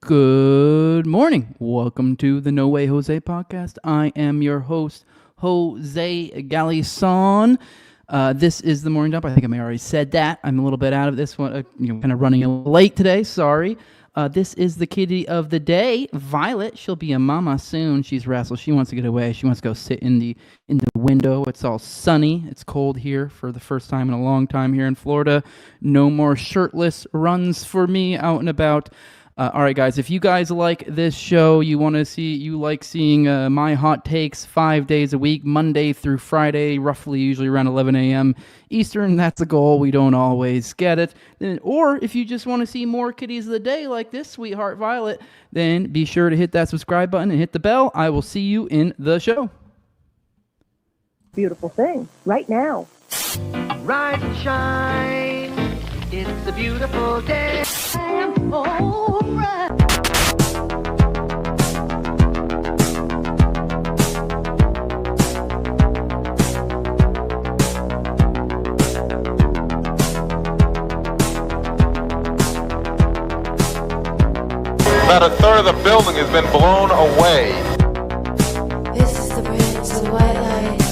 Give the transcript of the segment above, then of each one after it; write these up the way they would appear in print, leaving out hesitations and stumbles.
Good morning. Welcome to the No Way Jose podcast. I am your host, Jose Galison. This is the morning dump. I think I may have already said that. I'm a little bit out of this one, kind of running a little late today. Sorry. This is the kitty of the day, Violet. She'll be a mama soon. She's restless. She wants to get away. She wants to go sit in the window. It's all sunny. It's cold here for the first time in a long time here in Florida. No more shirtless runs for me out and about. All right, guys, if you guys like this show, you like seeing my hot takes 5 days a week, Monday through Friday, usually around 11 a.m. Eastern. That's the goal. We don't always get it. Or if you just want to see more kitties of the day like this sweetheart Violet, then be sure to hit that subscribe button and hit the bell. I will see you in the show. Beautiful thing right now. Rise and shine. It's a beautiful day. About a third of the building has been blown away. This is the bridge to white lights.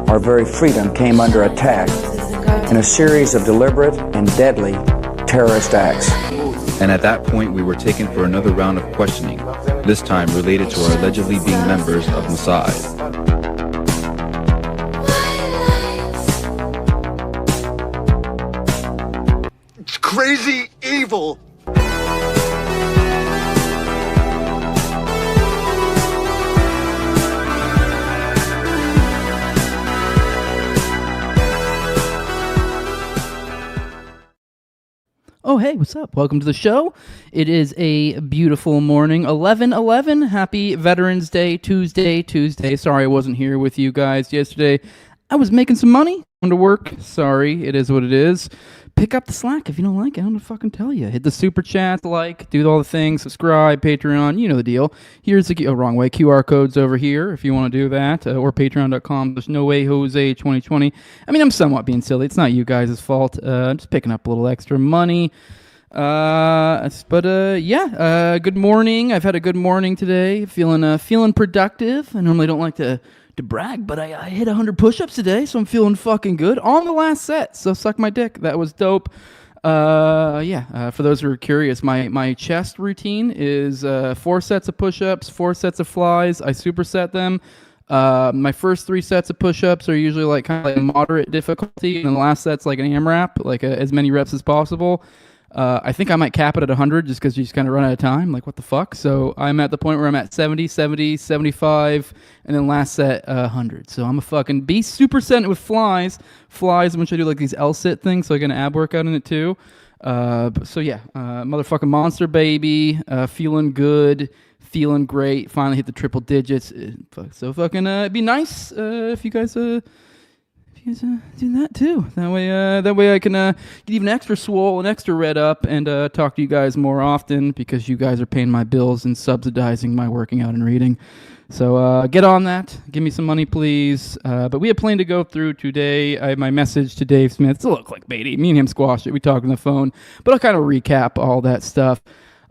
Our very freedom came under attack in a series of deliberate and deadly terrorist acts. And at that point, we were taken for another round of questioning, this time related to our allegedly being members of Mossad. It's crazy evil. Oh, hey, what's up? Welcome to the show. It is a beautiful morning, 11/11. Happy Veterans Day, Tuesday. Sorry I wasn't here with you guys yesterday. I was making some money, going to work. Sorry, it is what it is. Pick up the slack if you don't like it. I don't know if I can tell you. Hit the super chat, do all the things, subscribe, Patreon, you know the deal. Here's the wrong way. QR codes over here if you want to do that, or patreon.com. There's no way Jose 2020. I mean, I'm somewhat being silly. It's not you guys' fault. I'm just picking up a little extra money. Good morning. I've had a good morning today. Feeling productive. I normally don't like to brag, but I hit 100 push-ups today, so I'm feeling fucking good on the last set. So suck my dick. That was dope. For those who are curious, my chest routine is 4 sets of push-ups, 4 sets of flies. I superset them. My first 3 sets of push-ups are usually like kind of like moderate difficulty, and the last set's like an AMRAP, as many reps as possible. I think I might cap it at 100 just because you just kind of run out of time. Like, what the fuck? So I'm at the point where I'm at 70, 75, and then last set 100. So I'm a fucking beast. Superset it with flies. Flies, I'm going to do like these L-sit things, so I get an ab workout in it too. Motherfucking monster baby. Feeling good. Feeling great. Finally hit the triple digits. It'd be nice if you guys... do that too. That way I can get even extra swole and extra red up and talk to you guys more often because you guys are paying my bills and subsidizing my working out and reading. So get on that. Give me some money, please. But we have plenty to go through today. My message to Dave Smith. It's a little clickbaity. Me and him squashed it. We talked on the phone. But I'll kind of recap all that stuff.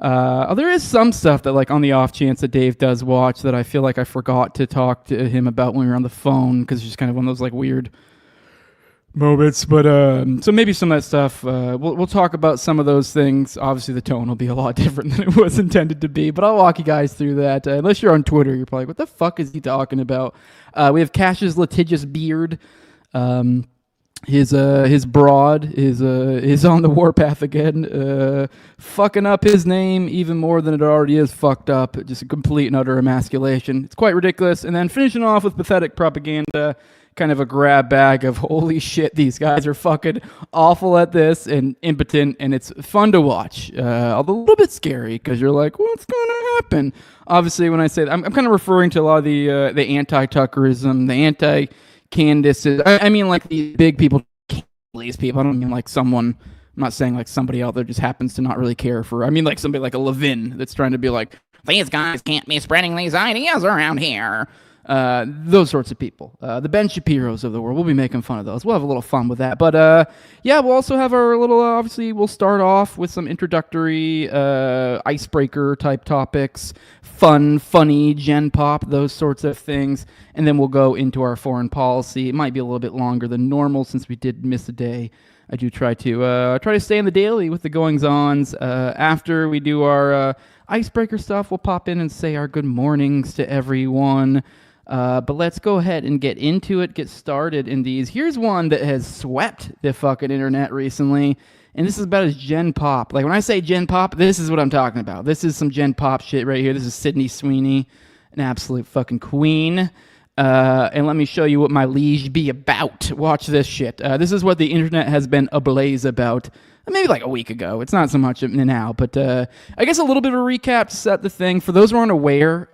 There is some stuff that, like, on the off chance that Dave does watch that I feel like I forgot to talk to him about when we were on the phone because it's just kind of one of those, like, weird moments, but so maybe some of that stuff we'll talk about some of those things. Obviously the tone will be a lot different than it was intended to be, but I'll walk you guys through that. Unless you're on Twitter, you're probably like, what the fuck is he talking about? We have Cash's litigious beard. His broad is on the warpath again, fucking up his name even more than it already is fucked up. Just a complete and utter emasculation. It's quite ridiculous. And then finishing off with pathetic propaganda, kind of a grab bag of holy shit, these guys are fucking awful at this and impotent, and it's fun to watch. Although a little bit scary because you're like, what's going to happen? Obviously, when I say that, I'm kind of referring to a lot of the anti-Tuckerism, the anti-Candace. I mean, like, the big people, these people. I don't mean like someone. I'm not saying like somebody out there just happens to not really care for. I mean like somebody like a Levin that's trying to be like, these guys can't be spreading these ideas around here. those sorts of people. The Ben Shapiros of the world. We'll be making fun of those. We'll have a little fun with that. But yeah, we'll also have our little, obviously, we'll start off with some introductory icebreaker type topics, fun, funny, gen pop, those sorts of things. And then we'll go into our foreign policy. It might be a little bit longer than normal since we did miss a day. I do try to stay in the daily with the goings-ons. After we do our icebreaker stuff, we'll pop in and say our good mornings to everyone. But let's go ahead and get into it, get started in these. Here's one that has swept the fucking internet recently, and this is about as gen pop. Like, when I say gen pop, this is what I'm talking about. This is some gen pop shit right here. This is Sydney Sweeney, an absolute fucking queen. And let me show you what my liege be about. Watch this shit. This is what the internet has been ablaze about. Maybe like a week ago. It's not so much now, but I guess a little bit of a recap to set the thing. For those who aren't aware,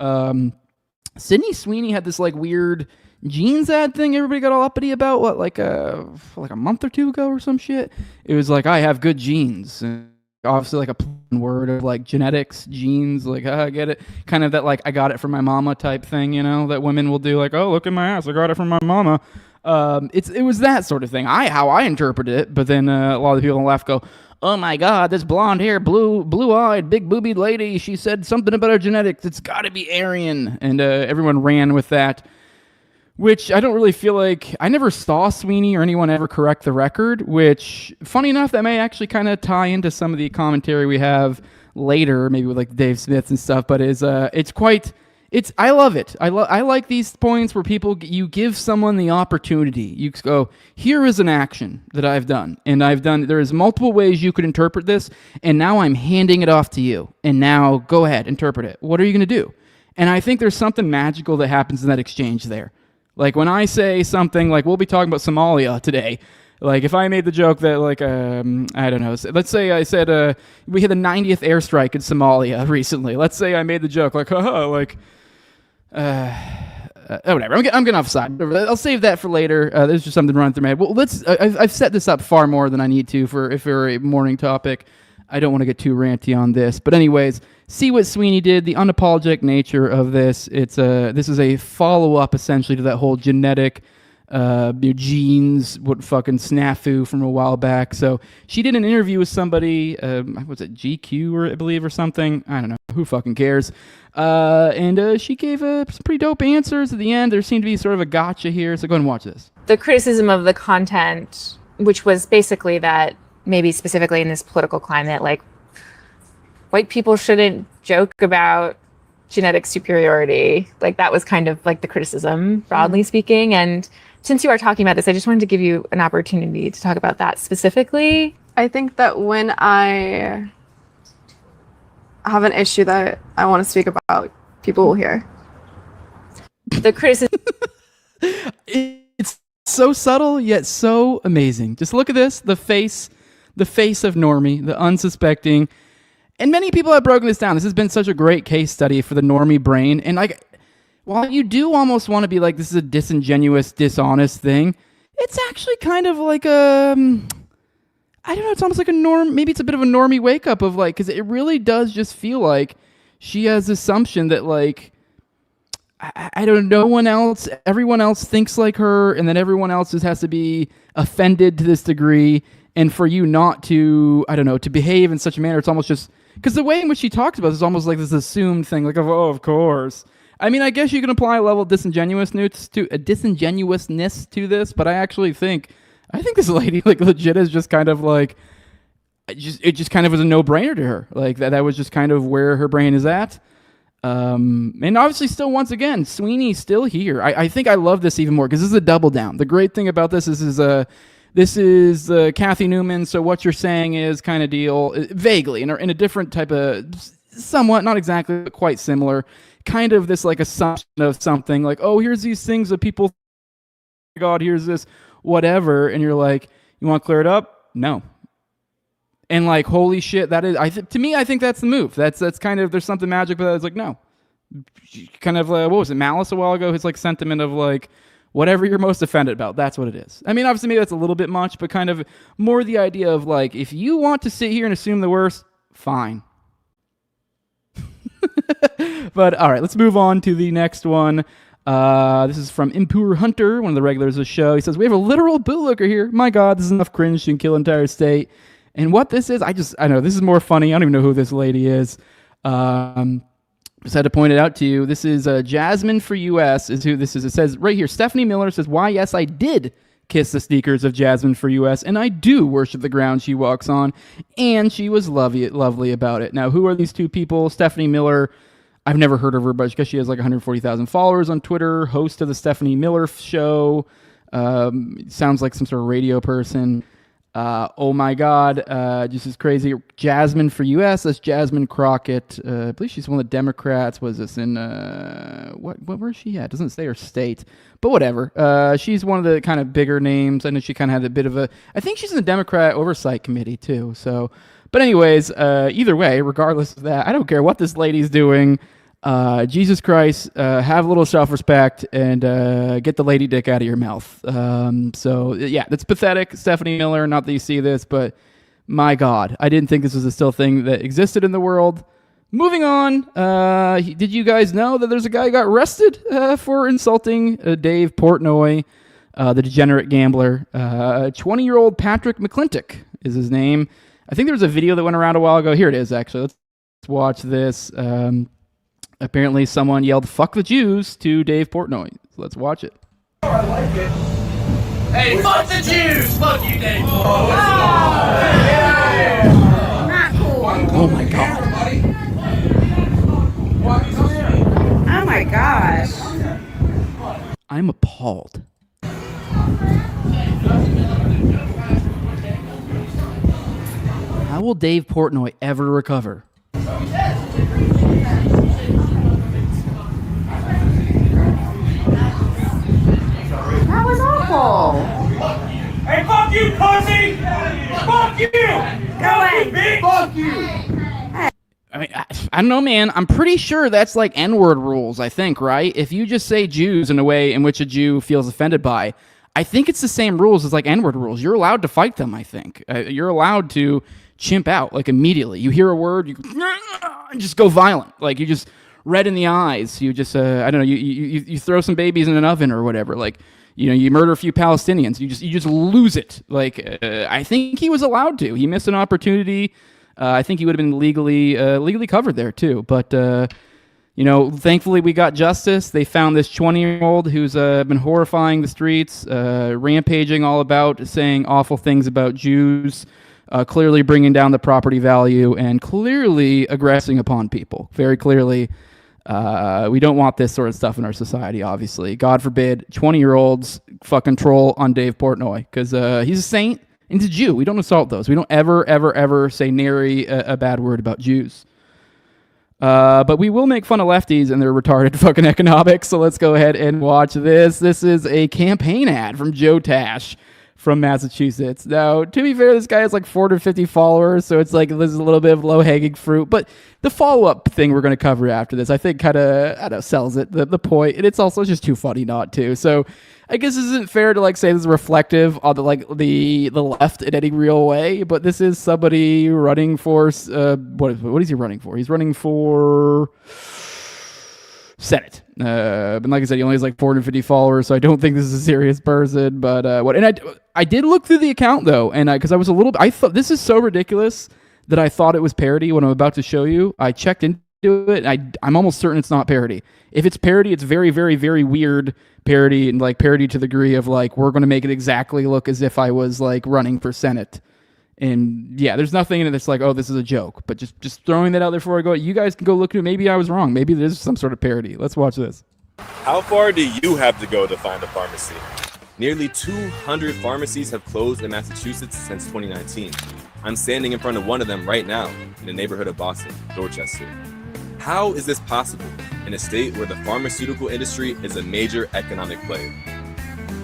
Sydney Sweeney had this like weird jeans ad thing everybody got all uppity about, what, like a month or two ago or some shit? It was like, I have good genes. And obviously like a word of like genetics, genes, like, I get it. Kind of that like, I got it from my mama type thing, you know, that women will do, like, oh, look at my ass, I got it from my mama. It was that sort of thing. How I interpret it, but then a lot of the people on the left go, oh my god, this blonde hair, blue-eyed, big boobied lady, she said something about her genetics, it's gotta be Aryan. And everyone ran with that, which I don't really feel like, I never saw Sweeney or anyone ever correct the record, which, funny enough, that may actually kind of tie into some of the commentary we have later, maybe with like Dave Smith and stuff, but I love it. I like these points where you give someone the opportunity. You go, here is an action that I've done, and there is multiple ways you could interpret this, and now I'm handing it off to you, and now go ahead, interpret it. What are you going to do? And I think there's something magical that happens in that exchange there. Like when I say something like, we'll be talking about Somalia today. Like if I made the joke that like, I don't know, let's say I said we had the 90th airstrike in Somalia recently. Let's say I made the joke like, haha, like, whatever. I'm getting offside. I'll save that for later. There's just something running through my head. Well, I've set this up far more than I need to for a morning topic. I don't want to get too ranty on this, but anyways, see what Sweeney did. The unapologetic nature of this. This is a follow up essentially to that whole genetic genes, what fucking snafu from a while back. So she did an interview with somebody, was it GQ or I believe or something? I don't know. Who fucking cares? And she gave some pretty dope answers at the end. There seemed to be sort of a gotcha here. So go ahead and watch this. The criticism of the content, which was basically that maybe specifically in this political climate, like white people shouldn't joke about genetic superiority. Like that was kind of like the criticism, broadly speaking. And since you are talking about this, I just wanted to give you an opportunity to talk about that specifically. I think that when I have an issue that I want to speak about, people will hear. The criticism. It's so subtle yet so amazing. Just look at this, the face of Normie, the unsuspecting. And many people have broken this down. This has been such a great case study for the Normie brain. And like, while you do almost want to be like, this is a disingenuous, dishonest thing, it's actually kind of like I don't know, it's almost like a norm. Maybe it's a bit of a Normie wake up of like, because it really does just feel like she has assumption that like, I don't know, everyone else thinks like her, and then everyone else just has to be offended to this degree. And for you not to, I don't know, to behave in such a manner, it's almost just, because the way in which she talks about it is almost like this assumed thing, like, oh, of course. I mean, I guess you can apply a level of disingenuousness to this, but I actually think this lady, like, legit is just kind of like, it just kind of was a no-brainer to her. Like, that was just kind of where her brain is at. And obviously still, once again, Sweeney's still here. I think I love this even more, because this is a double down. The great thing about this is Kathy Newman, so what you're saying is kind of deal, vaguely, in a different type of, somewhat, not exactly, but quite similar, kind of this like assumption of something, like, oh, here's these things that people, oh my God, here's this, whatever, and you're like, you want to clear it up? No. And like, holy shit, that is, to me, I think that's the move. That's kind of, there's something magic, but it's like, no. Kind of, what was it, Malice a while ago, his like sentiment of like, whatever you're most offended about, that's what it is. I mean, obviously, maybe that's a little bit much, but kind of more the idea of like, if you want to sit here and assume the worst, fine. But all right, let's move on to the next one. This is from Impure Hunter, one of the regulars of the show. He says, we have a literal bootlicker here. My God, this is enough cringe to kill an entire state. And what this is, I know this is more funny. I don't even know who this lady is. Just had to point it out to you. This is Jasmine for US is who this is. It says right here, Stephanie Miller says, why, yes, I did kiss the sneakers of Jasmine for US, and I do worship the ground she walks on, and she was lovely about it. Now, who are these two people? Stephanie Miller, I've never heard of her, but because she has like 140,000 followers on Twitter, host of the Stephanie Miller Show, sounds like some sort of radio person. Oh my God, just as crazy. Jasmine for US, that's Jasmine Crockett. I believe she's one of the Democrats. Was this in, where is she at? Doesn't say her state, but whatever. She's one of the kind of bigger names. I know she kind of had a bit of I think she's in the Democrat Oversight Committee too, so. But anyways, either way, regardless of that, I don't care what this lady's doing. Jesus Christ, have a little self-respect and get the lady dick out of your mouth. So, yeah, that's pathetic. Stephanie Miller, not that you see this, but my God, I didn't think this was a still thing that existed in the world. Moving on, did you guys know that there's a guy who got arrested for insulting Dave Portnoy, the degenerate gambler? 20-year-old Patrick McClintock is his name. I think there was a video that went around a while ago. Here it is, actually. Let's watch this. Apparently, someone yelled, fuck the Jews to Dave Portnoy. So let's watch it. Oh, I like it. Hey, fuck the Jews! Fuck you, Dave Portnoy! Not cool. Oh, my God. Oh, my gosh. I'm appalled. How will Dave Portnoy ever recover? That was awful. Hey, fuck you, pussy! Fuck you! Go away. Fuck you! I mean, I don't know, man. I'm pretty sure that's like N-word rules, I think, right? If you just say Jews in a way in which a Jew feels offended by, I think it's the same rules as like N-word rules. You're allowed to fight them, I think. You're allowed to chimp out, like, immediately. You hear a word, you just go violent. Like, you just red in the eyes. You just, I don't know, you throw some babies in an oven or whatever. Like, you know, you murder a few Palestinians. You just lose it. Like, I think he was allowed to. He missed an opportunity. I think he would have been legally covered there too. But you know, thankfully we got justice. They found this 20-year-old who's been horrifying the streets, rampaging all about, saying awful things about Jews, clearly bringing down the property value, and clearly aggressing upon people. Very clearly. We don't want this sort of stuff in our society, obviously. God forbid 20-year-olds fucking troll on Dave Portnoy, because he's a saint and he's a Jew. We don't assault those. We don't ever say nary a bad word about Jews. But we will make fun of lefties and their retarded fucking economics, so let's go ahead and watch this. This is a campaign ad from Joe Tash from Massachusetts. Now, to be fair, this guy has like 450 followers, so it's like this is a little bit of low-hanging fruit. But the follow-up thing we're going to cover after this, I think, kind of sells it, the point, and it's also just too funny not to. So I guess this isn't fair to like say this is reflective on the left in any real way, but this is somebody running for what is he running for? He's running for Senate. But like I said, he only has like 450 followers, so I don't think this is a serious person. But and I did look through the account though, and because I thought this is so ridiculous that I thought it was parody. When I'm about to show you, I checked into it, and I'm almost certain it's not parody. If it's parody, it's very, very, very weird parody, and like parody to the degree of like we're going to make it exactly look as if I was like running for Senate. And yeah, there's nothing in it that's like, oh, this is a joke. But just throwing that out there before I go, you guys can go look at it. Maybe I was wrong. Maybe there's some sort of parody. Let's watch this. How far do you have to go to find a pharmacy? Nearly 200 pharmacies have closed in Massachusetts since 2019. I'm standing in front of one of them right now in the neighborhood of Boston, Dorchester. How is this possible in a state where the pharmaceutical industry is a major economic player?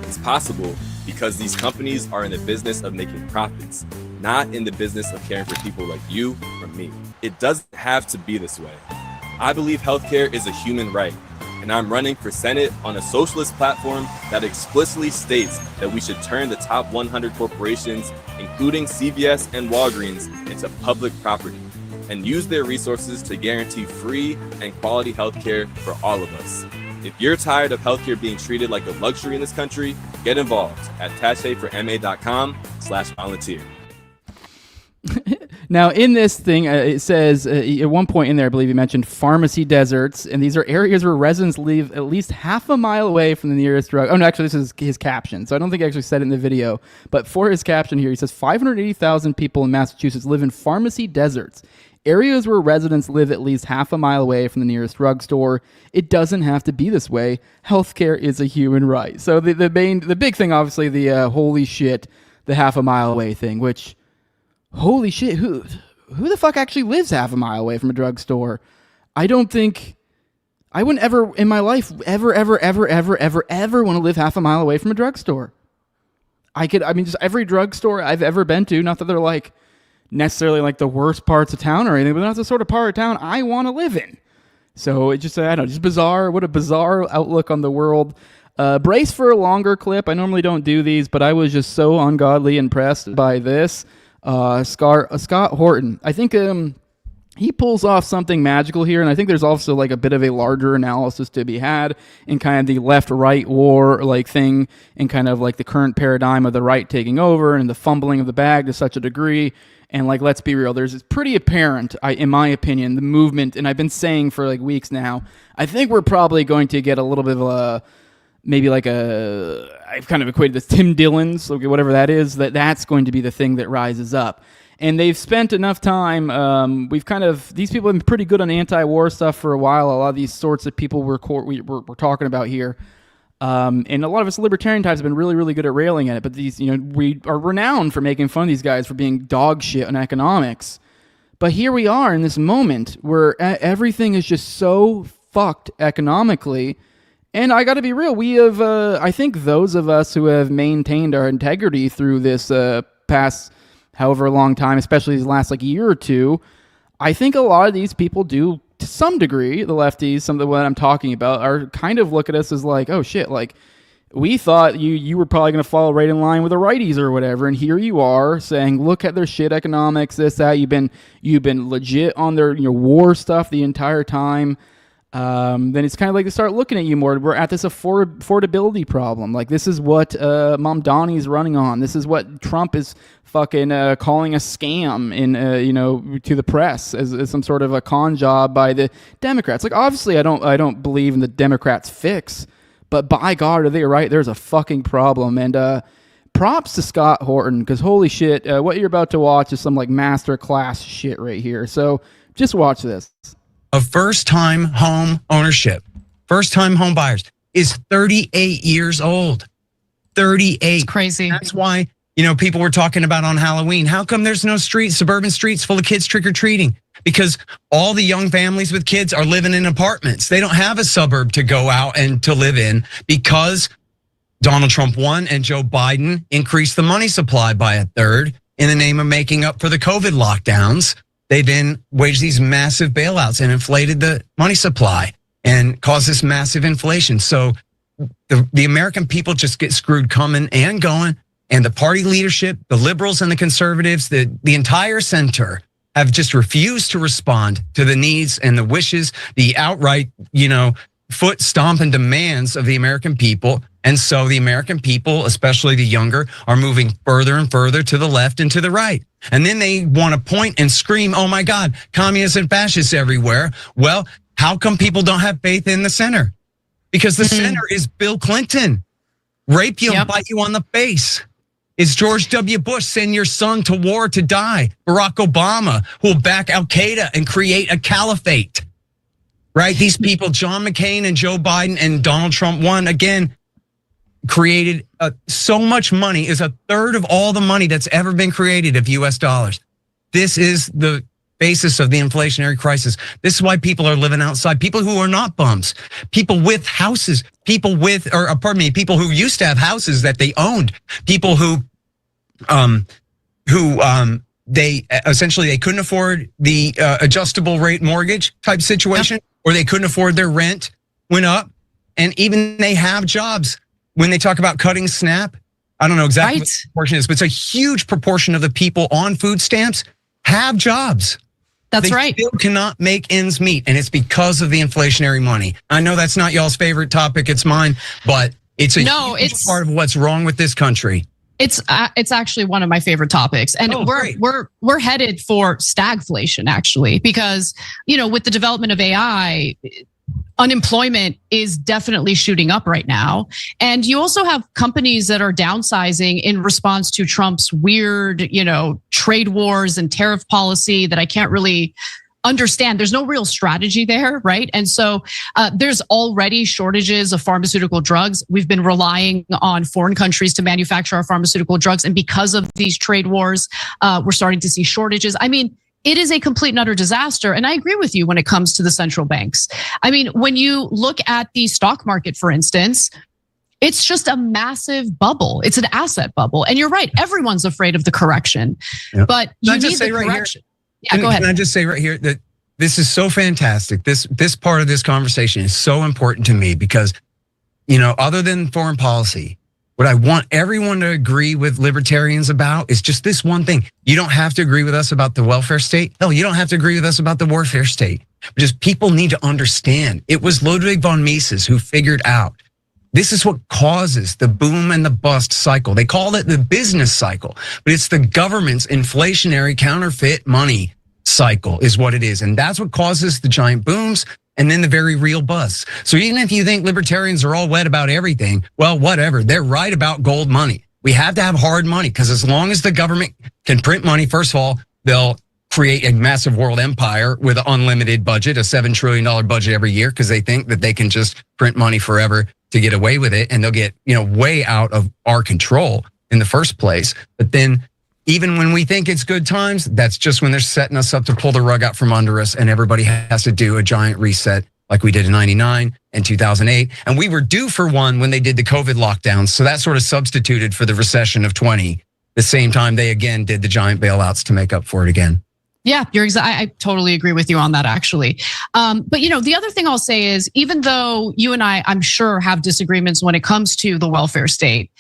It's possible because these companies are in the business of making profits, not in the business of caring for people like you or me. It doesn't have to be this way. I believe healthcare is a human right, and I'm running for Senate on a socialist platform that explicitly states that we should turn the top 100 corporations, including CVS and Walgreens, into public property and use their resources to guarantee free and quality healthcare for all of us. If you're tired of healthcare being treated like a luxury in this country, get involved at tacheforma.com/volunteer. Now, in this thing, it says at one point in there, I believe you mentioned pharmacy deserts, and these are areas where residents live at least half a mile away from the nearest drug. Oh, no, actually, this is his caption, so I don't think I actually said it in the video. But for his caption here, he says 580,000 people in Massachusetts live in pharmacy deserts, areas where residents live at least half a mile away from the nearest drugstore. It doesn't have to be this way. Healthcare is a human right. So the big thing, obviously, the holy shit, the half a mile away thing, which... Holy shit, who the fuck actually lives half a mile away from a drugstore? I wouldn't ever in my life ever want to live half a mile away from a drugstore. Just every drugstore I've ever been to, not that they're like necessarily like the worst parts of town or anything, but that's the sort of part of town I want to live in. So it just, I don't know, just bizarre. What a bizarre outlook on the world. Brace for a longer clip. I normally don't do these, but I was just so ungodly impressed by this. Scott Horton. I think he pulls off something magical here, and I think there's also like a bit of a larger analysis to be had in kind of the left-right war like thing, and kind of like the current paradigm of the right taking over and the fumbling of the bag to such a degree. And like, let's be real, it's pretty apparent, in my opinion, the movement, and I've been saying for like weeks now, I think we're probably going to get a little bit of a I've kind of equated this Tim Dillon's, whatever that is, that's going to be the thing that rises up. And they've spent enough time, these people have been pretty good on anti-war stuff for a while, a lot of these sorts of people we're talking about here. And a lot of us libertarian types have been really, really good at railing at it, but these, we are renowned for making fun of these guys for being dog shit on economics. But here we are in this moment where everything is just so fucked economically. And I got to be real, we have, I think those of us who have maintained our integrity through this past however long time, especially these last like year or two, I think a lot of these people do, to some degree, the lefties, some of what I'm talking about, are kind of look at us as like, oh shit, like we thought you were probably going to fall right in line with the righties or whatever, and here you are saying, look at their shit economics, this, that, you've been legit on their war stuff the entire time. Then it's kind of like they start looking at you more. We're at this affordability problem. Like, this is what Mom Donnie's running on. This is what Trump is fucking calling a scam in to the press as some sort of a con job by the Democrats. Like, obviously, I don't believe in the Democrats' fix, but by God, are they right? There's a fucking problem. And props to Scott Horton, because holy shit, what you're about to watch is some like master class shit right here. So just watch this. Of first-time home ownership, first-time home buyers, is 38 years old. 38. It's crazy. That's why, people were talking about on Halloween, how come there's no suburban streets full of kids trick-or-treating? Because all the young families with kids are living in apartments. They don't have a suburb to go out and to live in, because Donald Trump won and Joe Biden increased the money supply by a third in the name of making up for the COVID lockdowns. They then waged these massive bailouts and inflated the money supply and caused this massive inflation. So the American people just get screwed coming and going. And the party leadership, the liberals and the conservatives, the entire center have just refused to respond to the needs and the wishes, the outright, foot stomping demands of the American people. And so the American people, especially the younger, are moving further and further to the left and to the right. And then they want to point and scream, oh my God, communists and fascists everywhere. Well, how come people don't have faith in the center? Because the center is Bill Clinton. Rape you and bite you on the face. It's George W. Bush, send your son to war to die. Barack Obama, who will back Al-Qaeda and create a caliphate. Right? These people, John McCain and Joe Biden and Donald Trump won again, created so much money, is a third of all the money that's ever been created of US dollars. This is the basis of the inflationary crisis. This is why people are living outside. People who are not bums, people with houses, people who used to have houses that they owned, people who they essentially they couldn't afford the adjustable rate mortgage type situation, or they couldn't afford their rent went up, and even they have jobs. When they talk about cutting SNAP, I don't know exactly what the proportion is, but it's a huge proportion of the people on food stamps have jobs. That's they right. still cannot make ends meet, and it's because of the inflationary money. I know that's not y'all's favorite topic, it's mine, but it's a huge part of what's wrong with this country. It's actually one of my favorite topics, and we're headed for stagflation actually, because with the development of AI, unemployment is definitely shooting up right now, and you also have companies that are downsizing in response to Trump's weird trade wars and tariff policy that I can't really understand. There's no real strategy there, right? And so there's already shortages of pharmaceutical drugs. We've been relying on foreign countries to manufacture our pharmaceutical drugs. And because of these trade wars, we're starting to see shortages. I mean, it is a complete and utter disaster. And I agree with you when it comes to the central banks. I mean, when you look at the stock market, for instance, it's just a massive bubble. It's an asset bubble. And you're right, everyone's afraid of the correction. Yep. But you need the correction. Yeah, go ahead. Can I just say right here that this is so fantastic. This part of this conversation is so important to me because, other than foreign policy, what I want everyone to agree with libertarians about is just this one thing. You don't have to agree with us about the welfare state. Hell, you don't have to agree with us about the warfare state. Just people need to understand. It was Ludwig von Mises who figured out this is what causes the boom and the bust cycle. They call it the business cycle, but it's the government's inflationary counterfeit money cycle is what it is. And that's what causes the giant booms and then the very real busts. So even if you think libertarians are all wet about everything, well, whatever. They're right about gold money. We have to have hard money because as long as the government can print money, first of all, they'll create a massive world empire with an unlimited budget, a $7 trillion budget every year because they think that they can just print money forever to get away with it, and they'll get, way out of our control in the first place. But then even when we think it's good times, that's just when they're setting us up to pull the rug out from under us, and everybody has to do a giant reset like we did in 99 and 2008. And we were due for one when they did the COVID lockdowns. So that sort of substituted for the recession of 20, the same time they again did the giant bailouts to make up for it again. Yeah, I totally agree with you on that, actually. But the other thing I'll say is, even though you and I'm sure, have disagreements when it comes to the welfare state,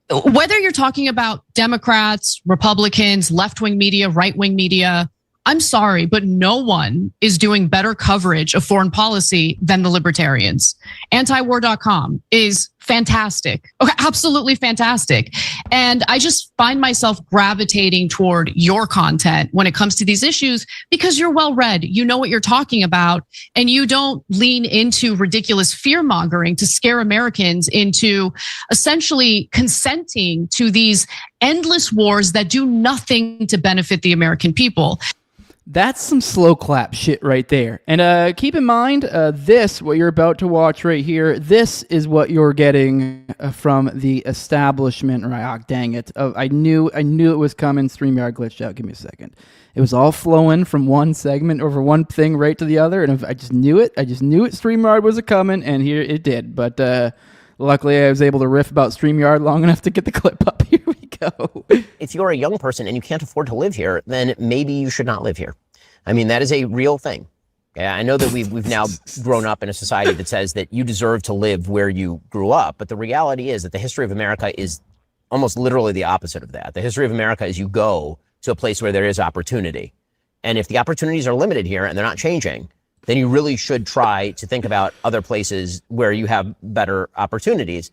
whether you're talking about Democrats, Republicans, left-wing media, right-wing media, I'm sorry, but no one is doing better coverage of foreign policy than the libertarians. Antiwar.com is fantastic. Okay, absolutely fantastic. And I just find myself gravitating toward your content when it comes to these issues because you're well read, you know what you're talking about, and you don't lean into ridiculous fear mongering to scare Americans into essentially consenting to these endless wars that do nothing to benefit the American people. That's some slow clap shit right there. And keep in mind, what you're about to watch right here, this is what you're getting from the establishment. Right? Oh, dang it. I knew it was coming. StreamYard glitched out. Give me a second. It was all flowing from one segment over one thing right to the other. And I just knew it. StreamYard was coming, and here it did. But luckily, I was able to riff about StreamYard long enough to get the clip up. Here we go. If you're a young person and you can't afford to live here, then maybe you should not live here. I mean, that is a real thing. Yeah, I know that we've now grown up in a society that says that you deserve to live where you grew up. But the reality is that the history of America is almost literally the opposite of that. The history of America is you go to a place where there is opportunity. And if the opportunities are limited here and they're not changing, then you really should try to think about other places where you have better opportunities.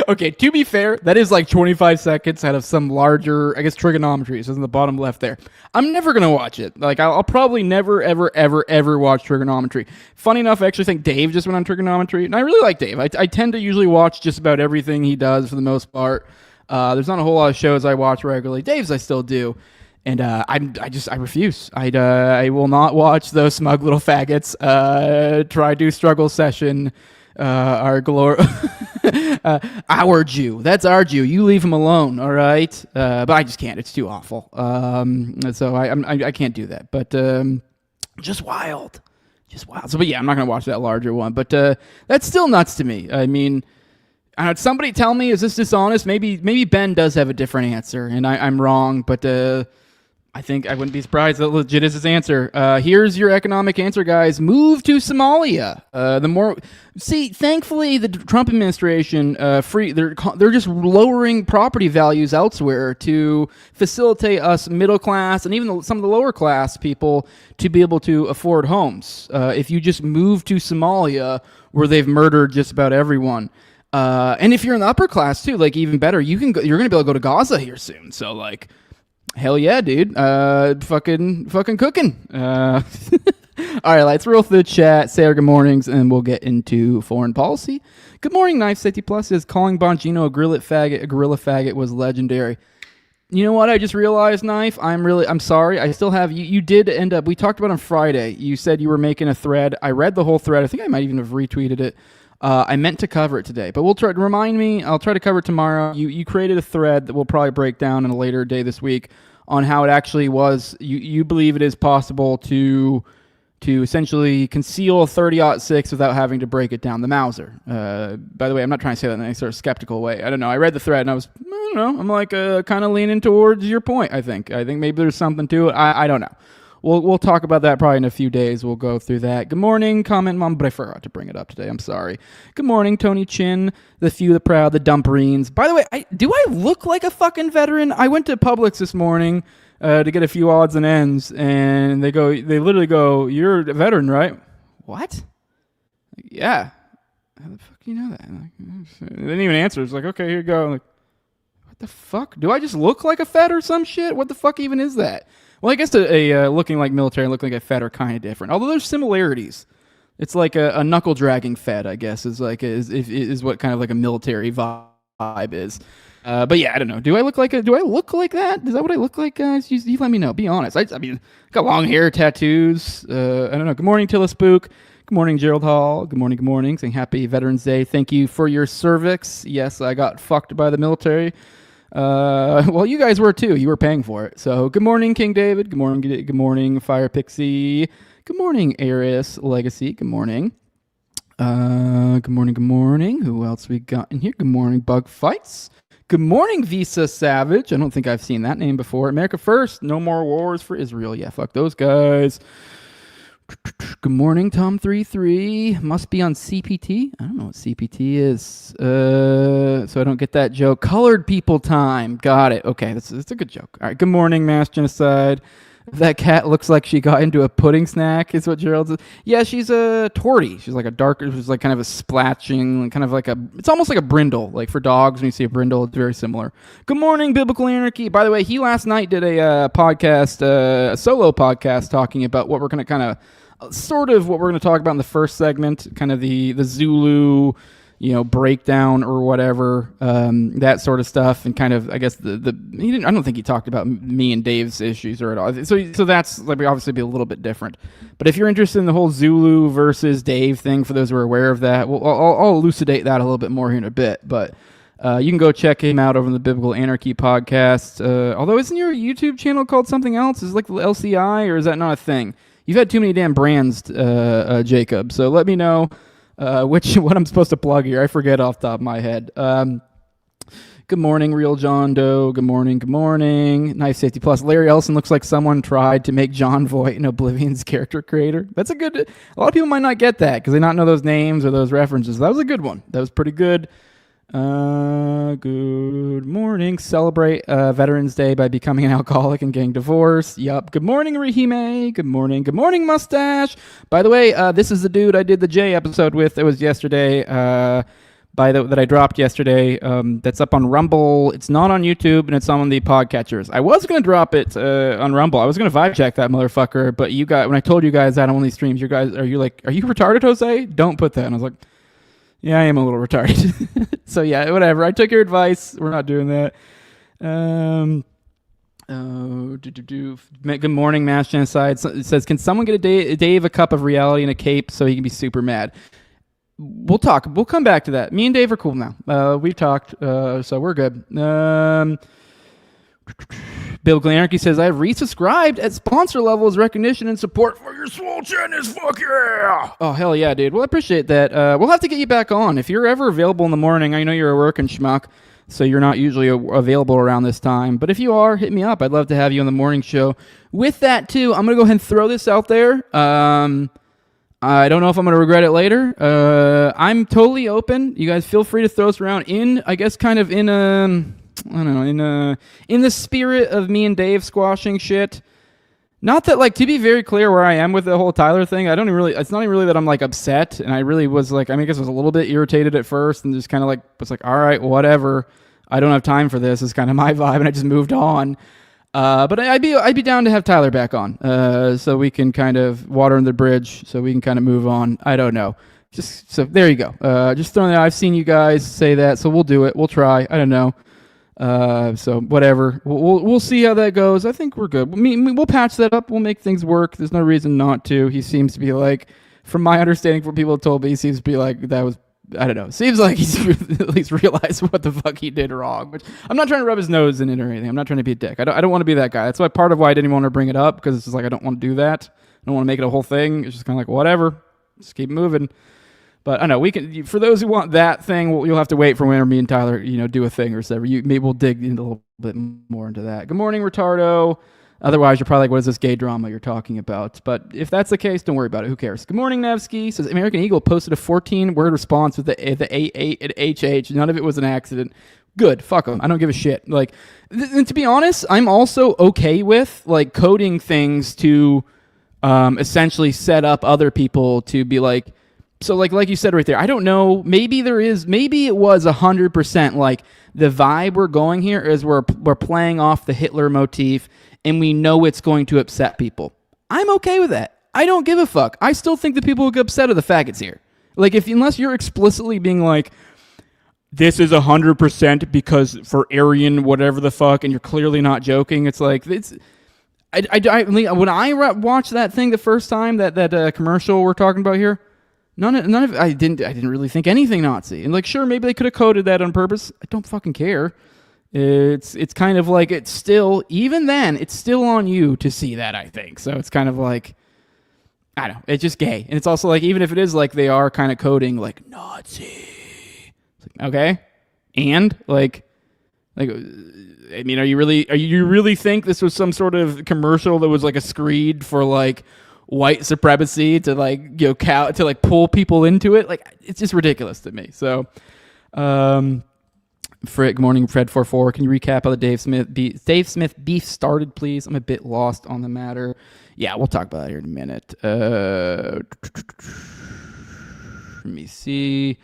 Okay, to be fair, that is like 25 seconds out of some larger, I guess, trigonometry. So it's in the bottom left there. I'm never going to watch it. Like, I'll probably never, ever, ever, ever watch trigonometry. Funny enough, I actually think Dave just went on trigonometry, and I really like Dave. I tend to usually watch just about everything he does for the most part. There's not a whole lot of shows I watch regularly. Dave's I still do. And I refuse. I will not watch those smug little faggots try to struggle session. Our Jew. That's our Jew. You leave him alone, all right? But I just can't. It's too awful. So I can't do that. But just wild. So, but yeah, I'm not gonna watch that larger one. But that's still nuts to me. I mean, somebody tell me, is this dishonest? Maybe Ben does have a different answer, and I'm wrong. But I think I wouldn't be surprised that legit is his answer. Here's your economic answer, guys. Move to Somalia. Thankfully, the Trump administration they're just lowering property values elsewhere to facilitate us middle class and even some of the lower class people to be able to afford homes. If you just move to Somalia, where they've murdered just about everyone. And if you're in the upper class too, like even better, you're going to be able to go to Gaza here soon. So like, hell yeah, dude. Fucking cooking. All right, let's roll through the chat, say our good mornings, and we'll get into foreign policy. Good morning, Knife Safety Plus says calling Bongino a gorilla faggot was legendary. You know what I just realized, Knife? I'm sorry. I still have you did end up, we talked about on Friday. You said you were making a thread. I read the whole thread. I think I might even have retweeted it. I meant to cover it today, but we'll try to remind me. I'll try to cover it tomorrow. You created a thread that we'll probably break down in a later day this week on how it actually was. You believe it is possible to essentially conceal a 30-06 without having to break it down. The Mauser. By the way, I'm not trying to say that in any sort of skeptical way. I don't know. I read the thread and I don't know. I'm like kind of leaning towards your point. I think maybe there's something to it. I don't know. We'll talk about that probably in a few days. We'll go through that. Good morning, comment mom. But I forgot to bring it up today. I'm sorry. Good morning, Tony Chin, the few, the proud, the dumperines. By the way, do I look like a fucking veteran? I went to Publix this morning to get a few odds and ends, and they literally go, "You're a veteran, right?" What? Yeah. How the fuck do you know that? They didn't even answer. It's like, okay, here you go. I'm like, what the fuck? Do I just look like a Fed or some shit? What the fuck even is that? Well, I guess looking like military and looking like a Fed are kind of different. Although there's similarities. It's like a knuckle dragging Fed, I guess, is what kind of like a military vibe is. But yeah, I don't know. Do I look like that? Is that what I look like, guys? You let me know. Be honest. I mean, got long hair, tattoos. I don't know. Good morning, Tilla Spook. Good morning, Gerald Hall. Good morning. Saying happy Veterans Day. Thank you for your cervix. Yes, I got fucked by the military. Well, you guys were too. You were paying for it. So good morning, King David. Good morning, Fire Pixie. Good morning, Aries Legacy. Good morning. Good morning. Who else we got in here? Good morning, Bug Fights. Good morning, Visa Savage. I don't think I've seen that name before. America First. No more wars for Israel. Yeah, fuck those guys. Good morning, Tom33. Must be on CPT. I don't know what CPT is. So I don't get that joke. Colored people time. Got it. Okay, that's a good joke. All right. Good morning, Mass Genocide. That cat looks like she got into a pudding snack, is what Gerald says. Yeah, she's a tortie. She's like a darker, she's like kind of a splashing, kind of like it's almost like a brindle. Like for dogs, when you see a brindle, it's very similar. Good morning, Biblical Anarchy. By the way, he last night did a podcast, a solo podcast, talking about what we're going to kind of, sort of what we're going to talk about in the first segment, kind of the Zulu, breakdown or whatever, that sort of stuff, and kind of, I guess I don't think he talked about me and Dave's issues or at all. So that's like obviously be a little bit different. But if you're interested in the whole Zulu versus Dave thing, for those who are aware of that, I'll elucidate that a little bit more here in a bit. But you can go check him out over on the Biblical Anarchy podcast. Although isn't your YouTube channel called something else? Is it like the LCI, or is that not a thing? You've had too many damn brands, Jacob. So let me know what I'm supposed to plug here. I forget off the top of my head. Good morning, Real John Doe. Good morning. Knife Safety Plus. Larry Ellison looks like someone tried to make John Voight an Oblivion's character creator. That's a lot of people might not get that because they not know those names or those references. That was a good one. That was pretty good. Good morning. Celebrate Veterans Day by becoming an alcoholic and getting divorced. Yup. Good morning, Rahime. Good morning, Mustache. By the way, this is the dude I did the J episode with. It was yesterday. That I dropped yesterday. That's up on Rumble. It's not on YouTube, and it's on the podcatchers. I was going to drop it on Rumble. I was going to vibe check that motherfucker, but when I told you guys that on one of these streams, are you retarded, Jose? Don't put that. And I was like, yeah, I am a little retarded. So yeah, whatever. I took your advice. We're not doing that. Good morning, Mass Genocide. It says, can someone get Dave a cup of reality and a cape so he can be super mad? We'll talk. We'll come back to that. Me and Dave are cool now. We've talked, so we're good. Bill Glanarchy says, I have resubscribed at sponsor level as recognition and support for your swole channels. Fuck yeah. Oh, hell yeah, dude. Well, I appreciate that. We'll have to get you back on. If you're ever available in the morning, I know you're a working schmuck, so you're not usually available around this time. But if you are, hit me up. I'd love to have you on the morning show. With that, too, I'm going to go ahead and throw this out there. I don't know if I'm going to regret it later. I'm totally open. You guys feel free to throw us around in, I guess, kind of in I don't know, in the spirit of me and Dave squashing shit. Not that, like, to be very clear where I am with the whole Tyler thing, it's not even really that I'm, like, upset, and I really was, like, I guess I was a little bit irritated at first, and just kind of, like, was like, all right, whatever, I don't have time for this, is kind of my vibe, and I just moved on. But I'd be down to have Tyler back on, so we can kind of water under the bridge, so we can kind of move on. I don't know. Just, so there you go. Just throwing that out. I've seen you guys say that, so we'll do it. We'll try. I don't know. So whatever, we'll see how that goes. I think we're good. We'll patch that up. We'll make things work. There's no reason not to. He seems to be like, from my understanding, from people told me, he seems to be like, that was, I don't know. Seems like he's at least realized what the fuck he did wrong. But I'm not trying to rub his nose in it or anything. I'm not trying to be a dick. I don't want to be that guy. That's why part of why I didn't want to bring it up, because it's just like, I don't want to do that. I don't want to make it a whole thing. It's just kind of like, whatever, just keep moving. But I know we can. For those who want that thing, you'll have to wait for when me and Tyler, do a thing or whatever. Maybe we'll dig into a little bit more into that. Good morning, Retardo. Otherwise, you're probably like, what is this gay drama you're talking about? But if that's the case, don't worry about it. Who cares? Good morning, Nevsky. Says American Eagle posted a 14-word response with the A8 and HH. None of it was an accident. Good. Fuck them. I don't give a shit. Like, and to be honest, I'm also okay with like coding things to essentially set up other people to be like. So like you said right there, I don't know, maybe it was 100% like the vibe we're going here is we're playing off the Hitler motif and we know it's going to upset people. I'm okay with that. I don't give a fuck. I still think the people who get upset are the faggots here. Like unless you're explicitly being like, this is 100% because for Aryan whatever the fuck, and you're clearly not joking, it's like, when I watched that thing the first time, that commercial we're talking about here, None of I didn't really think anything Nazi. And like, sure, maybe they could have coded that on purpose. I don't fucking care. It's kind of like, it's still, even then, it's still on you to see that, I think. So it's kind of like, I don't know, it's just gay. And it's also like, even if it is like they are kind of coding like Nazi. It's like, okay. And like I mean, are you really think this was some sort of commercial that was like a screed for like white supremacy to like to like pull people into it? Like, it's just ridiculous to me. So Fred, good morning, Fred44. Can you recap how the Dave Smith beef started, please? I'm a bit lost on the matter. Yeah, we'll talk about it here in a minute. Let me see.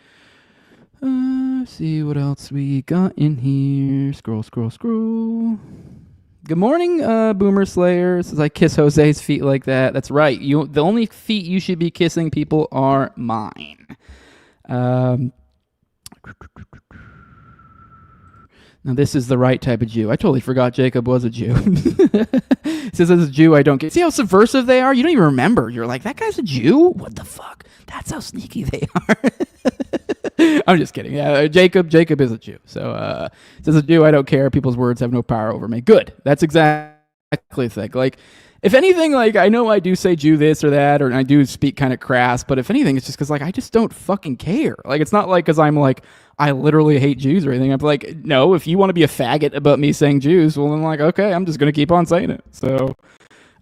See what else we got in here. Scroll. Good morning, Boomer Slayer. Says I kiss Jose's feet like that. That's right. The only feet you should be kissing people are mine. Now this is the right type of Jew. I totally forgot Jacob was a Jew. Says as a Jew, I don't get. See how subversive they are? You don't even remember. You're like, that guy's a Jew? What the fuck? That's how sneaky they are. I'm just kidding. Yeah, Jacob is a Jew. So says a Jew, I don't care. People's words have no power over me. Good. That's exactly the thing. Like, if anything, like, I know I do say Jew this or that, or I do speak kind of crass, but if anything, it's just because, like, I just don't fucking care. Like, it's not like because I'm like, I literally hate Jews or anything. I'm like, no, if you want to be a faggot about me saying Jews, well, then, like, okay, I'm just going to keep on saying it. So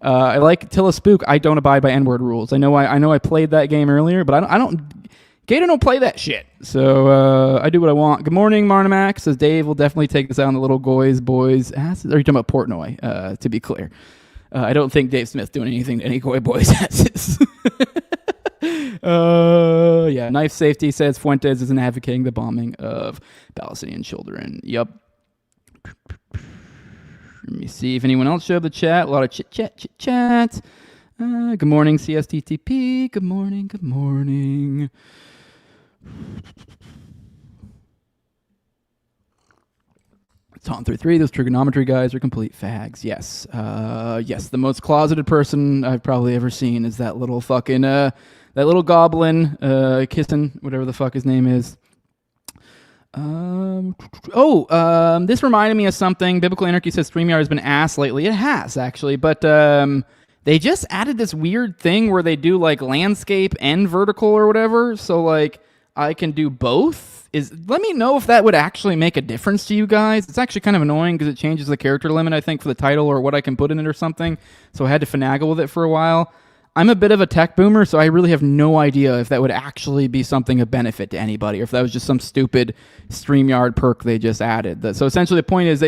I like Tilla Spook. I don't abide by N-word rules. I know I played that game earlier, but I don't Gator don't play that shit. So I do what I want. Good morning, Marnamax. Says Dave will definitely take this out on the little boys' asses. Are you talking about Portnoy, to be clear? I don't think Dave Smith's doing anything to any goy boys' asses. Yeah, Knife Safety says Fuentes isn't advocating the bombing of Palestinian children. Yep. Let me see if anyone else showed the chat. A lot of chit-chat. Good morning, CSTTP. Good morning. Tom 33, those trigonometry guys are complete fags. Yes. Yes, the most closeted person I've probably ever seen is that little fucking, that little goblin, kissing, whatever the fuck his name is. This reminded me of something. Biblical Anarchy says StreamYard has been ass lately. It has, actually, but they just added this weird thing where they do like landscape and vertical or whatever. So like I can do both. Let me know if that would actually make a difference to you guys. It's actually kind of annoying because it changes the character limit, I think, for the title or what I can put in it or something. So I had to finagle with it for a while. I'm a bit of a tech boomer, so I really have no idea if that would actually be something of benefit to anybody, or if that was just some stupid StreamYard perk they just added. So essentially the point is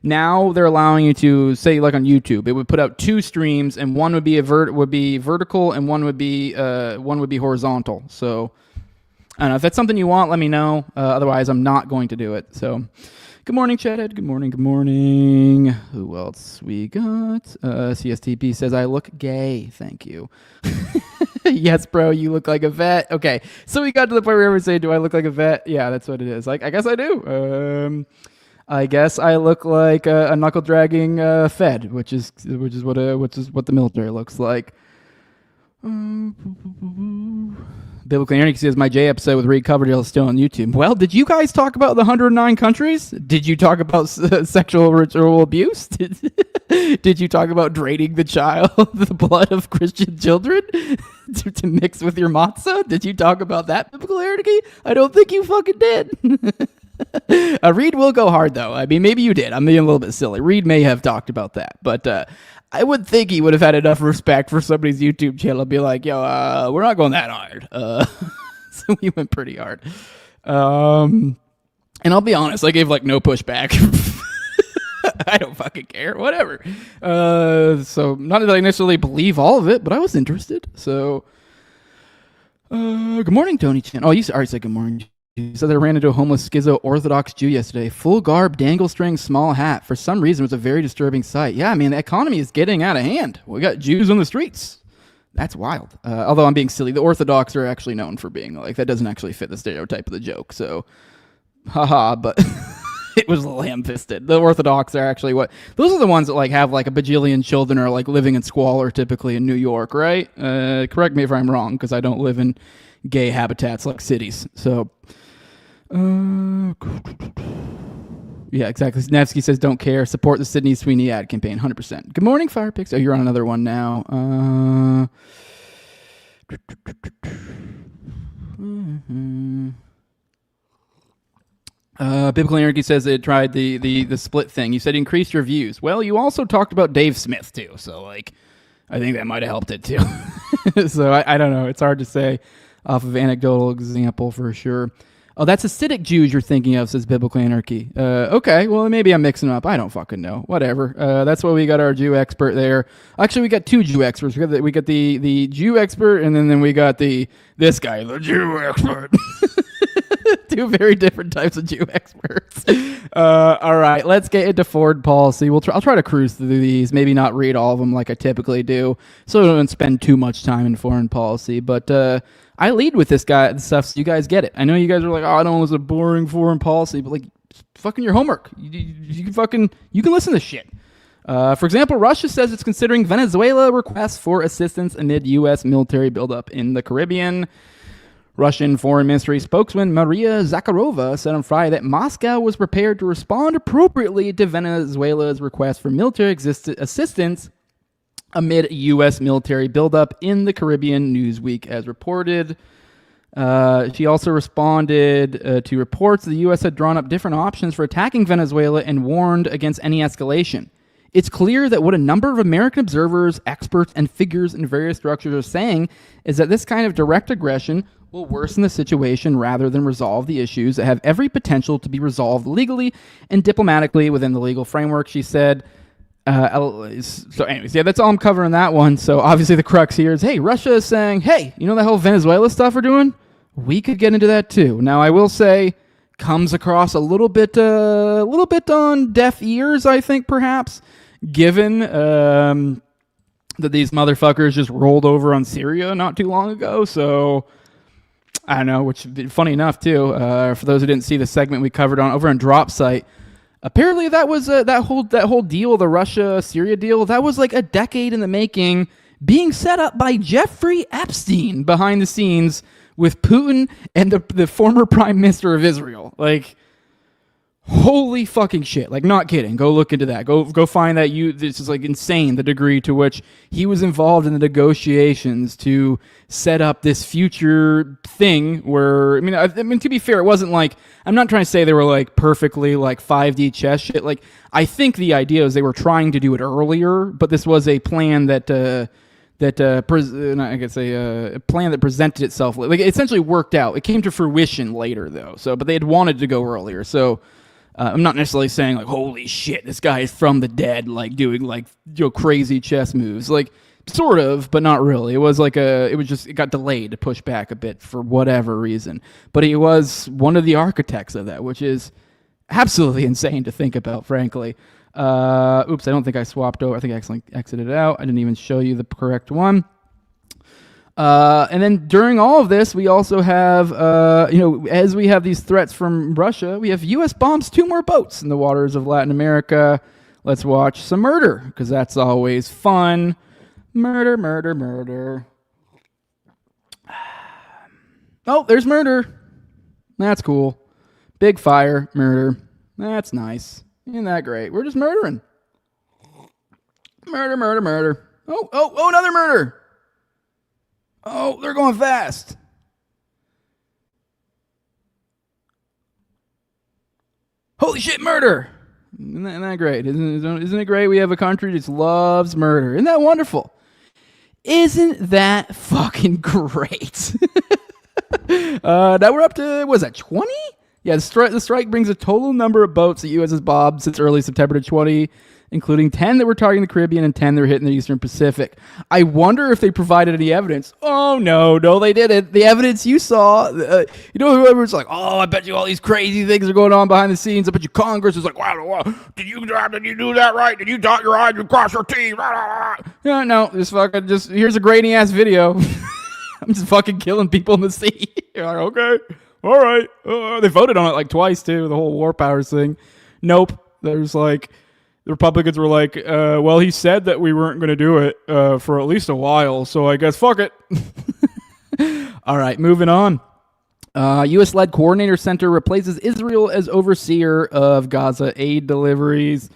now they're allowing you to, say like on YouTube, it would put out 2 streams, and one would be vertical and one would be horizontal. So I don't know. If that's something you want, let me know. Otherwise, I'm not going to do it. So good morning, Chadhead. Good morning. Good morning. Who else we got? CSTP says, I look gay. Thank you. Yes, bro, you look like a vet. Okay, so we got to the point where we say, do I look like a vet? Yeah, that's what it is. Like, I guess I do. I guess I look like a knuckle-dragging Fed, which is what the military looks like. Biblical Anarchy says, my J episode with Reed Coverdale is still on YouTube. Well, did you guys talk about the 109 countries? Did you talk about sexual ritual abuse? Did you talk about draining the blood of Christian children to mix with your matzah? Did you talk about that, Biblical Anarchy? I don't think you fucking did. Reed will go hard, though. I mean, maybe you did. I'm being a little bit silly. Reed may have talked about that, but I would think he would have had enough respect for somebody's YouTube channel to be like, yo, we're not going that hard. So we went pretty hard. And I'll be honest, I gave like no pushback. I don't fucking care. Whatever. So not that I necessarily believe all of it, but I was interested. So good morning, Tony Chan. Oh, you already said good morning. He said I ran into a homeless schizo Orthodox Jew yesterday. Full garb, dangle string, small hat. For some reason, it was a very disturbing sight. Yeah, I mean, the economy is getting out of hand. We got Jews on the streets. That's wild. Although I'm being silly. The Orthodox are actually known for being like, that doesn't actually fit the stereotype of the joke. So, haha, but it was a little ham-fisted. The Orthodox are actually those are the ones that like have like a bajillion children or like living in squalor typically in New York, right? Correct me if I'm wrong, because I don't live in gay habitats like cities. So, yeah, exactly. Nevsky says, don't care. Support the Sydney Sweeney ad campaign, 100%. Good morning, Firepix. Oh, you're on another one now. Biblical Anarchy says they tried the split thing. You said increase your views. Well, you also talked about Dave Smith, too. So, like, I think that might have helped it, too. So, I don't know. It's hard to say off of anecdotal example for sure. Oh, that's Hasidic Jews you're thinking of, says Biblical Anarchy. Okay, well, maybe I'm mixing up. I don't fucking know. Whatever. That's why we got our Jew expert there. Actually, we got 2 Jew experts. We got the Jew expert, and then we got this guy, the Jew expert. 2 very different types of Jew experts. All right, let's get into foreign policy. I'll try to cruise through these, maybe not read all of them like I typically do, so I don't spend too much time in foreign policy. But I lead with this stuff, so you guys get it. I know you guys are like, oh, I don't know, it's a boring foreign policy, but like, fucking your homework. You can listen to this shit. For example, Russia says it's considering Venezuela requests for assistance amid U.S. military buildup in the Caribbean. Russian Foreign Ministry spokesman Maria Zakharova said on Friday that Moscow was prepared to respond appropriately to Venezuela's request for military assistance amid U.S. military buildup in the Caribbean, Newsweek has reported. She also responded to reports the U.S. had drawn up different options for attacking Venezuela and warned against any escalation. It's clear that what a number of American observers, experts, and figures in various structures are saying is that this kind of direct aggression will worsen the situation rather than resolve the issues that have every potential to be resolved legally and diplomatically within the legal framework, she said. So anyways, yeah, that's all I'm covering that one. So obviously the crux here is, hey, Russia is saying, hey, you know that whole Venezuela stuff we're doing? We could get into that too. Now, I will say, comes across a little bit on deaf ears, I think, perhaps, given that these motherfuckers just rolled over on Syria not too long ago. So I don't know, which funny enough too, for those who didn't see the segment we covered over on Drop Site, apparently that was that whole deal, the Russia-Syria deal, that was like a decade in the making, being set up by Jeffrey Epstein behind the scenes with Putin and the former prime minister of Israel. Like, Holy fucking shit. Like, not kidding. Go look into that. Go find that. This is like insane, the degree to which he was involved in the negotiations to set up this future thing where, I mean, to be fair, it wasn't like, I'm not trying to say they were like perfectly like 5D chess shit. Like, I think the idea is they were trying to do it earlier, but this was a plan that I could say a plan that presented itself. Like, it essentially worked out. It came to fruition later, though. So, but they had wanted to go earlier. So, I'm not necessarily saying like, holy shit, this guy is from the dead, like doing like crazy chess moves, like sort of, but not really. It got delayed to push back a bit for whatever reason. But he was one of the architects of that, which is absolutely insane to think about, frankly. Oops, I don't think I swapped over. I think I accidentally exited out. I didn't even show you the correct one. And then during all of this, we also have, as we have these threats from Russia, we have U.S. bombs 2 more boats in the waters of Latin America. Let's watch some murder, because that's always fun. Murder, murder, murder. Oh, there's murder. That's cool. Big fire, murder. That's nice. Isn't that great? We're just murdering. Murder, murder, murder. Oh, another murder. Oh, they're going fast. Holy shit, murder. Isn't that great? Isn't it great? We have a country that just loves murder. Isn't that wonderful? Isn't that fucking great? Now we're up to, what is that, 20? Yeah, the strike brings a total number of boats the U.S. has bombed since early September to 20, including 10 that were targeting the Caribbean and 10 that were hitting the Eastern Pacific. I wonder if they provided any evidence. Oh, no, they didn't. The evidence you saw, whoever's like, oh, I bet you all these crazy things are going on behind the scenes. I bet you Congress is like, wow, did you do that right? Did you dot your I's and cross your T's? Yeah, no, here's a grainy-ass video. I'm just fucking killing people in the sea. You're like, okay, all right. They voted on it like twice, too, the whole war powers thing. Nope. There's like... The Republicans were like, well, he said that we weren't going to do it for at least a while, so I guess fuck it. All right, moving on. U.S.-led coordinator center replaces Israel as overseer of Gaza aid deliveries.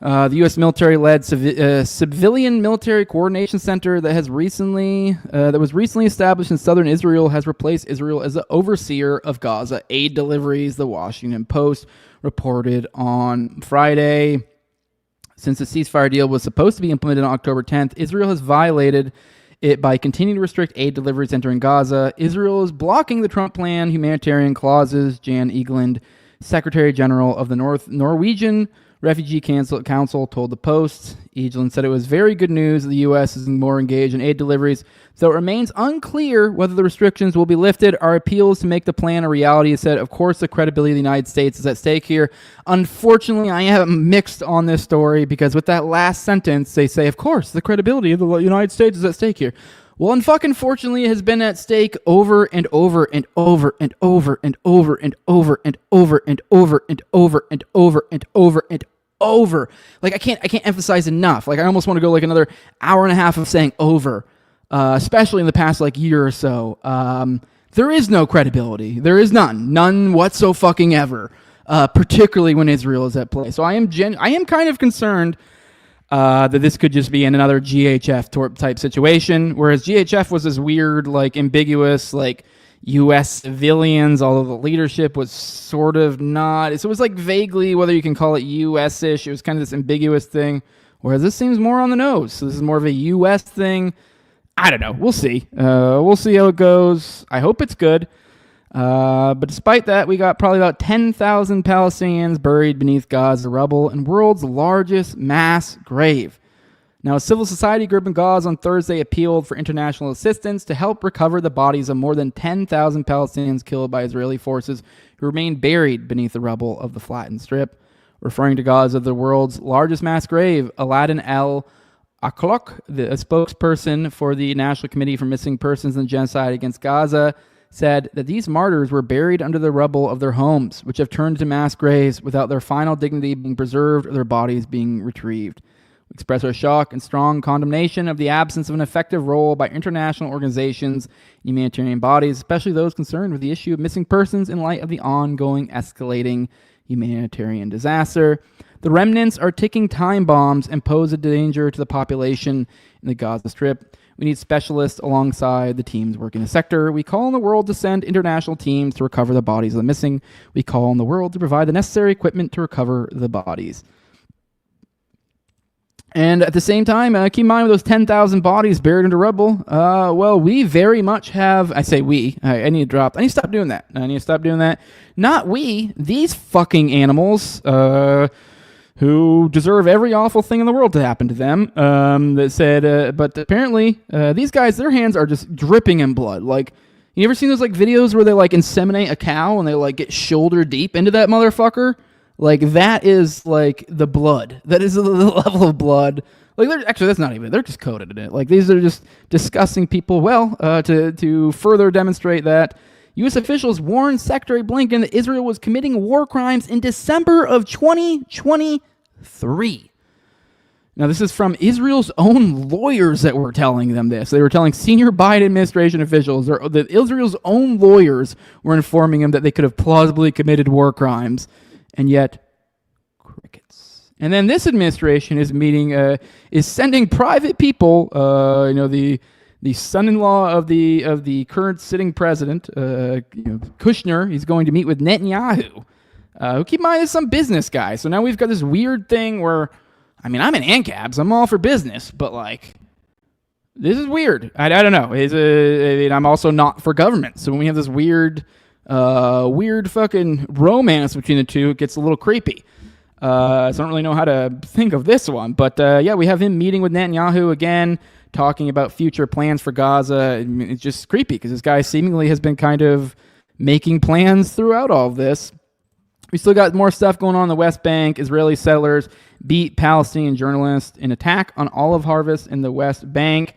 The U.S. military-led civilian military coordination center that was recently established in southern Israel has replaced Israel as the overseer of Gaza aid deliveries. The Washington Post reported on Friday. Since the ceasefire deal was supposed to be implemented on October 10th, Israel has violated it by continuing to restrict aid deliveries entering Gaza. Israel is blocking the Trump plan humanitarian clauses. Jan Egeland, Secretary General of the Norwegian Refugee Council, told the Post. Egeland said it was very good news that the U.S. is more engaged in aid deliveries, though it remains unclear whether the restrictions will be lifted. Our appeals to make the plan a reality, he said. Of course, the credibility of the United States is at stake here. Unfortunately, I am mixed on this story because with that last sentence, they say, of course, the credibility of the United States is at stake here. Well, unfortunately, it has been at stake over and over and over and over and over and over and over and over and over and over and over and over. Like I can't emphasize enough. Like I almost want to go like another hour and a half of saying over, especially in the past like year or so. There is no credibility. There is none whatsoever. Particularly when Israel is at play. So I am kind of concerned. That this could just be in another GHF type situation, whereas GHF was this weird, like ambiguous, like U.S. civilians, although the leadership was sort of not. So it was like vaguely whether you can call it U.S.-ish. It was kind of this ambiguous thing, whereas this seems more on the nose. So this is more of a U.S. thing. I don't know. We'll see. We'll see how it goes. I hope it's good. But despite that, we got probably about 10,000 Palestinians buried beneath Gaza rubble in world's largest mass grave. Now, a civil society group in Gaza on Thursday appealed for international assistance to help recover the bodies of more than 10,000 Palestinians killed by Israeli forces who remain buried beneath the rubble of the flattened strip. Referring to Gaza as the world's largest mass grave, Aladdin Al-Aklok, the spokesperson for the National Committee for Missing Persons and Genocide Against Gaza, said that these martyrs were buried under the rubble of their homes, which have turned to mass graves without their final dignity being preserved or their bodies being retrieved. We express our shock and strong condemnation of the absence of an effective role by international organizations and humanitarian bodies, especially those concerned with the issue of missing persons in light of the ongoing escalating humanitarian disaster. The remnants are ticking time bombs and pose a danger to the population in the Gaza Strip. We need specialists alongside the teams working the sector. We call on the world to send international teams to recover the bodies of the missing. We call on the world to provide the necessary equipment to recover the bodies. And at the same time, keep in mind with those 10,000 bodies buried under rubble, well, we very much have, I say we, I need to stop doing that. Not we, these fucking animals, who deserve every awful thing in the world to happen to them. That said, but apparently these guys, their hands are just dripping in blood. Like, you ever seen those like videos where they like inseminate a cow and they like get shoulder deep into that motherfucker? Like that is like the blood. That is the level of blood. Like that's not even. They're just coated in it. Like these are just disgusting people. Well, to further demonstrate that, U.S. officials warned Secretary Blinken that Israel was committing war crimes in December of 2023. Now, this is from Israel's own lawyers that were telling them this. They were telling senior Biden administration officials that Israel's own lawyers were informing them that they could have plausibly committed war crimes, and yet crickets. And then this administration is sending private people, the son-in-law of the current sitting president, Kushner, he's going to meet with Netanyahu. Who, keep in mind, is some business guy. So now we've got this weird thing where, I mean, I'm in ANCAP, so I'm all for business, but like, this is weird. I don't know. I'm also not for government. So when we have this weird fucking romance between the two, it gets a little creepy. So I don't really know how to think of this one, but yeah, we have him meeting with Netanyahu again, talking about future plans for Gaza. It's just creepy because this guy seemingly has been kind of making plans throughout all of this. We still got more stuff going on in the West Bank. Israeli settlers beat Palestinian journalists in attack on olive harvest in the West Bank.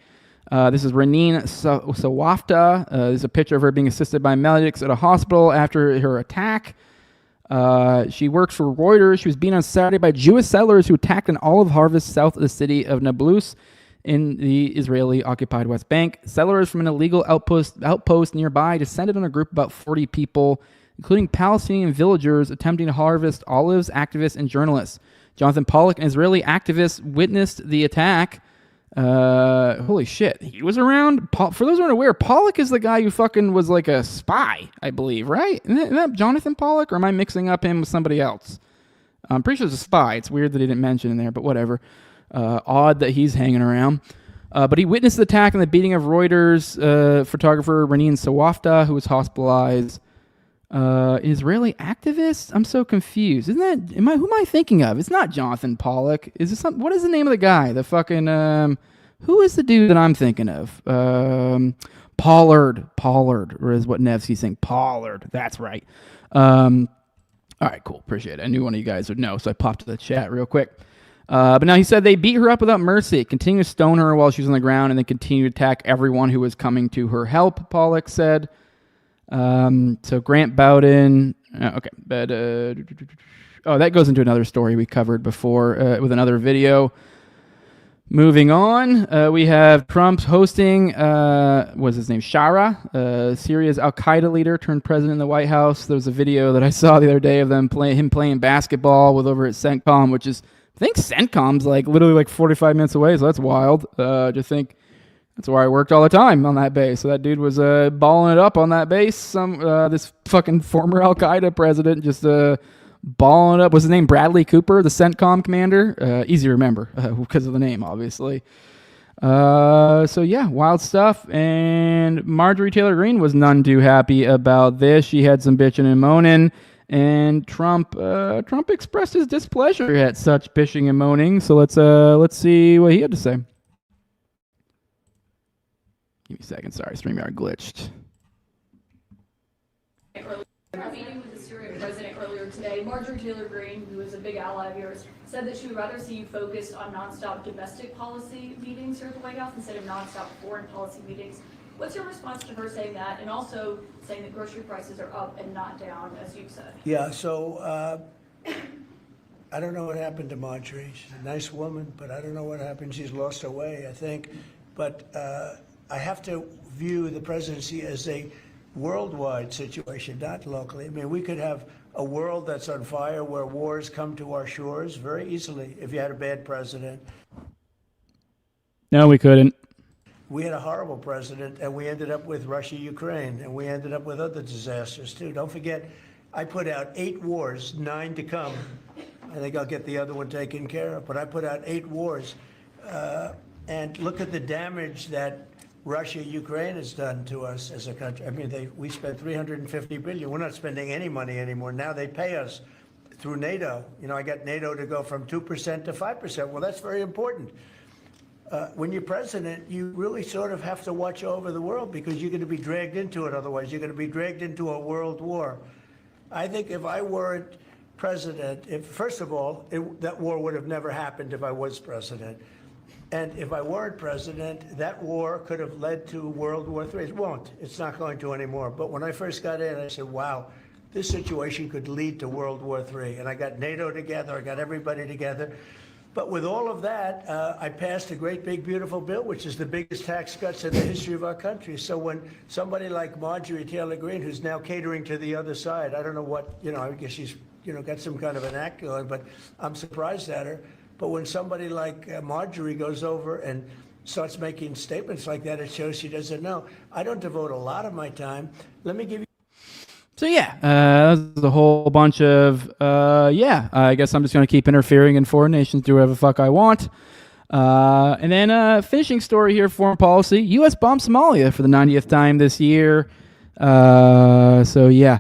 This is Reneen Sawafta. There's a picture of her being assisted by medics at a hospital after her attack. She works for Reuters. She was beaten on Saturday by Jewish settlers who attacked an olive harvest south of the city of Nablus in the Israeli-occupied West Bank. Settlers from an illegal outpost nearby descended on a group of about 40 people, including Palestinian villagers attempting to harvest olives, activists, and journalists. Jonathan Pollock, an Israeli activist, witnessed the attack. Holy shit, he was around. For those who aren't aware, Pollock is the guy who fucking was like a spy, I believe, right? Isn't that Jonathan Pollock, or am I mixing up him with somebody else? I'm pretty sure it's a spy. It's weird that he didn't mention in there, but whatever. Odd that he's hanging around. But he witnessed the attack and the beating of Reuters photographer Reneen Sawafta, who was hospitalized. Israeli activist? I'm so confused. Who am I thinking of? It's not Jonathan Pollock. What is the name of the guy? The fucking, who is the dude that I'm thinking of? Pollard, or is what Nevsky's saying? Pollard. That's right. All right, cool. Appreciate it. I knew one of you guys would know, so I popped to the chat real quick. But now he said they beat her up without mercy, continue to stone her while she was on the ground, and then continue to attack everyone who was coming to her help, Pollock said. So Grant Bowden, okay, but that goes into another story we covered before with another video. Moving on, we have Trump's hosting, what's his name, Shara, Syria's Al-Qaeda leader turned president in the White House. There was a video that I saw the other day of him playing basketball with over at CENTCOM, which is, I think CENTCOM's like literally like 45 minutes away, so that's wild. Just think. That's where I worked all the time on that base. So that dude was balling it up on that base. This fucking former Al-Qaeda president just balling it up. Was his name Bradley Cooper, the CENTCOM commander? Easy to remember because of the name, obviously. So yeah, wild stuff. And Marjorie Taylor Greene was none too happy about this. She had some bitching and moaning. And Trump expressed his displeasure at such bitching and moaning. So let's see what he had to say. Give me a second. Sorry, StreamYard glitched. Meeting with the Syrian president earlier today, Marjorie Taylor Greene, who is a big ally of yours, said that she would rather see you focused on nonstop domestic policy meetings here at the White House instead of nonstop foreign policy meetings. What's your response to her saying that, and also saying that grocery prices are up and not down, as you've said? Yeah, so I don't know what happened to Marjorie. She's a nice woman, but I don't know what happened. She's lost her way, I think. But I have to view the presidency as a worldwide situation, not locally. I mean, we could have a world that's on fire where wars come to our shores very easily if you had a bad president. No, we couldn't. We had a horrible president, and we ended up with Russia, Ukraine, and we ended up with other disasters, too. Don't forget, I put out 8 wars, 9 to come. I think I'll get the other one taken care of, but I put out 8 wars. And look at the damage that Russia, Ukraine has done to us as a country. I mean, we spent $350 billion. We're not spending any money anymore. Now they pay us through NATO. You know, I got NATO to go from 2% to 5%. Well, that's very important. When you're president, you really sort of have to watch over the world because you're going to be dragged into it otherwise. You're going to be dragged into a world war. I think if I weren't president, first of all, that war would have never happened if I was president. And if I weren't president, that war could have led to World War III. It won't. It's not going to anymore. But when I first got in, I said, wow, this situation could lead to World War III. And I got NATO together. I got everybody together. But with all of that, I passed a great, big, beautiful bill, which is the biggest tax cuts in the history of our country. So when somebody like Marjorie Taylor Greene, who's now catering to the other side, I don't know what, I guess she's, got some kind of an act going, but I'm surprised at her. But when somebody like Marjorie goes over and starts making statements like that, it shows she doesn't know. I don't devote a lot of my time. Let me give you. So yeah, that's a whole bunch of I guess I'm just going to keep interfering in foreign nations, do whatever the fuck I want. And then finishing story here, foreign policy. U.S. bombed Somalia for the 90th time this year. So yeah,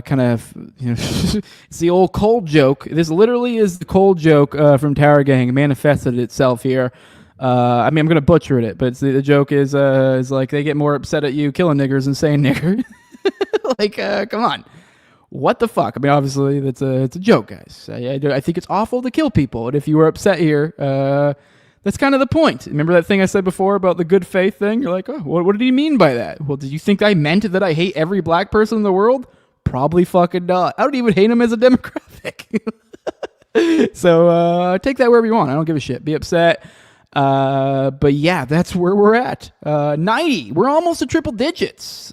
kind of, it's the old cold joke. This literally is the cold joke from Tower Gang. It manifested itself here. I mean, I'm going to butcher it, but the joke is like they get more upset at you killing niggers than saying nigger. Like, come on. What the fuck? I mean, obviously, it's a joke, guys. I think it's awful to kill people. And if you were upset here, that's kind of the point. Remember that thing I said before about the good faith thing? You're like, oh, what did he mean by that? Well, did you think I meant that I hate every black person in the world? Probably fucking not. I don't even hate him as a demographic. So take that wherever you want. I don't give a shit. Be upset. But yeah, that's where we're at. 90. We're almost at triple digits.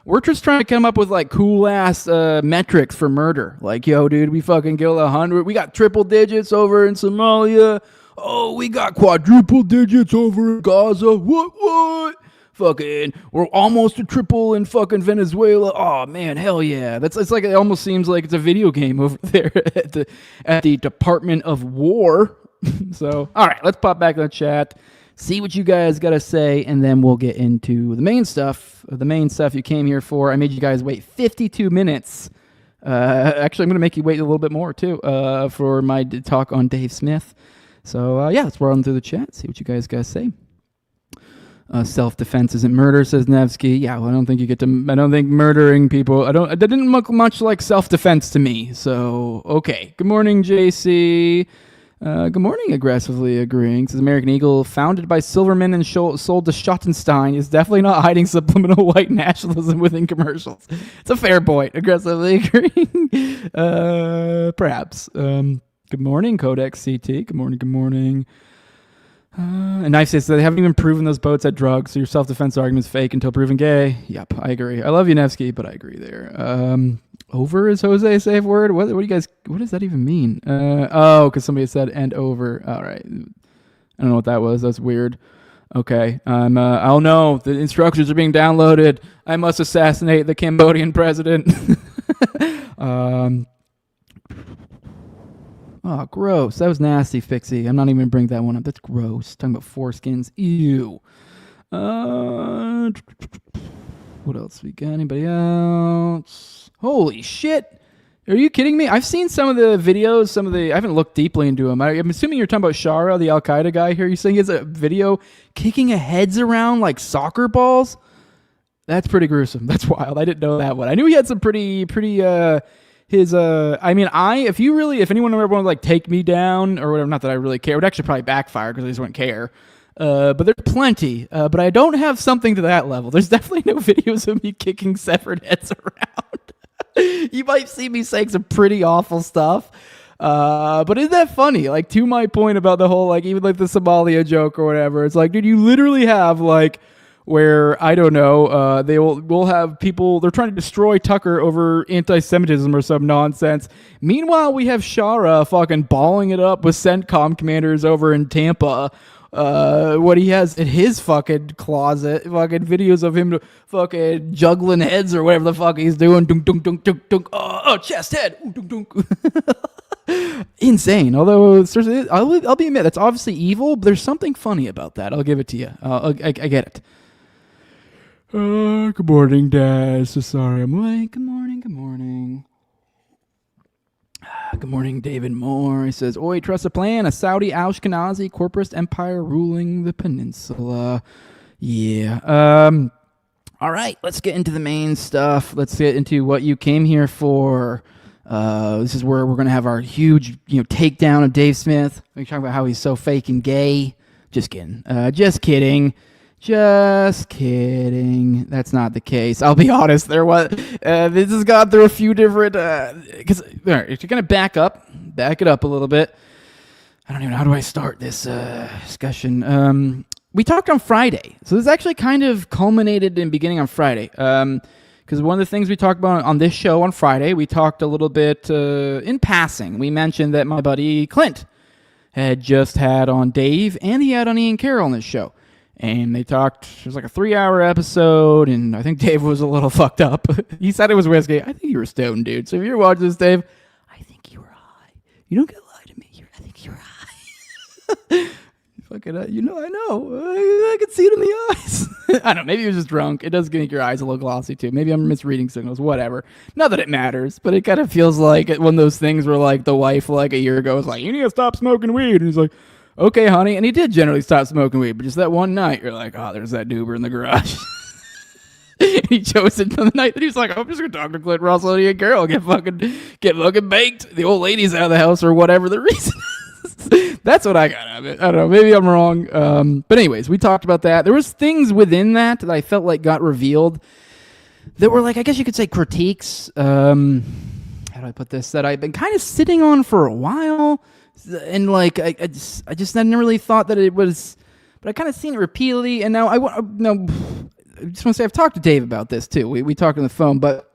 We're just trying to come up with like cool ass metrics for murder. Like, yo, dude, we fucking killed 100. We got triple digits over in Somalia. Oh, we got quadruple digits over in Gaza. What? Fucking, we're almost a triple in fucking Venezuela. Oh man, hell yeah. It's like it almost seems like it's a video game over there at the Department of War. So, all right, let's pop back in the chat, see what you guys got to say, and then we'll get into the main stuff. The main stuff you came here for. I made you guys wait 52 minutes. Actually, I'm going to make you wait a little bit more, too, for my talk on Dave Smith. So, yeah, let's run through the chat, see what you guys got to say. Self-defense isn't murder, says Nevsky. Yeah, well, I don't think murdering people, that didn't look much like self-defense to me. So, okay. Good morning, JC. Good morning, aggressively agreeing. Says American Eagle, founded by Silverman and sold to Schottenstein, is definitely not hiding subliminal white nationalism within commercials. It's a fair point, aggressively agreeing. Perhaps. Good morning, Codex CT. Good morning. And Knife says they haven't even proven those boats had drugs, so your self-defense argument is fake until proven gay. Yep, I agree. I love you, Nevsky, but I agree there. Over is Jose a safe word? What do you guys? What does that even mean? Because somebody said "and over." All right, I don't know what that was. That's weird. Okay, I'll know. The instructions are being downloaded. I must assassinate the Cambodian president. Oh, gross. That was nasty, Fixie. I'm not even going to bring that one up. That's gross. Talking about foreskins. Ew. What else we got? Anybody else? Holy shit. Are you kidding me? I've seen some of the videos, I haven't looked deeply into them. I'm assuming you're talking about Shara, the Al-Qaeda guy here. You're saying he has a video kicking heads around like soccer balls? That's pretty gruesome. That's wild. I didn't know that one. I knew he had some pretty if anyone ever wanted to like take me down or whatever, not that I really care, it would actually probably backfire because I just wouldn't care. But there's plenty. But I don't have something to that level. There's definitely no videos of me kicking severed heads around. You might see me saying some pretty awful stuff. But isn't that funny? Like, to my point about the whole, like, even like the Somalia joke or whatever, it's like, dude, you literally have like where, I don't know, we'll have people, they're trying to destroy Tucker over anti-Semitism or some nonsense. Meanwhile, we have Shara fucking balling it up with CENTCOM commanders over in Tampa. What he has in his fucking closet, fucking videos of him fucking juggling heads or whatever the fuck he's doing. Dunk, dunk, dunk, dunk, dunk. Oh, chest, head. Dunk, dunk. Insane. Although, seriously, I'll be admit, that's obviously evil, but there's something funny about that. I'll give it to you. I get it. Good morning, Dad. So sorry I'm late. Good morning, good morning. Good morning, David Moore. He says, Oi, trust a plan. A Saudi Ashkenazi corporatist empire ruling the peninsula. Yeah. All right, let's get into the main stuff. Let's get into what you came here for. This is where we're going to have our huge, takedown of Dave Smith. We're talking about how he's so fake and gay. Just kidding. Just kidding. Just kidding. That's not the case. I'll be honest. This has gone through a few different. Because if you're gonna back it up a little bit. I don't even know, how do I start this discussion. We talked on Friday, so this actually kind of culminated in beginning on Friday. Because one of the things we talked about on this show on Friday, we talked a little bit in passing. We mentioned that my buddy Clint had just had on Dave, and he had on Ian Carroll on this show. And they talked, it was like a 3-hour episode, and I think Dave was a little fucked up. He said it was whiskey. I think you were stoned, dude. So if you're watching this, Dave, I think you were high. You don't get to lie to me. I think you were high. Fucking, I know. I can see it in the eyes. I don't know. Maybe he was just drunk. It does make your eyes a little glossy, too. Maybe I'm misreading signals, whatever. Not that it matters, but it kind of feels like one of those things where, like, the wife, like, a year ago was like, you need to stop smoking weed. And he's like, okay, honey. And he did generally stop smoking weed, but just that one night, you're like, oh, there's that doober in the garage. He chose it the night that he was like, I'm just going to talk to Clint Russell and Ian Carroll, get fucking baked. The old lady's out of the house or whatever the reason is. That's what I got out of it. I don't know. Maybe I'm wrong. But anyways, we talked about that. There was things within that I felt like got revealed that were like, I guess you could say critiques. How do I put this? That I've been kind of sitting on for a while. And like I just hadn't really thought that it was, but I kind of seen it repeatedly. And now I just want to say I've talked to Dave about this too. We talked on the phone, but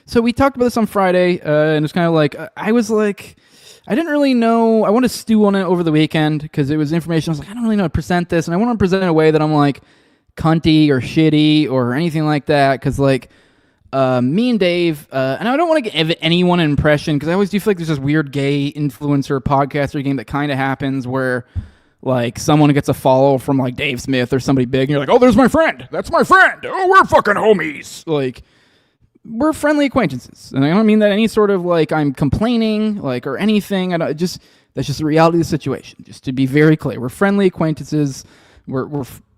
so we talked about this on Friday, and it's kind of like I was like, I didn't really know. I want to stew on it over the weekend because it was information. I was like, I don't really know how to present this, and I want to present it in a way that I'm like cunty or shitty or anything like that. Because like. Me and Dave, and I don't want to give anyone an impression because I always do feel like there's this weird gay influencer podcaster game that kind of happens where like someone gets a follow from like Dave Smith or somebody big and you're like, oh, there's my friend. That's my friend. Oh, we're fucking homies. Like, we're friendly acquaintances. And I don't mean that any sort of like I'm complaining like or anything. That's just the reality of the situation. Just to be very clear, we're friendly acquaintances.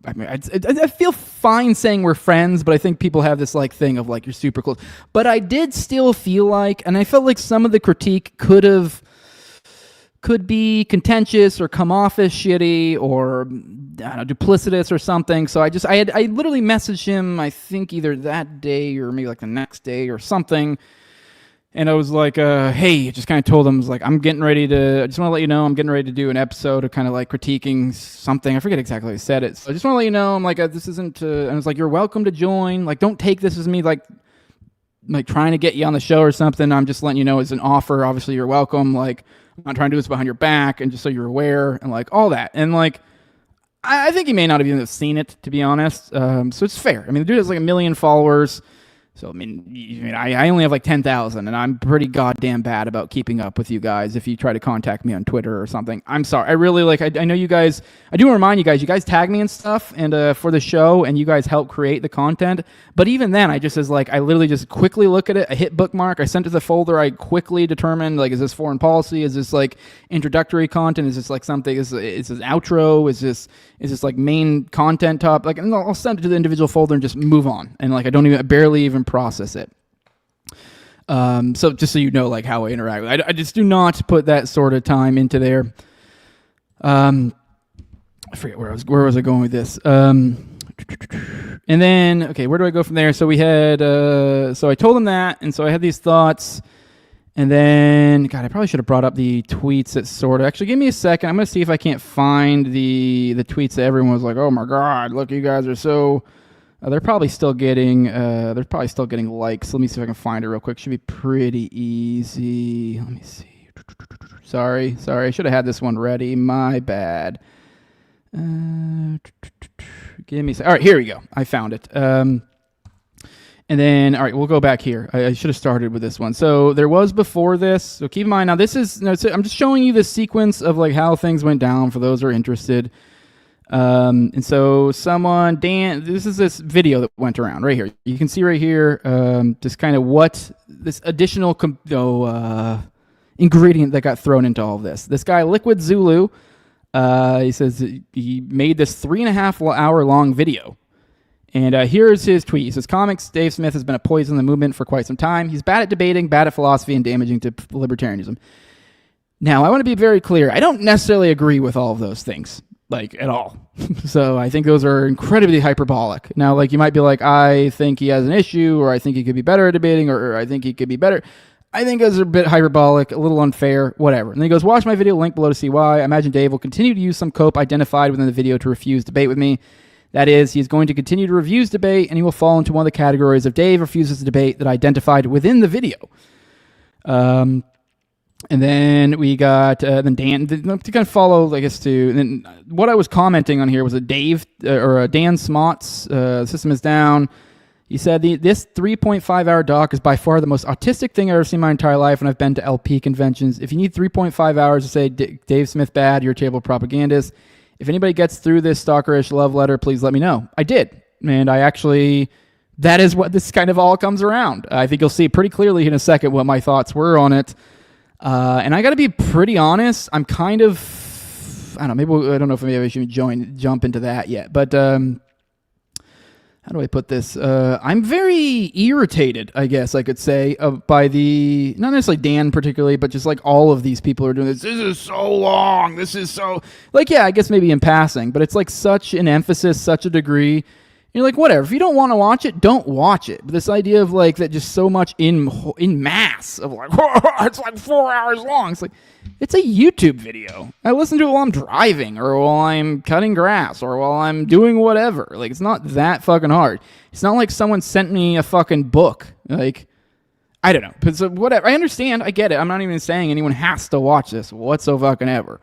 I mean, I feel fine saying we're friends, but I think people have this like thing of like you're super close. But I did still feel like, and I felt like some of the critique could be contentious or come off as shitty or I don't know, duplicitous or something. So I literally messaged him, I think either that day or maybe like the next day or something. And I was like, hey, just kind of told him, I was like, I just want to let you know, I'm getting ready to do an episode of kind of like critiquing something. I forget exactly how he said it. So I just want to let you know, I'm like, this isn't, and I was like, you're welcome to join. Like, don't take this as me, like trying to get you on the show or something. I'm just letting you know it's an offer. Obviously, you're welcome. Like, I'm not trying to do this behind your back and just so you're aware and like all that. And like, I think he may not have even seen it, to be honest. So it's fair. I mean, the dude has like 1 million followers. So, I mean, I only have like 10,000, and I'm pretty goddamn bad about keeping up with you guys if you try to contact me on Twitter or something. I'm sorry. I really, like, I know you guys, I do want to remind you guys tag me and stuff and for the show, and you guys help create the content. But even then, I literally just quickly look at it, I hit bookmark, I sent it to the folder, I quickly determined, like, is this foreign policy? Is this, like, introductory content? Is this, like, something, is this outro? Is this, like, main content top? Like, and I'll send it to the individual folder and just move on. And, like, I barely even process it. So just so you know, like, how I interact with it. I just do not put that sort of time into there. I forget where was I going with this. And then, okay, where do I go from there? So we had, so I told him that, and so I had these thoughts, And then, God, I probably should have brought up the tweets that sort of... Actually, give me a second. I'm going to see if I can't find the tweets that everyone was like, oh my God, look, you guys are so... they're probably still getting likes. Let me see if I can find it real quick. Should be pretty easy. Let me see. Sorry. I should have had this one ready. My bad. Give me a second. All right, here we go. I found it. And then, all right, we'll go back here. I should have started with this one. So there was before this. So keep in mind, now this is, I'm just showing you the sequence of like how things went down for those who are interested. And so Dan, this is this video that went around right here. You can see right here, just kind of what this additional ingredient that got thrown into all of this. This guy, Liquid Zulu, he says he made this 3.5 hour long video. And here's his tweet. He says, comics, Dave Smith has been a poison in the movement for quite some time. He's bad at debating, bad at philosophy, and damaging to libertarianism. Now, I want to be very clear. I don't necessarily agree with all of those things, like, at all. So I think those are incredibly hyperbolic. Now, like, you might be like, I think he has an issue, or I think he could be better at debating, or I think he could be better. I think those are a bit hyperbolic, a little unfair, whatever. And then he goes, watch my video, link below to see why. I imagine Dave will continue to use some cope identified within the video to refuse debate with me. That is, he's going to continue to refuse debate, and he will fall into one of the categories of Dave refuses to debate that I identified within the video. And then we got then Dan to kind of follow, I guess. Then what I was commenting on here was a Dan Smott's system is down. He said this 3.5 hour doc is by far the most autistic thing I've ever seen in my entire life, and I've been to LP conventions. If you need 3.5 hours to say Dave Smith bad, you're a table propagandist. If anybody gets through this stalkerish love letter, please let me know. I did. And I actually, that is what this kind of all comes around. I think you'll see pretty clearly in a second what my thoughts were on it. And I got to be pretty honest. I'm kind of, I don't know if maybe I should jump into that yet. But how do I put this? I'm very irritated, I guess I could say, by the, not necessarily Dan particularly, but just like all of these people are doing this. This is so long. This is so, like, yeah, I guess maybe in passing, but it's like such an emphasis, such a degree. You're like, whatever. If you don't want to watch it, don't watch it. But this idea of like that just so much in mass of like, it's like 4 hours long. It's like, it's a YouTube video. I listen to it while I'm driving or while I'm cutting grass or while I'm doing whatever. Like, it's not that fucking hard. It's not like someone sent me a fucking book. Like, I don't know. But so whatever. I understand. I get it. I'm not even saying anyone has to watch this whatsoever.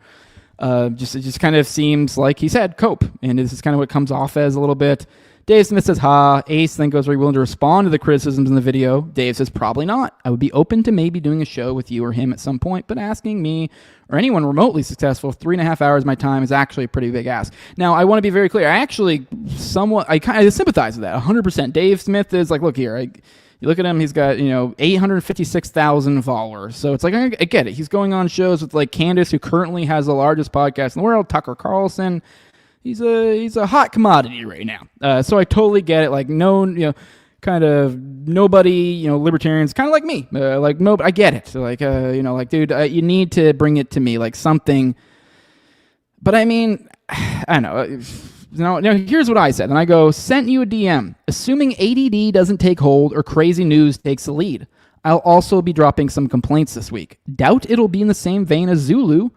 It just kind of seems like he said cope. And this is kind of what it comes off as a little bit. Dave Smith says, ha. Ace then goes, are you willing to respond to the criticisms in the video? Dave says, probably not. I would be open to maybe doing a show with you or him at some point, but asking me or anyone remotely successful 3.5 hours of my time is actually a pretty big ask. Now, I want to be very clear. I kind of sympathize with that 100%. Dave Smith is like, look here, you look at him, he's got, 856,000 followers. So it's like, I get it. He's going on shows with like Candace, who currently has the largest podcast in the world, Tucker Carlson. He's a hot commodity right now. So I totally get it. Like kind of nobody, libertarians, kind of like me. I get it. So dude, you need to bring it to me, like something. But I mean, I don't know. Now here's what I said. And I go, sent you a DM. Assuming ADD doesn't take hold or crazy news takes the lead. I'll also be dropping some complaints this week. Doubt it'll be in the same vein as Zulu.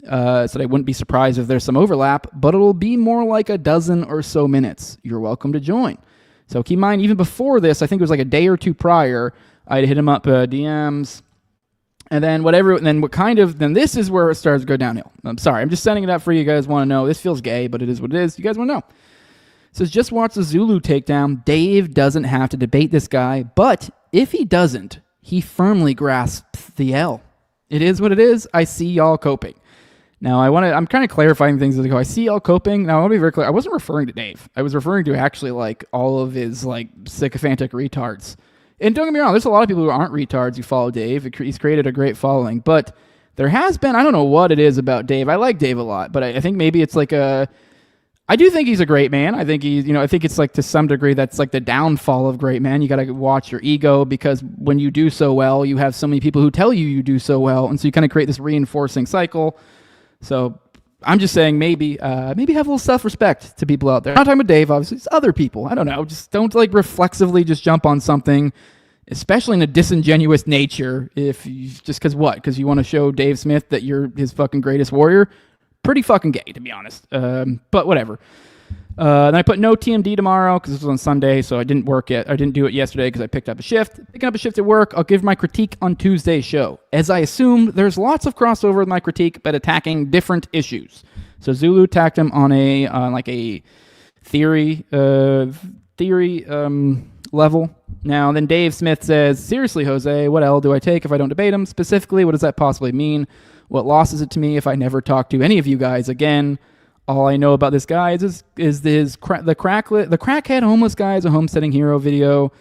Said I wouldn't be surprised if there's some overlap, but it'll be more like a dozen or so minutes. You're welcome to join. So keep in mind, even before this, I think it was like a day or two prior, I'd hit him up DMs, and then then this is where it starts to go downhill. I'm sorry, I'm just setting it up for you guys want to know. This feels gay, but it is what it is. You guys want to know. It says, just watch the Zulu takedown. Dave doesn't have to debate this guy, but if he doesn't, he firmly grasps the L. It is what it is. I see y'all coping. Now, I'm kind of clarifying things as I go. I see y'all coping. Now, I want to be very clear. I wasn't referring to Dave. I was referring to actually like all of his like sycophantic retards. And don't get me wrong, there's a lot of people who aren't retards who follow Dave. He's created a great following. But there has been, I don't know what it is about Dave. I like Dave a lot, but I think maybe it's like I do think he's a great man. I think I think it's like to some degree that's like the downfall of great men. You got to watch your ego because when you do so well, you have so many people who tell you do so well. And so you kind of create this reinforcing cycle. So I'm just saying maybe have a little self-respect to people out there. I'm not talking about Dave, obviously. It's other people. I don't know. Just don't like reflexively just jump on something especially in a disingenuous nature. Just because you want to show Dave Smith that you're his fucking greatest warrior. Pretty fucking gay, to be honest. But whatever. Then I put no TMD tomorrow because this was on Sunday, so I didn't work yet. I didn't do it yesterday because I picked up a shift. Picking up a shift at work, I'll give my critique on Tuesday's show. As I assumed, there's lots of crossover with my critique, but attacking different issues. So Zulu attacked him on a theory level. Now, then Dave Smith says, seriously, Jose, what L do I take if I don't debate him? Specifically, what does that possibly mean? What loss is it to me if I never talk to any of you guys again? All I know about this guy is the crackhead homeless guy is a homesteading hero video.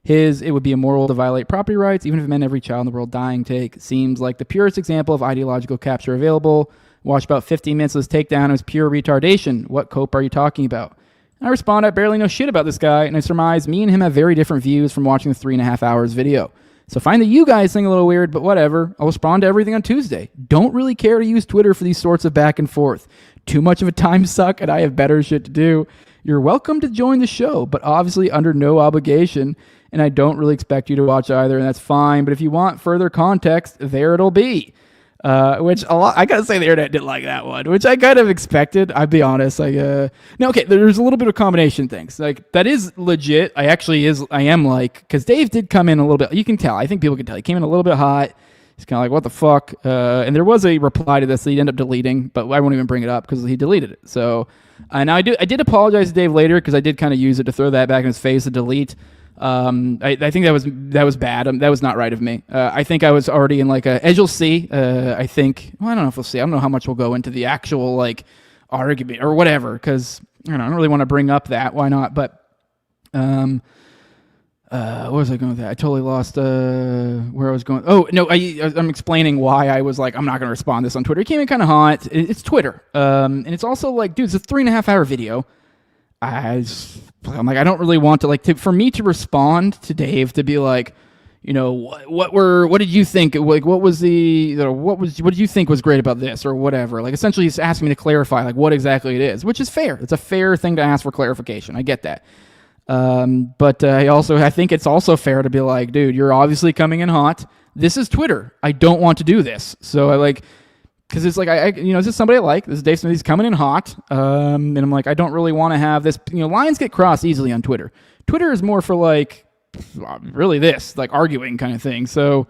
It would be immoral to violate property rights, even if it meant every child in the world dying. Take seems like the purest example of ideological capture available. Watch about 15 minutes of this takedown. It was pure retardation. What cope are you talking about? I respond, I barely know shit about this guy, and I surmise me and him have very different views from watching the 3.5 hours video. So find that you guys think a little weird, but whatever. I'll respond to everything on Tuesday. Don't really care to use Twitter for these sorts of back and forth. Too much of a time suck, and I have better shit to do. You're welcome to join the show, but obviously under no obligation, and I don't really expect you to watch either, and that's fine. But if you want further context, there it'll be. Which I gotta say the internet didn't like that one, which I kind of expected. I'll be honest. No, okay, there's a little bit of combination things. Like, that is legit. I am like, because Dave did come in a little bit, you can tell, I think people can tell, he came in a little bit hot. He's kind of like, what the fuck? And there was a reply to this that he'd end up deleting, but I won't even bring it up because he deleted it. So, and I did apologize to Dave later because I did kind of use it to throw that back in his face to delete. I think that was bad. That was not right of me. I think I was already in like as you'll see, I think, well, I don't know if we'll see. I don't know how much we'll go into the actual like argument or whatever, because I don't really want to bring up that. Why not? But, where was I going with that? I totally lost where I was going. Oh, no, I'm explaining why I was like, I'm not going to respond to this on Twitter. It came in kind of hot. It's Twitter. And it's also like, dude, it's a 3.5 hour video. I'm like, I don't really want to for me to respond to Dave to be like, you know, what did you think? Like, what did you think was great about this or whatever? Like, essentially he's asking me to clarify like what exactly it is, which is fair. It's a fair thing to ask for clarification. I get that. But I think it's also fair to be like, dude, you're obviously coming in hot. This is Twitter. I don't want to do this. So I like, because it's like, this is somebody I like. This is Dave Smith. He's coming in hot. And I'm like, I don't really want to have this, lines get crossed easily on Twitter. Twitter is more for like, really this, like arguing kind of thing. So,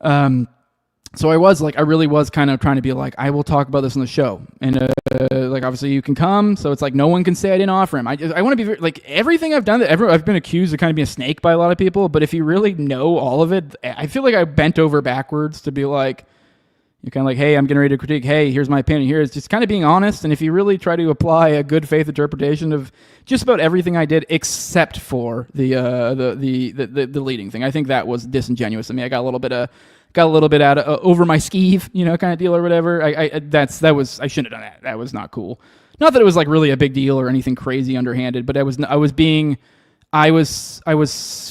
so I really was kind of trying to be like, I will talk about this on the show. And, like, obviously you can come. So it's like, no one can say I didn't offer him. I want to be like, everything I've done, I've been accused of kind of being a snake by a lot of people. But if you really know all of it, I feel like I bent over backwards to be like, you're kind of like, hey, I'm getting ready to critique. Hey, here's my opinion. Here is just kind of being honest. And if you really try to apply a good faith interpretation of just about everything I did, except for the leading thing, I think that was disingenuous. I mean, I got a little bit out of over my skeeve, kind of deal or whatever. I shouldn't have done that. That was not cool. Not that it was like really a big deal or anything crazy underhanded, but I was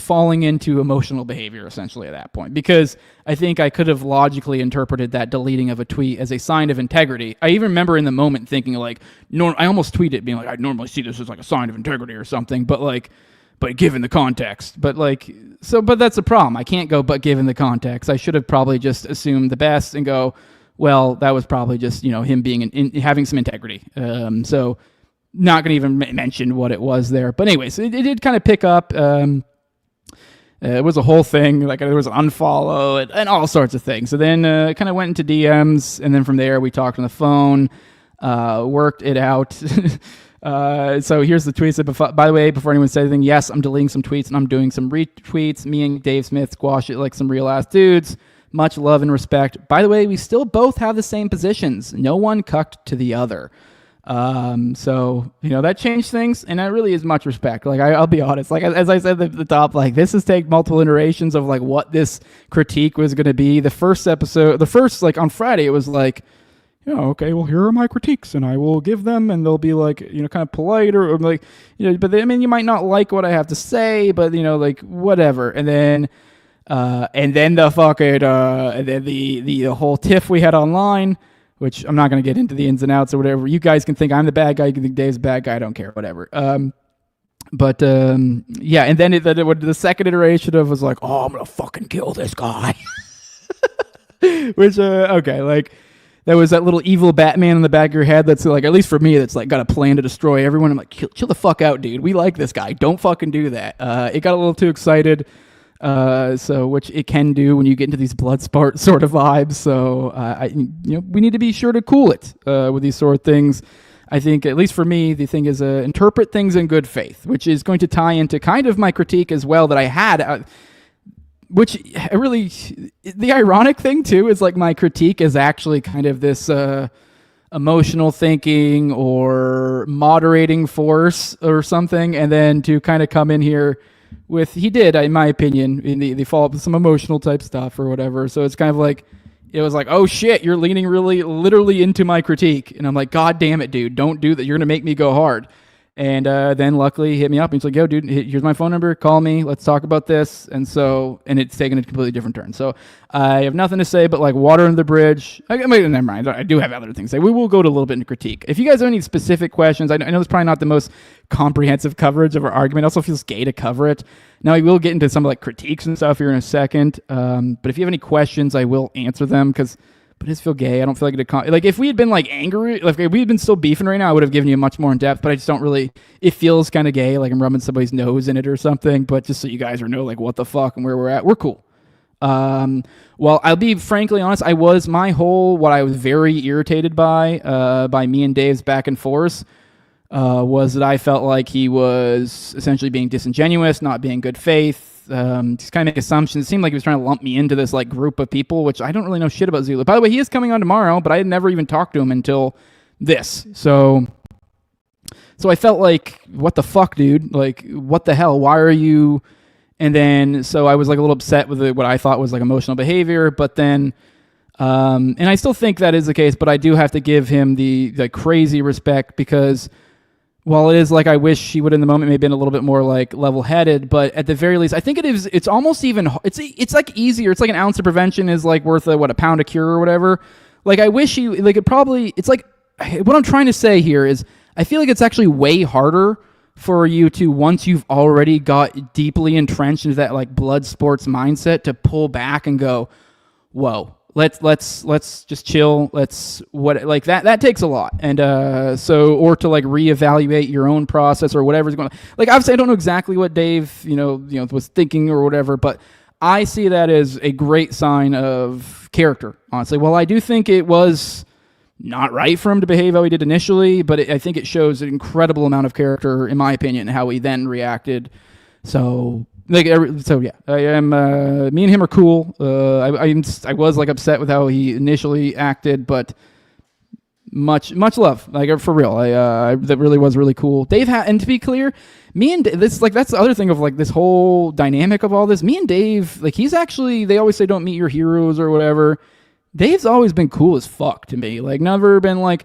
falling into emotional behavior essentially at that point, because I think I could have logically interpreted that deleting of a tweet as a sign of integrity. I even remember in the moment thinking like, I almost tweeted being like, I normally see this as like a sign of integrity or something, but given the context, but that's the problem. I can't go, but given the context, I should have probably just assumed the best and go, well, that was probably just, him being having some integrity. So not going to even mention what it was there. But anyways, it did kind of pick up. It was a whole thing. Like, there was an unfollow and all sorts of things. So then kind of went into DMs. And then from there, we talked on the phone, worked it out. So here's the tweets. By the way, before anyone says anything, yes, I'm deleting some tweets and I'm doing some retweets. Me and Dave Smith squash it like some real ass dudes. Much love and respect. By the way, we still both have the same positions. No one cucked to the other. So, that changed things, and that really is much respect. Like, I'll be honest, like, as I said at the top, like, this has taken multiple iterations of, like, what this critique was going to be. The first, like, on Friday, it was like, okay, well, here are my critiques, and I will give them, and they'll be, like, kind of polite, or like, but you might not like what I have to say, but, like, whatever. And then the fucking, and then the whole tiff we had online, which I'm not going to get into the ins and outs or whatever. You guys can think I'm the bad guy. You can think Dave's the bad guy. I don't care. Whatever. But yeah, and then the second iteration of was like, oh, I'm gonna fucking kill this guy. Which okay, like there was that little evil Batman in the back of your head that's like, at least for me, that's like got a plan to destroy everyone. I'm like, chill the fuck out, dude. We like this guy. Don't fucking do that. It got a little too excited. So which it can do when you get into these Bloodsport sort of vibes. So we need to be sure to cool it with these sort of things. I think, at least for me, the thing is interpret things in good faith, which is going to tie into kind of my critique as well that I had, which really, the ironic thing too is like my critique is actually kind of this emotional thinking or moderating force or something, and then to kind of come in here with, he did, in my opinion, in the follow-up with some emotional type stuff or whatever. So it's kind of like, it was like, oh shit, you're leaning really literally into my critique. And I'm like, God damn it, dude, don't do that. You're going to make me go hard. And then luckily he hit me up and he's like, yo, dude, here's my phone number. Call me. Let's talk about this. And it's taken a completely different turn. So I have nothing to say but like water under the bridge. Never mind. I do have other things to say. We will go to a little bit into critique. If you guys have any specific questions, I know it's probably not the most comprehensive coverage of our argument. It also feels gay to cover it. Now we will get into some like critiques and stuff here in a second. But if you have any questions, I will answer them but it does feel gay. I don't feel like like if we had been like angry, like if we had been still beefing right now, I would have given you much more in depth, but I just don't really, it feels kind of gay, like I'm rubbing somebody's nose in it or something, but just so you guys know like what the fuck and where we're at, we're cool. Well, I'll be frankly honest, what I was very irritated by me and Dave's back and forth, was that I felt like he was essentially being disingenuous, not being good faith, just kind of make assumptions. It seemed like he was trying to lump me into this like group of people, which I don't really know shit about Zulu. By the way, he is coming on tomorrow, but I had never even talked to him until this. So I felt like, what the fuck, dude? Like, what the hell? Why are you? And then, so I was like a little upset with what I thought was like emotional behavior, but then, and I still think that is the case, but I do have to give him the crazy respect because while it is like I wish he would in the moment maybe been a little bit more like level-headed, but at the very least, I think it's almost even, it's like easier. It's like an ounce of prevention is like worth a pound of cure or whatever. Like I wish it's like, what I'm trying to say here is I feel like it's actually way harder for you to, once you've already got deeply entrenched into that like blood sports mindset, to pull back and go, whoa, let's just chill. That takes a lot. And or to like reevaluate your own process or whatever's going on. Like obviously I don't know exactly what Dave, was thinking or whatever, but I see that as a great sign of character, honestly. Well, I do think it was not right for him to behave how he did initially, but I think it shows an incredible amount of character, in my opinion, how he then reacted. So yeah, I am. Me and him are cool. I was like upset with how he initially acted, but much love, like for real. That really was really cool. Dave and to be clear, me and this that's the other thing of like this whole dynamic of all this. Me and Dave, like he's actually, they always say don't meet your heroes or whatever. Dave's always been cool as fuck to me. Like never been like,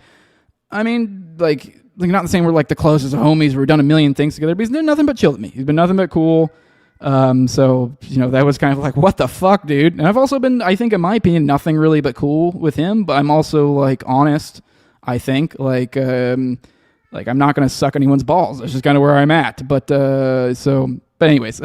I mean like not the same. We're like the closest of homies. We've done a million things together, but he's been nothing but chill with me. He's been nothing but cool. So that was kind of like, what the fuck, dude? And I've also been, I think in my opinion, nothing really but cool with him, but I'm also like honest, I think, like I'm not going to suck anyone's balls. That's just kind of where I'm at. But anyways,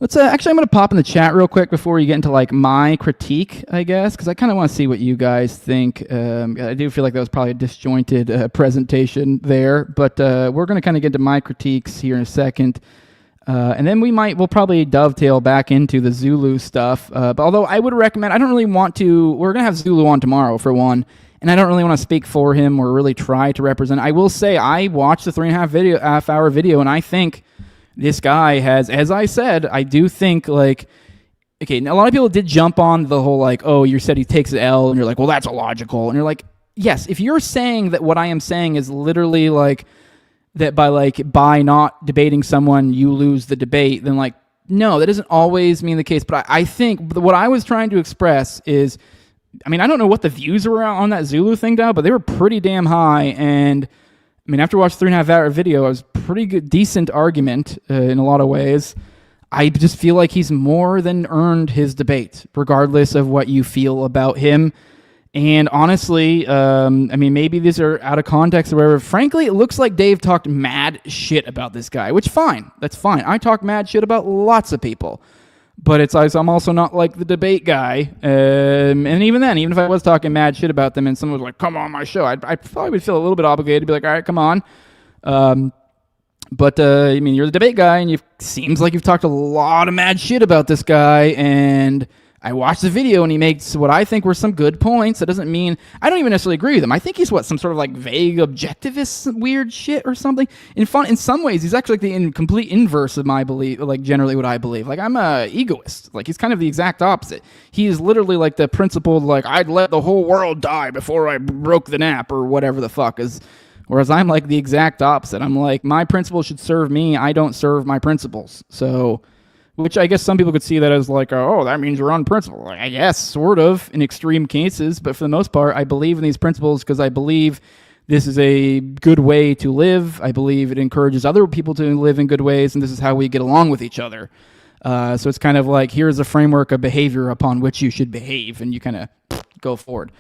let's actually, I'm going to pop in the chat real quick before you get into like my critique, I guess, because I kind of want to see what you guys think. I do feel like that was probably a disjointed presentation there, but we're going to kind of get into my critiques here in a second. And then we'll probably dovetail back into the Zulu stuff. But although I would recommend, I don't really want to, we're going to have Zulu on tomorrow for one, and I don't really want to speak for him or really try to represent. I will say I watched the 3.5 hour video, and I think this guy has, as I said, I do think like, okay, a lot of people did jump on the whole like, oh, you said he takes an L, and you're like, well, that's illogical. And you're like, yes, if you're saying that what I am saying is literally like, that by not debating someone, you lose the debate, then like, no, that doesn't always mean the case. But I think what I was trying to express is, I mean, I don't know what the views were on that Zulu thing now, but they were pretty damn high. And I mean, after watching 3.5 hour video, it was pretty good, decent argument in a lot of ways. I just feel like he's more than earned his debate, regardless of what you feel about him. And honestly, I mean, maybe these are out of context or whatever. Frankly, it looks like Dave talked mad shit about this guy, which fine. That's fine. I talk mad shit about lots of people. But it's I'm also not like the debate guy. And even then, even if I was talking mad shit about them and someone was like, come on my show, I probably would feel a little bit obligated to be like, all right, come on. But I mean, you're the debate guy, and it seems like you've talked a lot of mad shit about this guy, and I watched the video, and he makes what I think were some good points. That doesn't mean I don't even necessarily agree with him. I think he's some sort of like vague objectivist weird shit or something. In some ways, he's actually like the complete inverse of my belief, like generally what I believe. Like I'm a egoist. Like he's kind of the exact opposite. He is literally like the principled, like I'd let the whole world die before I broke the nap or whatever the fuck is. Whereas I'm like the exact opposite. I'm like, my principles should serve me. I don't serve my principles. So, which I guess some people could see that as like, oh, that means you're unprincipled. Like, I guess, sort of, in extreme cases. But for the most part, I believe in these principles because I believe this is a good way to live. I believe it encourages other people to live in good ways. And this is how we get along with each other. So it's kind of like, here's a framework of behavior upon which you should behave. And you kind of go forward.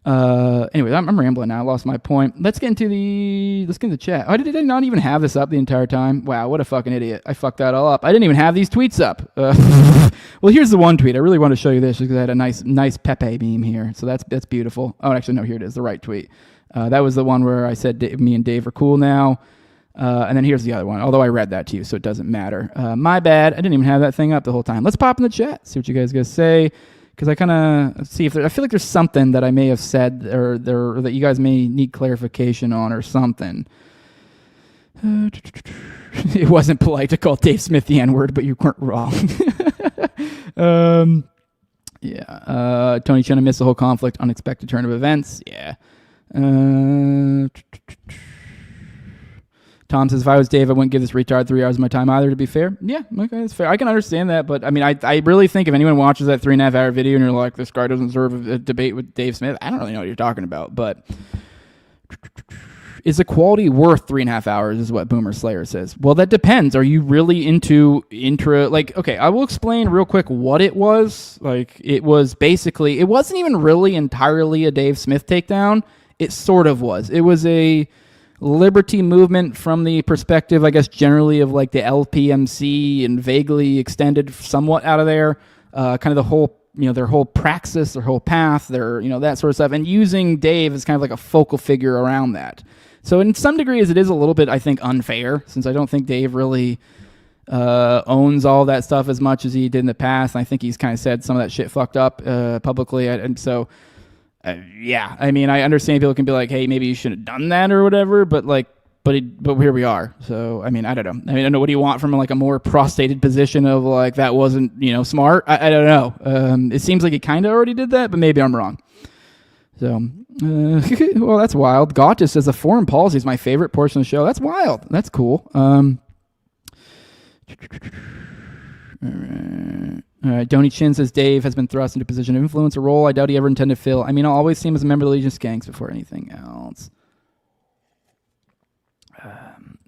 Anyway, I'm rambling now. I lost my point. Let's get into the chat. Oh, did I not even have this up the entire time? Wow, what a fucking idiot. I fucked that all up. I didn't even have these tweets up. Well, here's the one tweet. I really want to show you this because I had a nice Pepe meme here. So that's beautiful. Oh, actually, no, here it is, the right tweet. That was the one where I said me and Dave are cool now. And then here's the other one, although I read that to you, so it doesn't matter. My bad. I didn't even have that thing up the whole time. Let's pop in the chat, see what you guys say. Because I kind of see if I feel like there's something that I may have said or that you guys may need clarification on or something. It wasn't polite to call Dave Smith the N-word, but you weren't wrong. Yeah. Tony Chen, I missed the whole conflict, unexpected turn of events. Yeah. Tom says, if I was Dave, I wouldn't give this retard 3 hours of my time either, to be fair. Yeah, okay, that's fair. I can understand that, but I mean, I really think if anyone watches that 3.5 hour video and you're like, this guy doesn't deserve a debate with Dave Smith, I don't really know what you're talking about, but is equality worth 3.5 hours is what Boomer Slayer says. Well, that depends. Are you really into like, okay, I will explain real quick what it was. Like, it was basically, it wasn't even really entirely a Dave Smith takedown. It sort of was. It was a liberty movement from the perspective, I guess, generally of like the LPMC and vaguely extended somewhat out of there, kind of the whole, their whole praxis, their whole path, their, that sort of stuff, and using Dave as kind of like a focal figure around that. So in some degrees, it is a little bit, I think, unfair, since I don't think Dave really owns all that stuff as much as he did in the past. And I think he's kind of said some of that shit fucked up publicly, and so. Yeah, I mean, I understand people can be like, hey, maybe you should have done that or whatever, but here we are. So, I mean, I don't know. I mean, I don't know, what do you want from like a more prostrated position of like, that wasn't, smart? I don't know. It seems like he kind of already did that, but maybe I'm wrong. So, well, that's wild. Gotcha says the foreign policy is my favorite portion of the show. That's wild. That's cool. All right, Donny Chin says Dave has been thrust into a position of influence, a role I doubt he ever intended to fill. I mean, I'll always see him as a member of the Legion Skanks before anything else.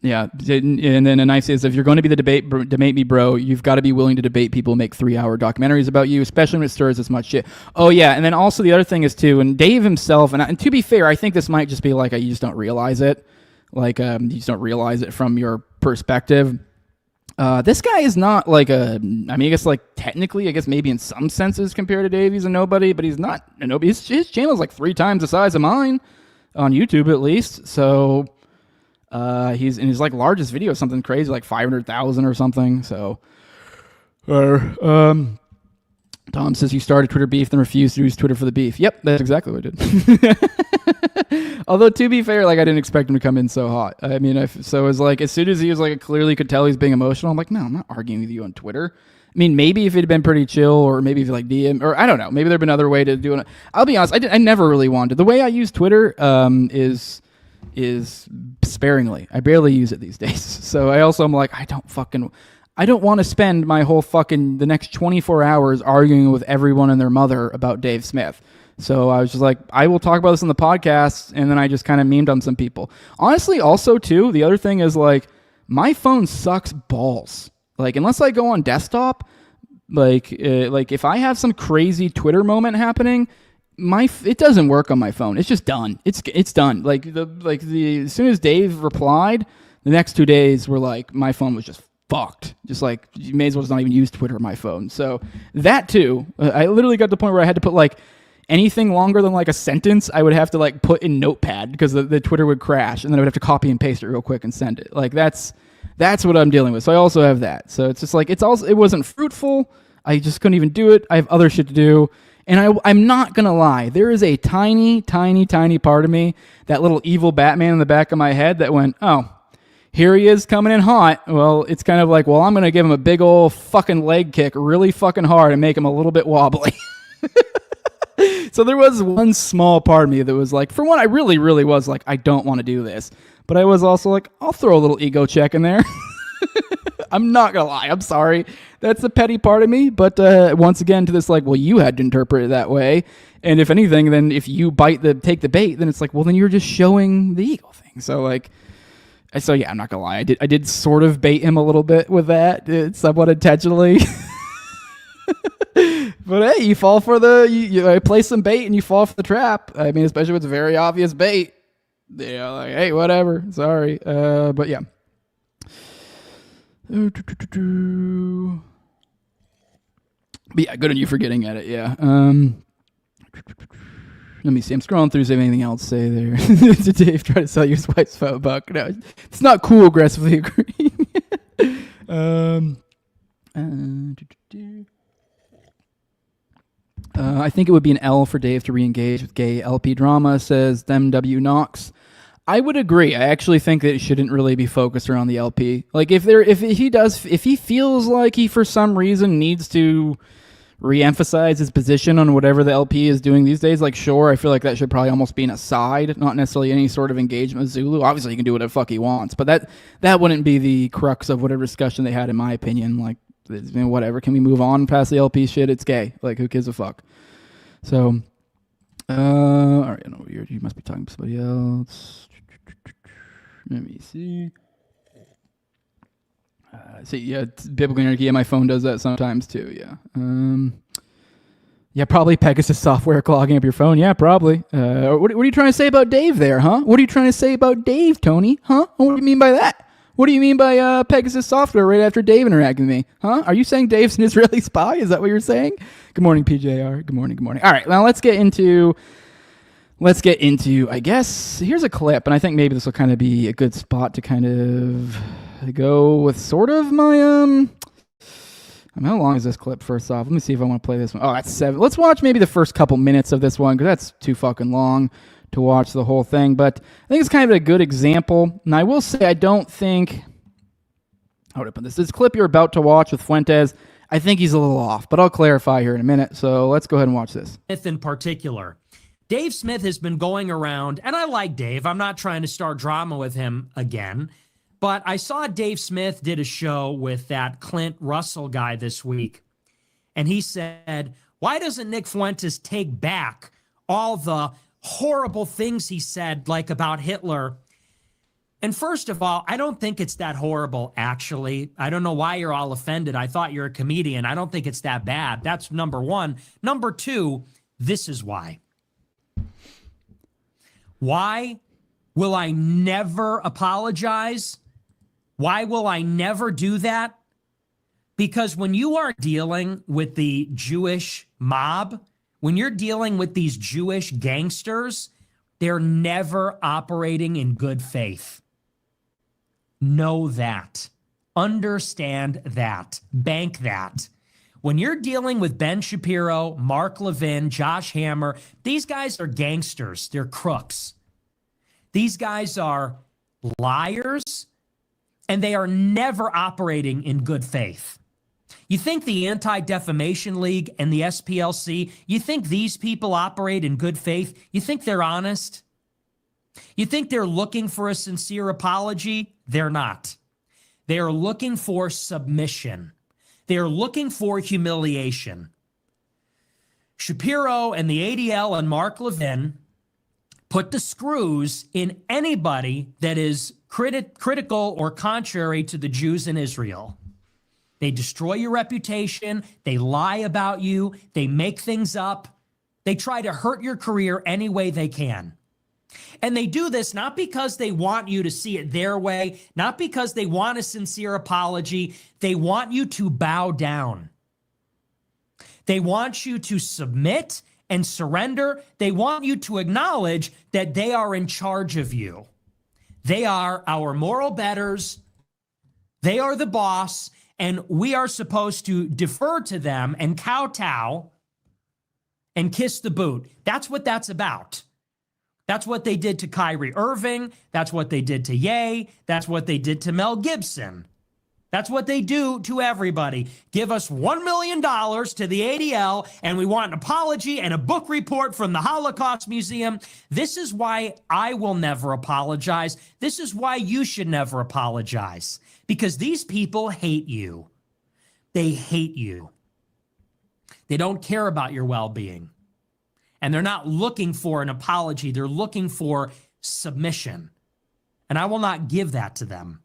Yeah, and then a knife says, if you're going to be the debate me, bro, you've got to be willing to debate people who make 3-hour documentaries about you, especially when it stirs this much shit. Oh, yeah, and then also the other thing is, too, and Dave himself, and to be fair, I think this might just be like you just don't realize it. Like, you just don't realize it from your perspective. This guy is not like I guess like technically, I guess maybe in some senses compared to Dave, he's a nobody, but he's not a nobody. His channel is like 3 times the size of mine on YouTube at least. So, he's in his like largest video, something crazy, like 500,000 or something. So, Tom says you started Twitter beef, then refused to use Twitter for the beef. Yep, that's exactly what I did. Although, to be fair, like, I didn't expect him to come in so hot. I mean, so it was like, as soon as he was like, clearly could tell he's being emotional, I'm like, no, I'm not arguing with you on Twitter. I mean, maybe if it had been pretty chill, or maybe if you like DM, or I don't know, maybe there'd been another way to do it. I'll be honest, I never really wanted. The way I use Twitter is sparingly. I barely use it these days. So I also am like, I don't want to spend my whole the next 24 hours arguing with everyone and their mother about Dave Smith. So I was just like, I will talk about this on the podcast, and then I just kind of memed on some people. Honestly, also, too, the other thing is, like, my phone sucks balls. Like, unless I go on desktop, like if I have some crazy Twitter moment happening, it doesn't work on my phone. It's just done. It's done. As soon as Dave replied, the next 2 days were like my phone was just fucked. Just like you may as well just not even use Twitter on my phone. So that too, I literally got to the point where I had to put like anything longer than like a sentence, I would have to like put in Notepad because the Twitter would crash, and then I would have to copy and paste it real quick and send it. Like that's what I'm dealing with. So I also have that. So it's just like it wasn't fruitful. I just couldn't even do it. I have other shit to do. And I'm not going to lie. There is a tiny, tiny, tiny part of me, that little evil Batman in the back of my head that went, oh, here he is coming in hot. Well, it's kind of like, well, I'm going to give him a big old fucking leg kick really fucking hard and make him a little bit wobbly. So there was one small part of me that was like, for one, I really, really was like, I don't want to do this. But I was also like, I'll throw a little ego check in there. I'm not going to lie. I'm sorry. That's a petty part of me. But once again, to this, like, well, you had to interpret it that way. And if anything, then if you take the bait, then it's like, well, then you're just showing the ego thing. So, like, yeah, I'm not going to lie. I did sort of bait him a little bit with that, somewhat intentionally. But hey, you fall for you play some bait and you fall for the trap. I mean, especially with very obvious bait. Yeah, like, hey, whatever. Sorry. But yeah. But yeah, good on you for getting at it. Yeah. Let me see. I'm scrolling through. Is there anything else to say there? Did Dave try to sell your wife's phone book? No, it's not cool. Aggressively agreeing. I think it would be an L for Dave to re-engage with gay LP drama, says MW Knox. I would agree. I actually think that it shouldn't really be focused around the LP. Like if he feels like he for some reason needs to re-emphasize his position on whatever the LP is doing these days, like sure, I feel like that should probably almost be an aside, not necessarily any sort of engagement with Zulu. Obviously, he can do whatever the fuck he wants, but that wouldn't be the crux of whatever discussion they had, in my opinion. Like, whatever. Can we move on past the LP shit? It's gay. Like, who gives a fuck? So, all right, no, you must be talking to somebody else. Let me see. Yeah, Biblical Anarchy. Yeah, my phone does that sometimes too. Yeah. Yeah, probably Pegasus software clogging up your phone. Yeah, probably. What are you trying to say about Dave there, huh? What are you trying to say about Dave, Tony? Huh? What do you mean by that? What do you mean by Pegasus software right after Dave interacted with me? Huh? Are you saying Dave's an Israeli spy? Is that what you're saying? Good morning, PJR. Good morning. All right, now let's get into, I guess, here's a clip, and I think maybe this will kind of be a good spot to kind of go with sort of my, how long is this clip, first off? Let me see if I want to play this one. Oh, that's 7. Let's watch maybe the first couple minutes of this one, because that's too fucking long to watch the whole thing. But I think it's kind of a good example. And I will say, I don't think, how would I put this? This clip you're about to watch with Fuentes, I think he's a little off, but I'll clarify here in a minute. So let's go ahead and watch this. Smith in particular. Dave Smith has been going around, and I like Dave. I'm not trying to start drama with him again, but I saw Dave Smith did a show with that Clint Russell guy this week, and he said, why doesn't Nick Fuentes take back all the horrible things he said, like about Hitler? And first of all, I don't think it's that horrible, actually. I don't know why you're all offended. I thought you're a comedian. I don't think it's that bad. That's number one. Number two, this is why. Why will I never apologize? Why will I never do that? Because when you are dealing with the Jewish mob, when you're dealing with these Jewish gangsters, they're never operating in good faith. Know that. Understand that. Bank that. When you're dealing with Ben Shapiro, Mark Levin, Josh Hammer, these guys are gangsters. They're crooks. These guys are liars, and they are never operating in good faith. You think the Anti-Defamation League and the SPLC, you think these people operate in good faith? You think they're honest? You think they're looking for a sincere apology? They're not. They are looking for submission. They are looking for humiliation. Shapiro and the ADL and Mark Levin put the screws in anybody that is critical or contrary to the Jews in Israel. They destroy your reputation. They lie about you. They make things up. They try to hurt your career any way they can. And they do this not because they want you to see it their way, not because they want a sincere apology. They want you to bow down. They want you to submit and surrender. They want you to acknowledge that they are in charge of you. They are our moral betters. They are the boss, and we are supposed to defer to them and kowtow and kiss the boot. That's what that's about. That's what they did to Kyrie Irving. That's what they did to Ye. That's what they did to Mel Gibson. That's what they do to everybody. Give us $1 million to the ADL, and we want an apology and a book report from the Holocaust Museum. This is why I will never apologize. This is why you should never apologize. Because these people hate you. They hate you. They don't care about your well-being. And they're not looking for an apology. They're looking for submission. And I will not give that to them.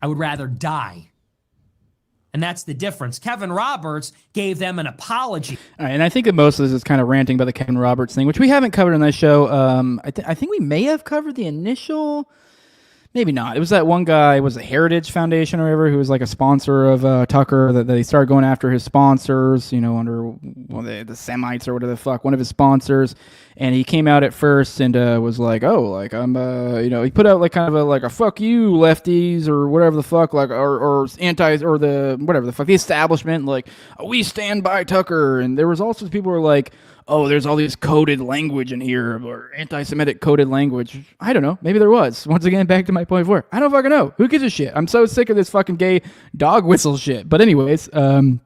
I would rather die. And that's the difference. Kevin Roberts gave them an apology. All right, and I think that most of this is kind of ranting about the Kevin Roberts thing, which we haven't covered on this show. I think we may have covered the initial... Maybe not. It was that one guy, was it Heritage Foundation or whatever, who was like a sponsor of Tucker, that they started going after his sponsors, under the Semites or whatever the fuck, one of his sponsors. And he came out at first and was like, I'm, he put out like kind of a fuck you lefties or whatever the fuck, like, or anti, or the, whatever the fuck, the establishment, like, we stand by Tucker. And there was also people who were like, oh, there's all this coded language in here, or anti-Semitic coded language. I don't know. Maybe there was. Once again, back to my point before. I don't fucking know. Who gives a shit? I'm so sick of this fucking gay dog whistle shit. But anyways, that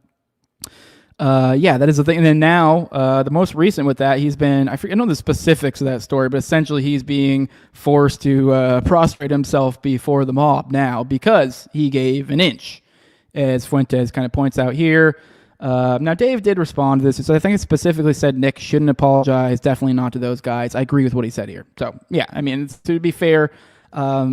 is the thing. And then now, the most recent with that, he's been, I know the specifics of that story, but essentially he's being forced to prostrate himself before the mob now because he gave an inch, as Fuentes kind of points out here. Now, Dave did respond to this. So I think it specifically said Nick shouldn't apologize. Definitely not to those guys. I agree with what he said here. So, yeah, I mean, to be fair, I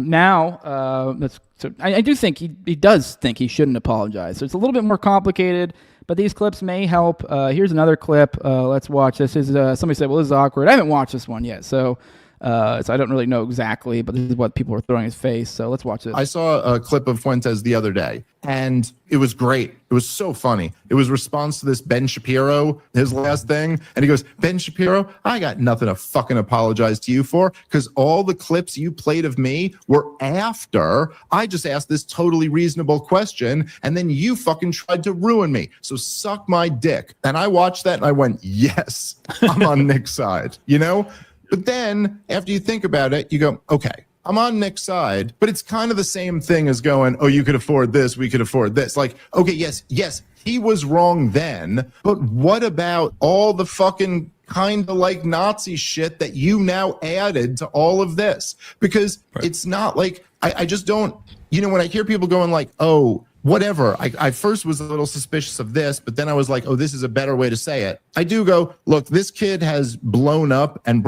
do think he does think he shouldn't apologize. So it's a little bit more complicated, but these clips may help. Here's another clip. Let's watch this. This is, somebody said, well, this is awkward. I haven't watched this one yet, so I don't really know exactly, but this is what people were throwing in his face. So let's watch this. I saw a clip of Fuentes the other day, and it was great. It was so funny. It was response to this Ben Shapiro, his last thing. And he goes, Ben Shapiro, I got nothing to fucking apologize to you for, because all the clips you played of me were after I just asked this totally reasonable question, and then you fucking tried to ruin me. So suck my dick. And I watched that and I went, yes, I'm on Nick's side, But then after you think about it, you go, okay, I'm on Nick's side, but it's kind of the same thing as going, oh, you could afford this, we could afford this. Like, okay, yes, he was wrong then, but what about all the fucking kind of like Nazi shit that you now added to all of this? Because it's not like, I just don't, when I hear people going like, oh, whatever. I first was a little suspicious of this, but then I was like, oh, this is a better way to say it. I do go, look, this kid has blown up and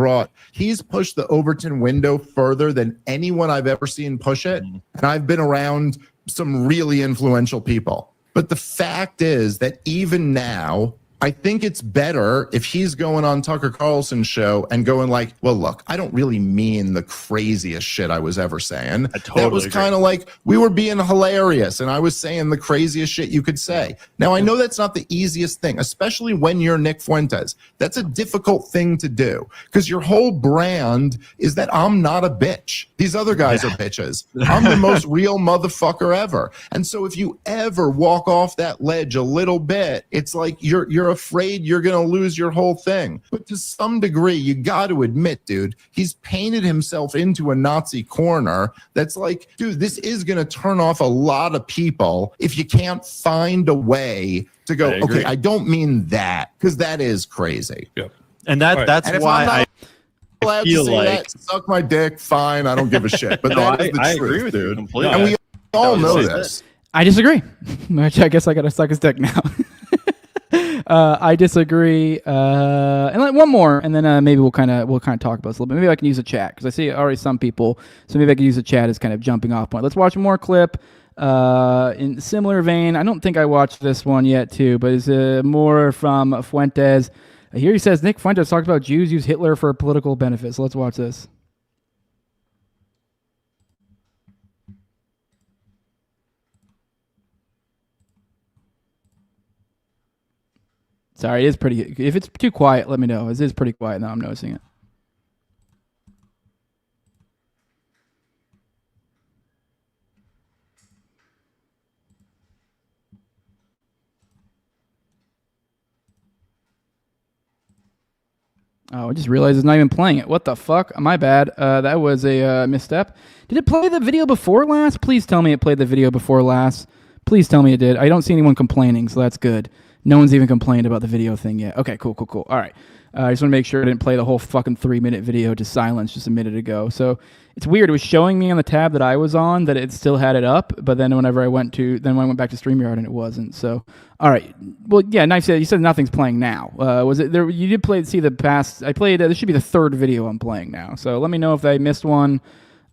he's pushed the Overton window further than anyone I've ever seen push it. And I've been around some really influential people. But the fact is that even now, I think it's better if he's going on Tucker Carlson's show and going like, well, look, I don't really mean the craziest shit I was ever saying. That was kind of like, we were being hilarious and I was saying the craziest shit you could say. Now, I know that's not the easiest thing, especially when you're Nick Fuentes. That's a difficult thing to do because your whole brand is that I'm not a bitch. These other guys are bitches. I'm the most real motherfucker ever. And so if you ever walk off that ledge a little bit, it's like you're afraid you're going to lose your whole thing. But to some degree, you got to admit, dude, he's painted himself into a Nazi corner that's like, dude, this is going to turn off a lot of people if you can't find a way to go, okay, I don't mean that, because that is crazy. Yep. And that's why I feel like that, suck my dick, fine, I don't give a shit. But that is the truth, agree with dude. You completely. And we all know this. I disagree. Which I guess I got to suck his dick now. I disagree. And like one more, and then maybe we'll kind of talk about this a little bit. Maybe I can use the chat because I see already some people. So maybe I can use the chat as kind of jumping off point. Let's watch one more clip. In similar vein, I don't think I watched this one yet too, but it's more from Fuentes. Here he says, Nick Fuentes talked about Jews use Hitler for political benefits. So let's watch this. Sorry, it is pretty. If it's too quiet, let me know. It is pretty quiet now. I'm noticing it. Oh, I just realized it's not even playing it. What the fuck? My bad. That was a misstep. Did it play the video before last? Please tell me it played the video before last. Please tell me it did. I don't see anyone complaining, so that's good. No one's even complained about the video thing yet. Okay, cool. All right. I just want to make sure I didn't play the whole fucking 3-minute video to silence just a minute ago. So it's weird. It was showing me on the tab that I was on that it still had it up, but then whenever I went back to StreamYard and it wasn't. So, all right. Well, yeah, nice. You said nothing's playing now. Was it there? You did see the past. I played. This should be the third video I'm playing now. So let me know if I missed one.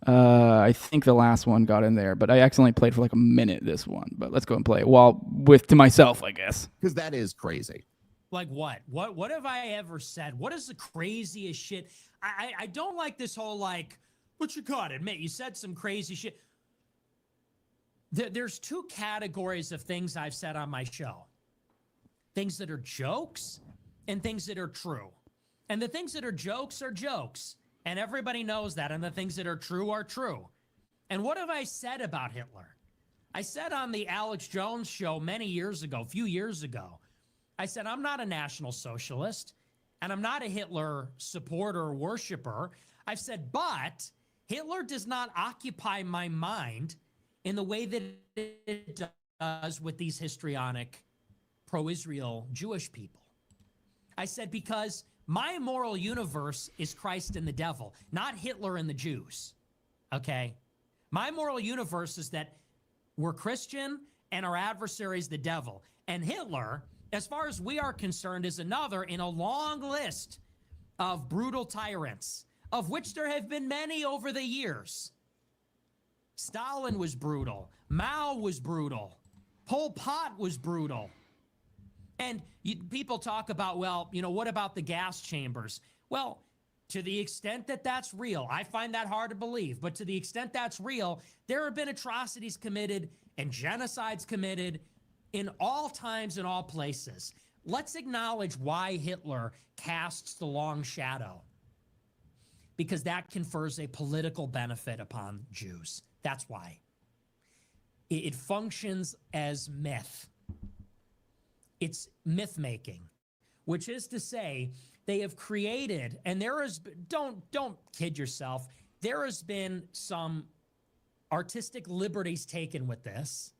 I think the last one got in there, but I accidentally played for like a minute this one. But let's go and play it to myself, I guess. Because that is crazy. Like what? What have I ever said? What is the craziest shit? I don't like this whole like, what you got? Admit you said some crazy shit. There's two categories of things I've said on my show. Things that are jokes and things that are true. And the things that are jokes are jokes. And everybody knows that. And the things that are true are true. And what have I said about Hitler? I said on the Alex Jones show a few years ago, I said, I'm not a National Socialist and I'm not a Hitler supporter or worshiper. I've said, but Hitler does not occupy my mind in the way that it does with these histrionic pro-Israel Jewish people. I said, because my moral universe is Christ and the devil, not Hitler and the Jews. Okay? My moral universe is that we're Christian and our adversary is the devil. And Hitler, as far as we are concerned, is another in a long list of brutal tyrants, of which there have been many over the years. Stalin was brutal. Mao was brutal. Pol Pot was brutal. And people talk about, well, what about the gas chambers? Well, to the extent that that's real, I find that hard to believe, but to the extent that's real, there have been atrocities committed and genocides committed in all times and all places. Let's acknowledge why Hitler casts the long shadow. Because that confers a political benefit upon Jews. That's why. It functions as myth. It's myth making, which is to say they have created, and don't kid yourself, there has been some artistic liberties taken with this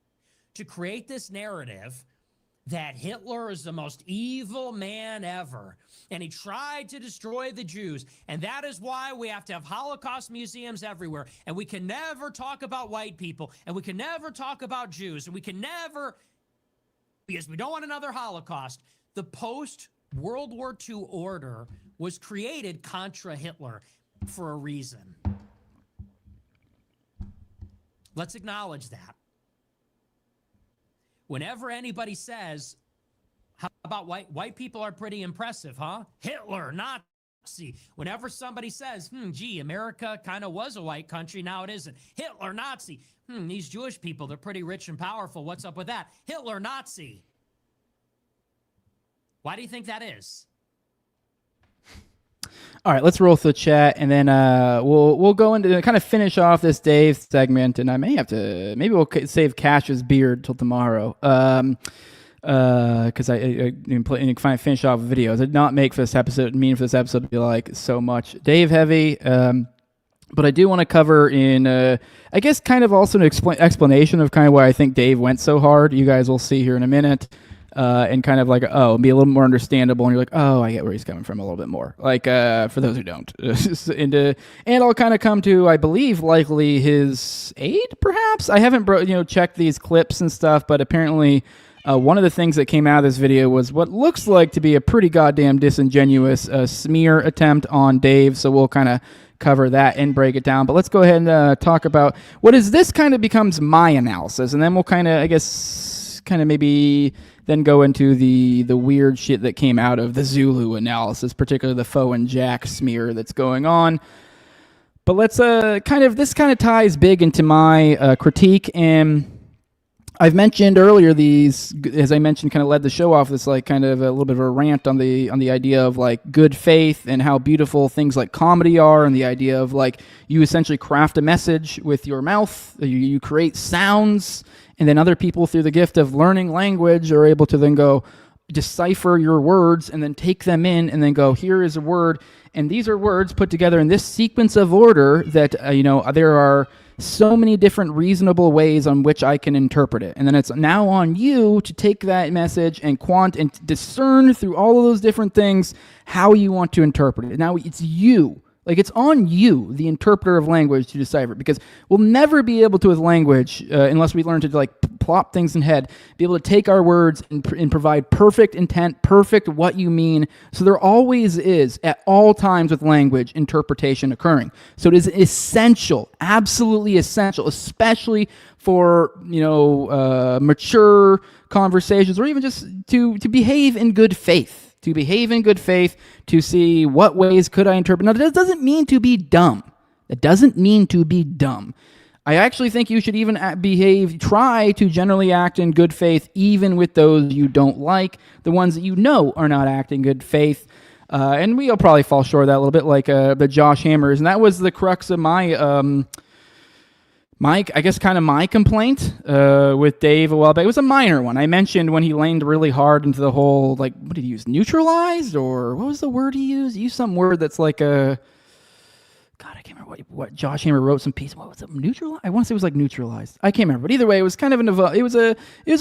to create this narrative that Hitler is the most evil man ever, and he tried to destroy the Jews, and that is why we have to have Holocaust museums everywhere, and we can never talk about white people, and we can never talk about Jews, and we can never, because we don't want another Holocaust. The post-World War II order was created contra Hitler for a reason. Let's acknowledge that. Whenever anybody says, how about white people are pretty impressive, huh? Hitler, Nazi. Whenever somebody says, gee, America kind of was a white country, now it isn't. Hitler, Nazi. These Jewish people, they're pretty rich and powerful. What's up with that? Hitler, Nazi. Why do you think that is? All right, let's roll through the chat, and then we'll go into kind of finish off this Dave segment, and I may have to, maybe we'll save Cash's beard till tomorrow, because I finish off videos. I did not make for this episode, mean for this episode to be like so much Dave heavy, but I do want to cover in, I guess, kind of also an explanation of kind of why I think Dave went so hard. You guys will see here in a minute. And kind of like, be a little more understandable, and you're like, I get where he's coming from a little bit more. Like, for those who don't. And I'll kind of come to, I believe, likely his aid, perhaps? I haven't checked these clips and stuff, but apparently One of the things that came out of this video was what looks like to be a pretty goddamn disingenuous smear attempt on Dave. So we'll kind of cover that and break it down. But let's go ahead and talk about what is this kind of becomes my analysis. And then we'll kind of, I guess, kind of maybe then go into the weird shit that came out of the Zulu analysis, particularly the Foe and Jack smear that's going on. But let's this kind of ties big into my critique. And I've mentioned earlier these, as I mentioned, kind of led the show off this like kind of a little bit of a rant on the idea of like good faith and how beautiful things like comedy are, and the idea of like you essentially craft a message with your mouth, you create sounds, and then other people through the gift of learning language are able to then go decipher your words and then take them in and then go, here is a word, and these are words put together in this sequence of order that there are so many different reasonable ways on which I can interpret it. And then it's now on you to take that message and discern through all of those different things how you want to interpret it. Now it's you. Like, it's on you, the interpreter of language, to decipher it, because we'll never be able to, with language, unless we learn to like plop things in head, be able to take our words and provide perfect intent, perfect what you mean. So there always is, at all times with language, interpretation occurring. So it is essential, absolutely essential, especially for mature conversations, or even just to behave in good faith. To behave in good faith, to see what ways could I interpret. Now, that doesn't mean to be dumb. It doesn't mean to be dumb. I actually think you should even try to generally act in good faith, even with those you don't like, the ones that you know are not acting good faith. And we'll probably fall short of that a little bit, like the Josh Hammers. And that was the crux of my complaint with Dave a while back. It was a minor one. I mentioned when he leaned really hard into the whole, like, what did he use? Neutralized? Or what was the word he used? He used some word that's like a... God, I can't remember what Josh Hammer wrote some piece. What was it? Neutralized? I want to say it was like neutralized. I can't remember. But either way, it was kind of it was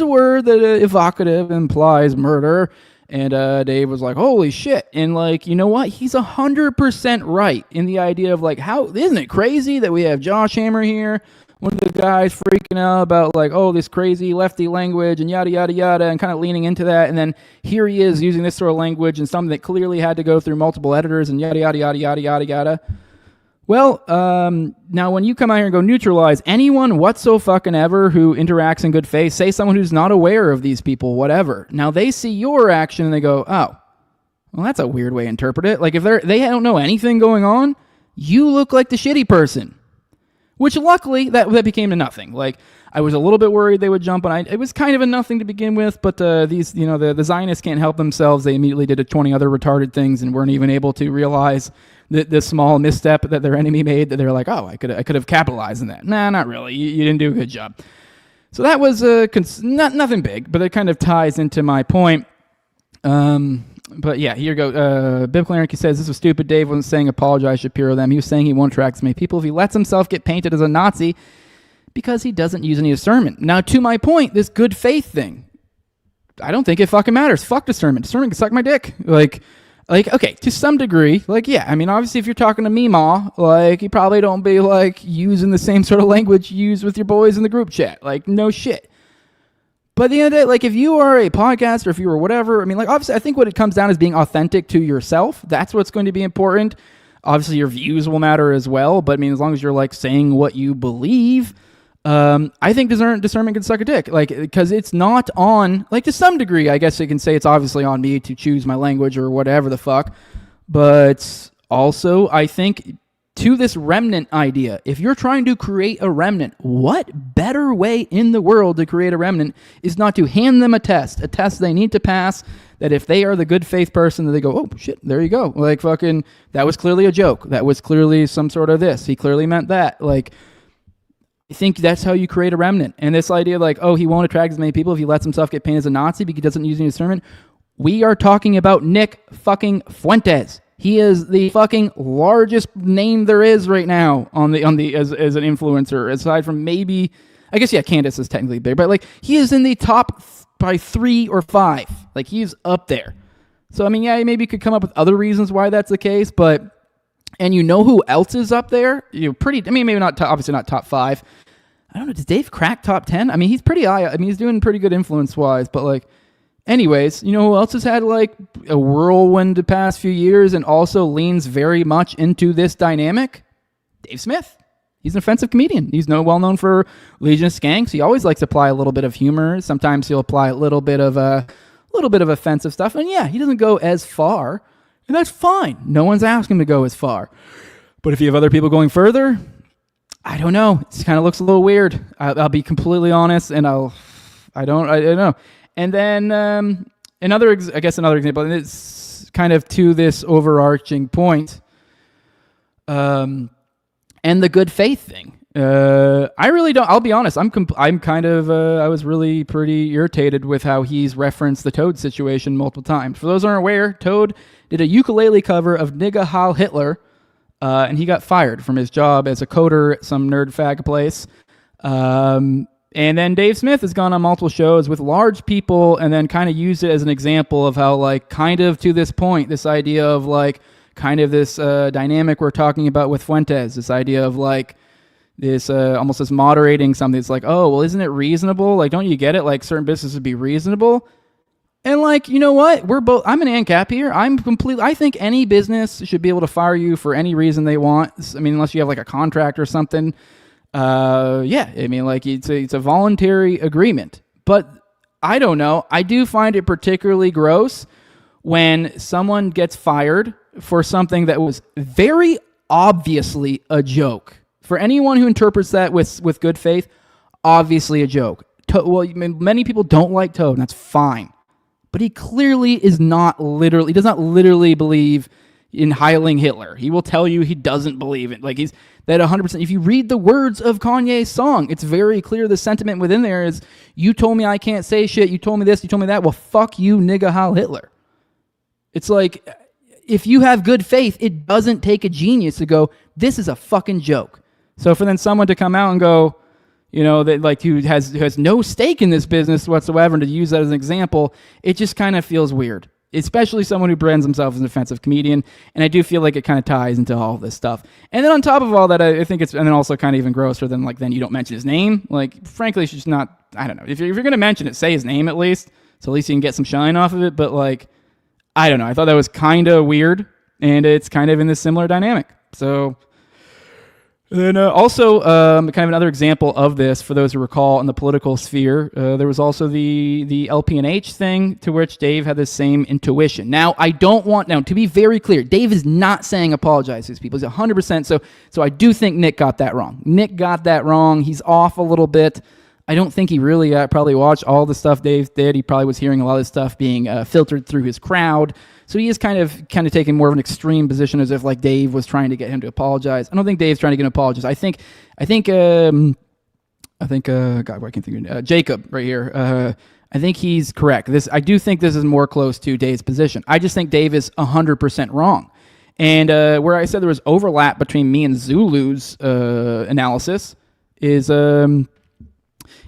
a word that evocative implies murder. And Dave was like, holy shit. And like, you know what? He's 100% right in the idea of like, how isn't it crazy that we have Josh Hammer here? One of the guys freaking out about like, oh, this crazy lefty language and yada, yada, yada, and kind of leaning into that. And then here he is using this sort of language and something that clearly had to go through multiple editors and yada, yada, yada, yada, yada, yada. Well, now when you come out here and go neutralize anyone whatsoever who interacts in good faith, say someone who's not aware of these people, whatever. Now they see your action and they go, oh, well, that's a weird way to interpret it. Like if they don't know anything going on, you look like the shitty person. Which luckily that became a nothing. Like I was a little bit worried they would jump on. It was kind of a nothing to begin with, but the Zionists can't help themselves. They immediately did 20 other retarded things and weren't even able to realize the small misstep that their enemy made. That they're like, oh, I could have capitalized on that. Nah, not really. You didn't do a good job. So that was nothing big, but it kind of ties into my point. But yeah, here you go. Biblical Anarchy says, this was stupid. Dave wasn't saying apologize Shapiro them. He was saying he won't attract as many people if he lets himself get painted as a Nazi because he doesn't use any discernment. Now, to my point, this good faith thing, I don't think it fucking matters. Fuck discernment. Discernment can suck my dick. Like, okay, to some degree, like, yeah, I mean, obviously, if you're talking to Meemaw, like, you probably don't be, like, using the same sort of language you use with your boys in the group chat. Like, no shit. But at the end of the day, like, if you are a podcaster, if you are whatever, I mean, like, obviously, I think what it comes down is being authentic to yourself. That's what's going to be important. Obviously, your views will matter as well. But, I mean, as long as you're, like, saying what you believe, I think discernment can suck a dick. Like, because it's not on, like, to some degree, I guess you can say it's obviously on me to choose my language or whatever the fuck. But also, I think to this remnant idea, if you're trying to create a remnant, what better way in the world to create a remnant is not to hand them a test they need to pass, that if they are the good faith person, that they go, oh shit, there you go. Like, fucking, that was clearly a joke. That was clearly some sort of this. He clearly meant that. Like, I think that's how you create a remnant. And this idea like, oh, he won't attract as many people if he lets himself get painted as a Nazi because he doesn't use any discernment. We are talking about Nick fucking Fuentes. He is the fucking largest name there is right now on the as an influencer, aside from maybe, I guess, yeah, Candace is technically big, but like he is in the top by 3 or 5. Like he's up there. So I mean, yeah, maybe you could come up with other reasons why that's the case, but and you know who else is up there? Maybe not obviously not top 5. I don't know. Does Dave crack top 10? I mean, he's pretty high. I mean, he's doing pretty good influence-wise. But, like, anyways, you know who else has had, like, a whirlwind the past few years and also leans very much into this dynamic? Dave Smith. He's an offensive comedian. He's well known for Legion of Skanks. He always likes to apply a little bit of humor. Sometimes he'll apply a little bit of offensive stuff. And yeah, he doesn't go as far, and that's fine. No one's asking him to go as far. But if you have other people going further, I don't know. It kind of looks a little weird. I'll be completely honest, and I don't know. And then another example, and it's kind of to this overarching point. And the good faith thing. I really don't. I'll be honest. I'm kind of. I was really pretty irritated with how he's referenced the Toad situation multiple times. For those who aren't aware, Toad did a ukulele cover of Nigga Heil Hitler, and he got fired from his job as a coder at some nerd fag place. And then Dave Smith has gone on multiple shows with large people, and then kind of used it as an example of how, like, kind of to this point, this idea of like. Kind of this dynamic we're talking about with Fuentes, this idea of like this almost this moderating something. It's like, oh, well, isn't it reasonable? Like, don't you get it? Like, certain businesses would be reasonable. And like, you know what? I'm an ANCAP here. I think any business should be able to fire you for any reason they want. I mean, unless you have like a contract or something. Yeah, I mean, like it's a voluntary agreement. But I don't know. I do find it particularly gross when someone gets fired for something that was very obviously a joke. For anyone who interprets that with good faith, obviously a joke. Many people don't like Toad, and that's fine. But he clearly does not literally believe in heiling Hitler. He will tell you he doesn't believe it. Like, he's that 100%. If you read the words of Kanye's song, it's very clear the sentiment within there is, you told me I can't say shit, you told me this, you told me that, well, fuck you, nigga, Heil Hitler. It's like, if you have good faith, it doesn't take a genius to go, this is a fucking joke. So for then someone to come out and go, you know, that like who has no stake in this business whatsoever, and to use that as an example, it just kind of feels weird. Especially someone who brands himself as an offensive comedian, and I do feel like it kind of ties into all this stuff. And then on top of all that, I think it's, and then also kind of even grosser than like, then you don't mention his name. Like, frankly, it's just not, I don't know. If you're going to mention it, say his name at least, so at least you can get some shine off of it. But like, I don't know. I thought that was kind of weird, and it's kind of in this similar dynamic. So, then also kind of another example of this, for those who recall, in the political sphere, there was also the LP&H thing, to which Dave had the same intuition. Now, to be very clear, Dave is not saying apologize to these people. He's 100%. So I do think Nick got that wrong. He's off a little bit. I don't think he really probably watched all the stuff Dave did. He probably was hearing a lot of this stuff being filtered through his crowd. So he is kind of taking more of an extreme position, as if like Dave was trying to get him to apologize. I don't think Dave's trying to get him to apologize. I think God, I can't think of Jacob right here. I think he's correct. I do think this is more close to Dave's position. I just think Dave is 100% wrong. And where I said there was overlap between me and Zulu's analysis is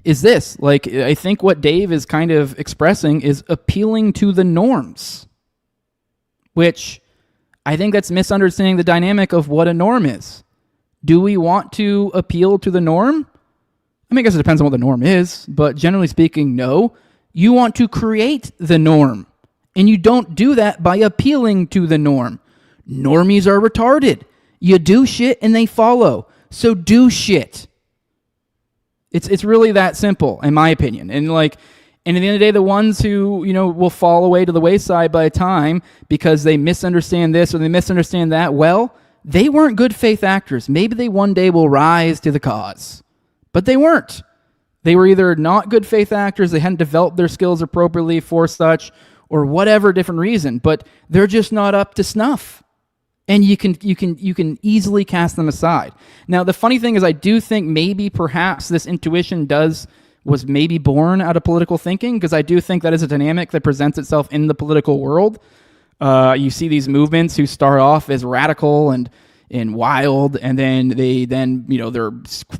this. Like, I think what Dave is kind of expressing is appealing to the norms, which I think that's misunderstanding the dynamic of what a norm is. Do we want to appeal to the norm? I mean, I guess it depends on what the norm is, but generally speaking, no. You want to create the norm, and you don't do that by appealing to the norm. Normies are retarded. You do shit and they follow. So do shit. It's really that simple, in my opinion. And at the end of the day, the ones who, will fall away to the wayside by time because they misunderstand this or they misunderstand that, well, they weren't good faith actors. Maybe they one day will rise to the cause. But they weren't. They were either not good faith actors, they hadn't developed their skills appropriately for such, or whatever different reason, but they're just not up to snuff. And you can easily cast them aside. Now, the funny thing is, I do think maybe perhaps this intuition was maybe born out of political thinking, because I do think that is a dynamic that presents itself in the political world. You see these movements who start off as radical and wild, and then they're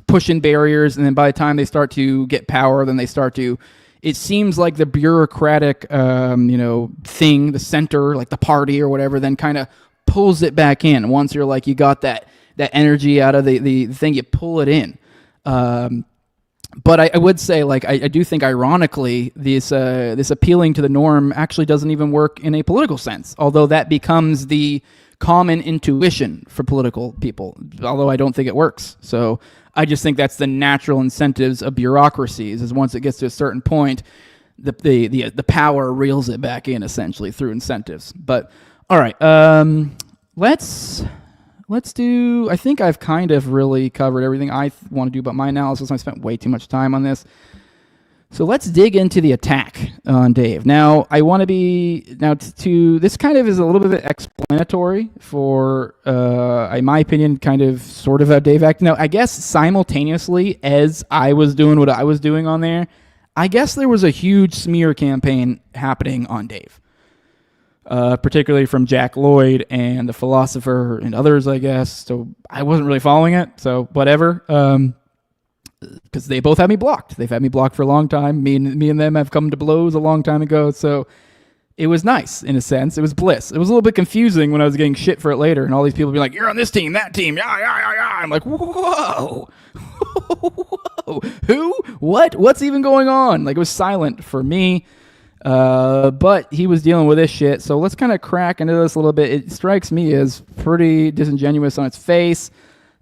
pushing barriers, and then by the time they start to get power, then they start to. It seems like the bureaucratic, thing, the center, like the party or whatever, then kind of pulls it back in. Once you're like, you got that energy out of the thing, you pull it in. But I would say, like, I do think, ironically, this appealing to the norm actually doesn't even work in a political sense, although that becomes the common intuition for political people, although I don't think it works. So I just think that's the natural incentives of bureaucracies, is once it gets to a certain point, the power reels it back in, essentially, through incentives. But, all right, let's do, I think I've kind of really covered everything I want to do about my analysis. I spent way too much time on this. So let's dig into the attack on Dave. Now, I want to be, this kind of is a little bit explanatory for, in my opinion, kind of sort of how Dave acted. Now, I guess simultaneously as I was doing what I was doing on there, I guess there was a huge smear campaign happening on Dave. Particularly from Jack Lloyd and the Philosopher and others, I guess. So I wasn't really following it, so whatever. Because they both had me blocked. They've had me blocked for a long time. Me and them have come to blows a long time ago. So it was nice, in a sense. It was bliss. It was a little bit confusing when I was getting shit for it later, and all these people would be like, "You're on this team, that team, yeah, yeah, yeah, yeah." I'm like, whoa. Whoa. Who? What? What's even going on? Like, it was silent for me. But he was dealing with this shit, so let's kind of crack into this a little bit. It strikes me as pretty disingenuous on its face,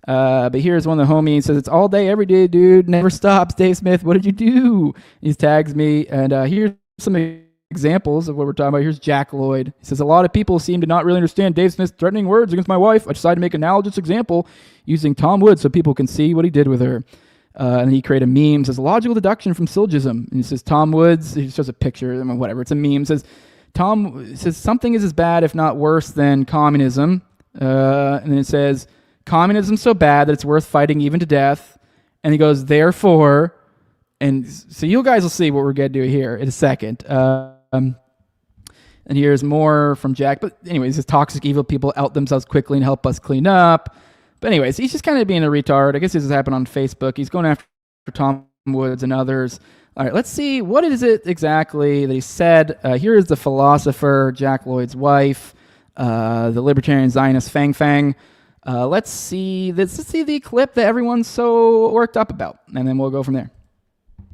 but here's one of the homies. Says, "It's all day, every day, dude. Never stops. Dave Smith, what did you do?" He tags me, and here's some examples of what we're talking about. Here's Jack Lloyd. He says, "A lot of people seem to not really understand Dave Smith's threatening words against my wife. I decided to make an analogous example using Tom Woods so people can see what he did with her." And he created a meme, says, "Logical deduction from syllogism." And he says, Tom Woods, he shows a picture, I mean, whatever, it's a meme, says, something is as bad, if not worse, than communism. And then it says, "Communism's so bad that it's worth fighting even to death." And he goes, "Therefore," and so you guys will see what we're going to do here in a second. And here's more from Jack. But anyways, his toxic evil people out themselves quickly and help us clean up. But anyways, he's just kind of being a retard. I guess this has happened on Facebook. He's going after Tom Woods and others. All right, let's see. What is it exactly that he said? Here is the Philosopher, Jack Lloyd's wife, the libertarian Zionist Fang Fang. Let's see the clip that everyone's so worked up about, and then we'll go from there.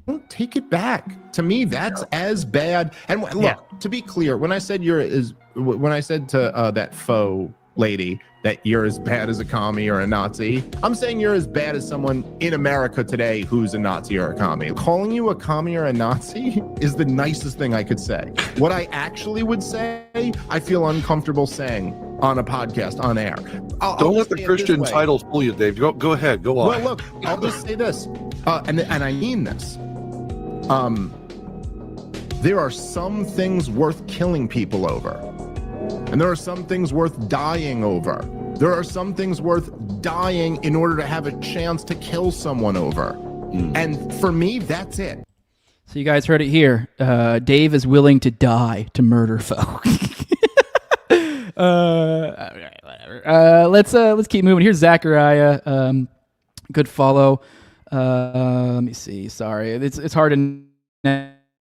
Don't take it back. To me, that's as bad. And look, to be clear, when I said to that faux lady that you're as bad as a commie or a Nazi, I'm saying you're as bad as someone in America today who's a Nazi or a commie. Calling you a commie or a Nazi is the nicest thing I could say. What I actually would say, I feel uncomfortable saying on a podcast, on air. Don't let the Christian titles fool you, Dave. Go ahead, go on. Well, look, I'll just say this, and I mean this. There are some things worth killing people over. And there are some things worth dying over. There are some things worth dying in order to have a chance to kill someone over. And for me, that's it. So you guys heard it here. Dave is willing to die to murder folk. Whatever. Let's keep moving. Here's Zachariah. Good follow. Let me see. Sorry, it's hard to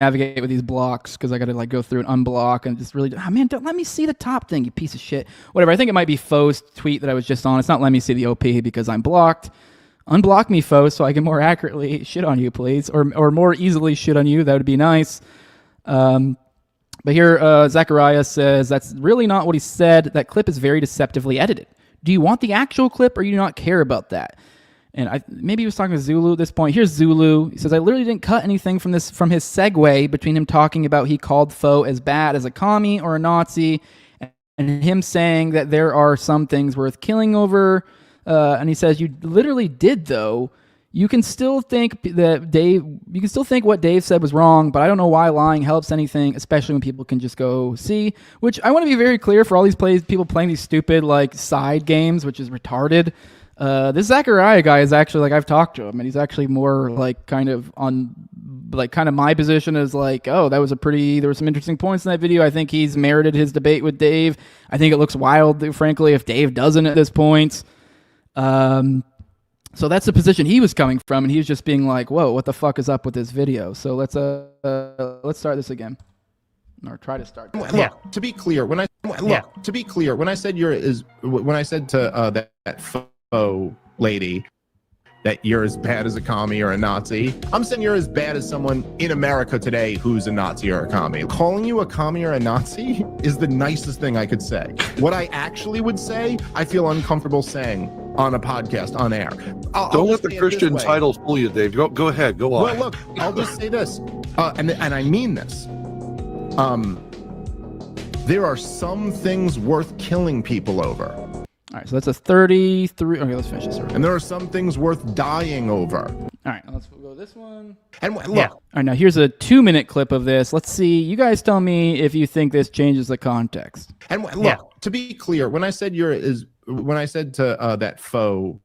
navigate with these blocks because I got to like go through and unblock and just really. Oh, man, don't let me see the top thing, you piece of shit. Whatever. I think it might be Foe's tweet that I was just on. It's not letting me see the OP because I'm blocked. Unblock me, Foe, so I can more accurately shit on you, please, or more easily shit on you. That would be nice. But here, Zachariah says that's really not what he said. That clip is very deceptively edited. Do you want the actual clip, or do you not care about that? And maybe he was talking to Zulu at this point. Here's Zulu. He says, "I literally didn't cut anything from his segue between him talking about he called Foe as bad as a commie or a Nazi, and him saying that there are some things worth killing over." And he says, "You literally did, though. You can still think that you can still think what Dave said was wrong, but I don't know why lying helps anything, especially when people can just go see." Which I want to be very clear for all these people playing these stupid like side games, which is retarded. This Zachariah guy is actually like, I've talked to him, and he's actually more like kind of on like kind of my position is like, oh, there were some interesting points in that video. I think he's merited his debate with Dave. I think it looks wild, frankly, if Dave doesn't at this point. So that's the position he was coming from, and he was just being like, whoa, what the fuck is up with this video? So let's start this again. Or try to start. Look, to be clear, when I said when I said to that faux lady that you're as bad as a commie or a Nazi. I'm saying you're as bad as someone in America today who's a Nazi or a commie. Calling you a commie or a Nazi is the nicest thing I could say. What I actually would say, I feel uncomfortable saying on a podcast, on air. Don't let the Christian titles fool you, Dave. Go ahead. Go on. Well, look, I'll just say this, and I mean this. There are some things worth killing people over. All right, so that's a 33. Okay, let's finish this. And there are some things worth dying over. All right, let's go this one. And look. Yeah. All right, now here's a 2-minute clip of this. Let's see. You guys tell me if you think this changes the context. And look, to be clear, when I said to that faux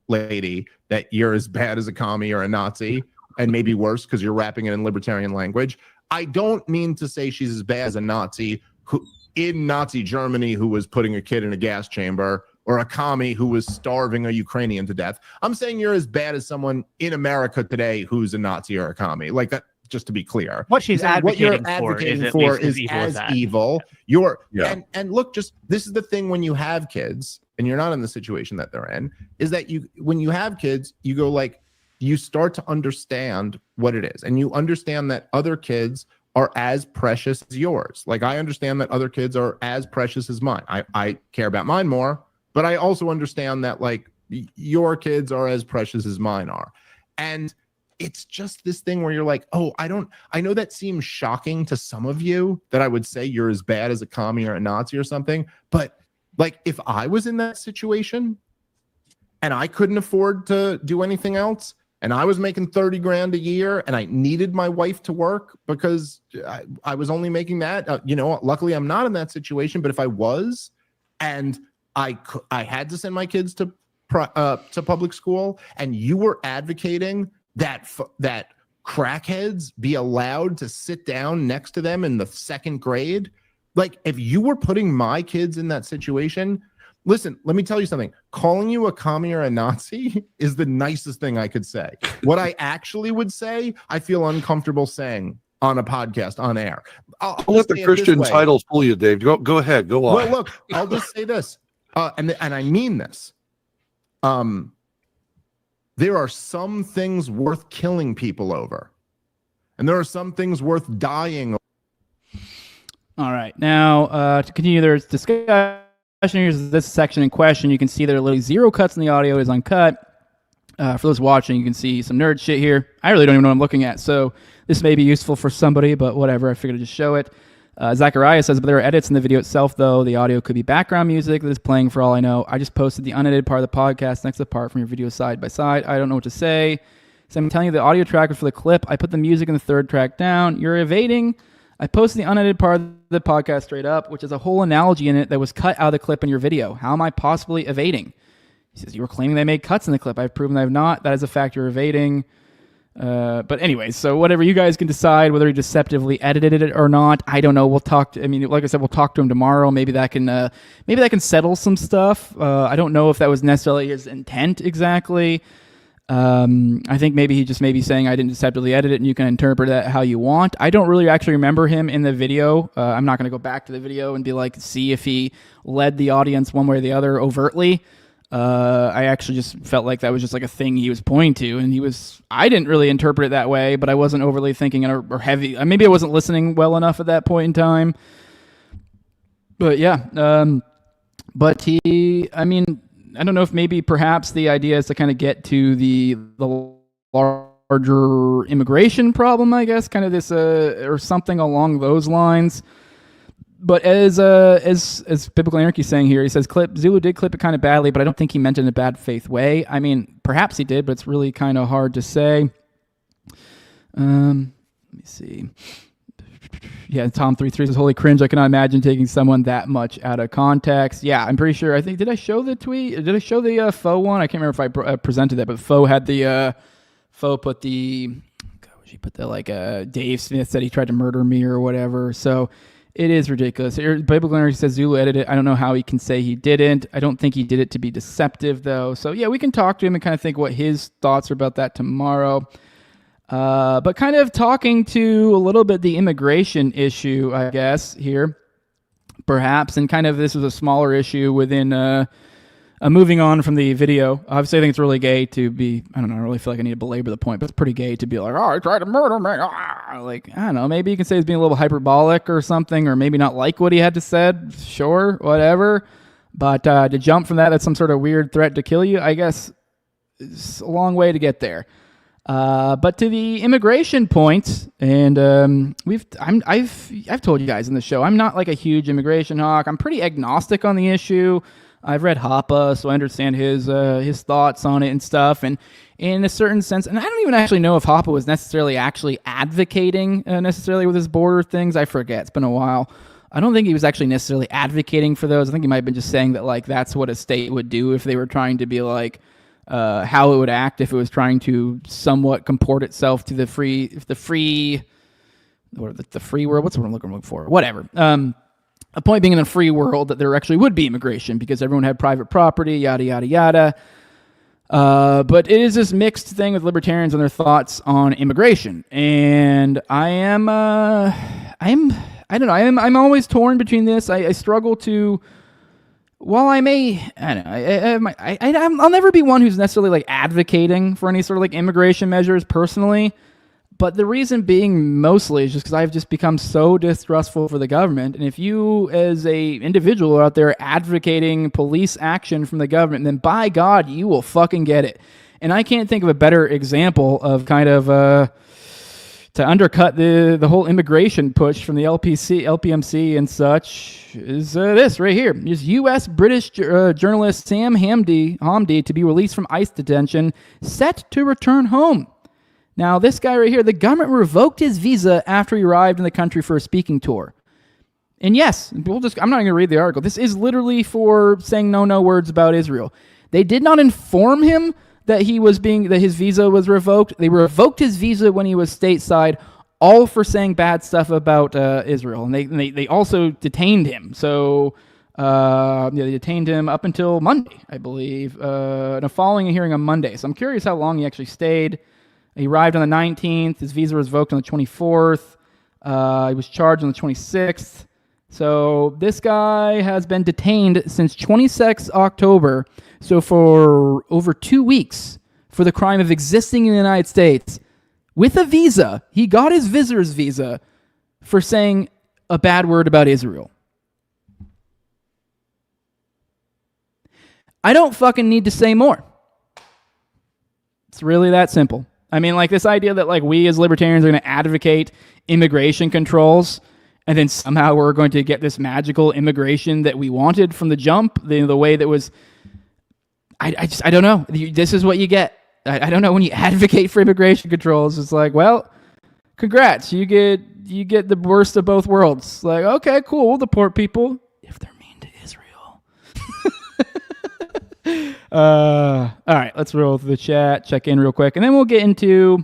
lady that you're as bad as a commie or a Nazi, and maybe worse because you're rapping it in libertarian language, I don't mean to say she's as bad as a Nazi who in Nazi Germany who was putting a kid in a gas chamber, or a commie who was starving a Ukrainian to death. I'm saying you're as bad as someone in America today who's a Nazi or a commie. Like that, just to be clear. What she's advocating for is as evil. And look, just this is the thing when you have kids and you're not in the situation that they're in, is that when you have kids, you go like, you start to understand what it is. And you understand that other kids are as precious as yours. Like I understand that other kids are as precious as mine. I care about mine more, but I also understand that like your kids are as precious as mine are. And it's just this thing where you're like, oh, I know that seems shocking to some of you that I would say you're as bad as a commie or a Nazi or something. But like, if I was in that situation and I couldn't afford to do anything else, and I was making 30 grand a year and I needed my wife to work because I was only making that, luckily I'm not in that situation. But if I was, and I had to send my kids to public school, and you were advocating that crackheads be allowed to sit down next to them in the second grade, like if you were putting my kids in that situation, listen, let me tell you something. Calling you a commie or a Nazi is the nicest thing I could say. What I actually would say, I feel uncomfortable saying on a podcast, on air. Don't let the Christian titles fool you, Dave. Go ahead. Go on. Well, look, I'll just say this, and I mean this. There are some things worth killing people over, and there are some things worth dying over. All right, now to continue, there's discussion. Here's this section in question. You can see there are literally 0 cuts in the audio. It is uncut. For those watching, you can see some nerd shit here. I really don't even know what I'm looking at, so this may be useful for somebody, but whatever. I figured I'd just show it. Zachariah says, but there are edits in the video itself, though. The audio could be background music that is playing for all I know. I just posted the unedited part of the podcast next to the part from your video side by side. I don't know what to say. So I'm telling you the audio track was for the clip. I put the music in the third track down. You're evading. I posted the unedited part of the podcast straight up, which is a whole analogy in it that was cut out of the clip in your video. How am I possibly evading? He says, you were claiming they made cuts in the clip. I've proven they have not. That is a fact you're evading. But anyways, so whatever, you guys can decide whether he deceptively edited it or not. I don't know. We'll talk to, like I said, we'll talk to him tomorrow. Maybe that can settle some stuff. I don't know if that was necessarily his intent exactly. I think maybe he just may be saying I didn't deceptively edit it, and you can interpret that how you want. I don't really actually remember him in the video. I'm not going to go back to the video and be like, see if he led the audience one way or the other overtly. I actually just felt like that was just like a thing he was pointing to, and I didn't really interpret it that way, but I wasn't overly thinking or heavy. Maybe I wasn't listening well enough at that point in time. But yeah, I don't know if maybe perhaps the idea is to kind of get to the larger immigration problem, I guess, kind of this or something along those lines. But as Biblical Anarchy is saying here, he says Zulu did clip it kind of badly, but I don't think he meant it in a bad faith way. I mean, perhaps he did, but it's really kind of hard to say. Let me see. Yeah, Tom33 says, holy cringe, I cannot imagine taking someone that much out of context. Yeah, I'm pretty sure. Did I show the tweet? Did I show the faux one? I can't remember if I presented that, but faux had the, faux put the, she put the, Dave Smith said he tried to murder me or whatever. So it is ridiculous. Biblical Anarchy says Zulu edited it. I don't know how he can say he didn't. I don't think he did it to be deceptive, though. So yeah, we can talk to him and kind of think what his thoughts are about that tomorrow. But kind of talking to a little bit the immigration issue, I guess, here, perhaps, and kind of this was a smaller issue within Moving on from the video, obviously I think it's really gay to be, I don't know, I really feel like I need to belabor the point, but it's pretty gay to be like, oh, he tried to murder me. Like, I don't know, maybe you can say he's being a little hyperbolic or something, or maybe not like what he had to said. Sure, whatever. But to jump from that's some sort of weird threat to kill you, I guess it's a long way to get there. But to the immigration point, and I've told you guys in the show, I'm not like a huge immigration hawk. I'm pretty agnostic on the issue. I've read Hoppe, so I understand his thoughts on it and stuff. And in a certain sense, and I don't even actually know if Hoppe was necessarily actually advocating necessarily with his border things. I forget. It's been a while. I don't think he was actually necessarily advocating for those. I think he might have been just saying that like that's what a state would do if they were trying to be like how it would act if it was trying to somewhat comport itself to the free world. What's the word I'm looking for? Whatever. A point being in a free world that there actually would be immigration because everyone had private property, yada, yada, yada. But it is this mixed thing with libertarians and their thoughts on immigration. And I'm always torn between this. I struggle to, while I may, I don't know, I'll never be one who's necessarily like advocating for any sort of like immigration measures personally. But the reason being mostly is just because I've just become so distrustful for the government. And if you as a individual are out there advocating police action from the government, then by God, you will fucking get it. And I can't think of a better example of kind of to undercut the whole immigration push from the LPMC and such is this right here. Is U.S.-British journalist Sam Hamdi to be released from ICE detention, set to return home. Now, this guy right here, the government revoked his visa after he arrived in the country for a speaking tour. And yes, I'm not going to read the article. This is literally for saying no words about Israel. They did not inform him that his visa was revoked. They revoked his visa when he was stateside, all for saying bad stuff about Israel. And they also detained him. So they detained him up until Monday, I believe, following a hearing on Monday. So I'm curious how long he actually stayed. He arrived on the 19th. His visa was revoked on the 24th. He was charged on the 26th. So this guy has been detained since 26 October. So for over 2 weeks for the crime of existing in the United States with a visa. He got his visitor's visa for saying a bad word about Israel. I don't fucking need to say more. It's really that simple. I mean, like this idea that like we as libertarians are going to advocate immigration controls and then somehow we're going to get this magical immigration that we wanted from the jump, the way that was, I don't know. This is what you get. I don't know, when you advocate for immigration controls, it's like, well, congrats. You get the worst of both worlds. Like, okay, cool. We'll deport people if they're mean to Israel. All right, let's roll through the chat, check in real quick, and then we'll get into,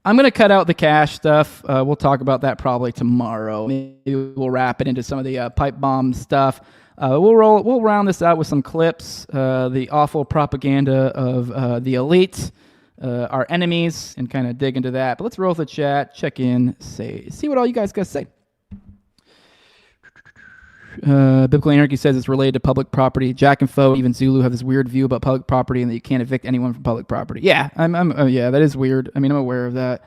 I'm going to cut out the cash stuff. We'll talk about that probably tomorrow. Maybe we'll wrap it into some of the pipe bomb stuff. We'll round this out with some clips, the awful propaganda of the elite, our enemies, and kind of dig into that. But let's roll the chat, check in, see what all you guys got to say. Biblical Anarchy says it's related to public property. Jack and Foe, even Zulu, have this weird view about public property and that you can't evict anyone from public property. Yeah, yeah, that is weird. I mean, I'm aware of that.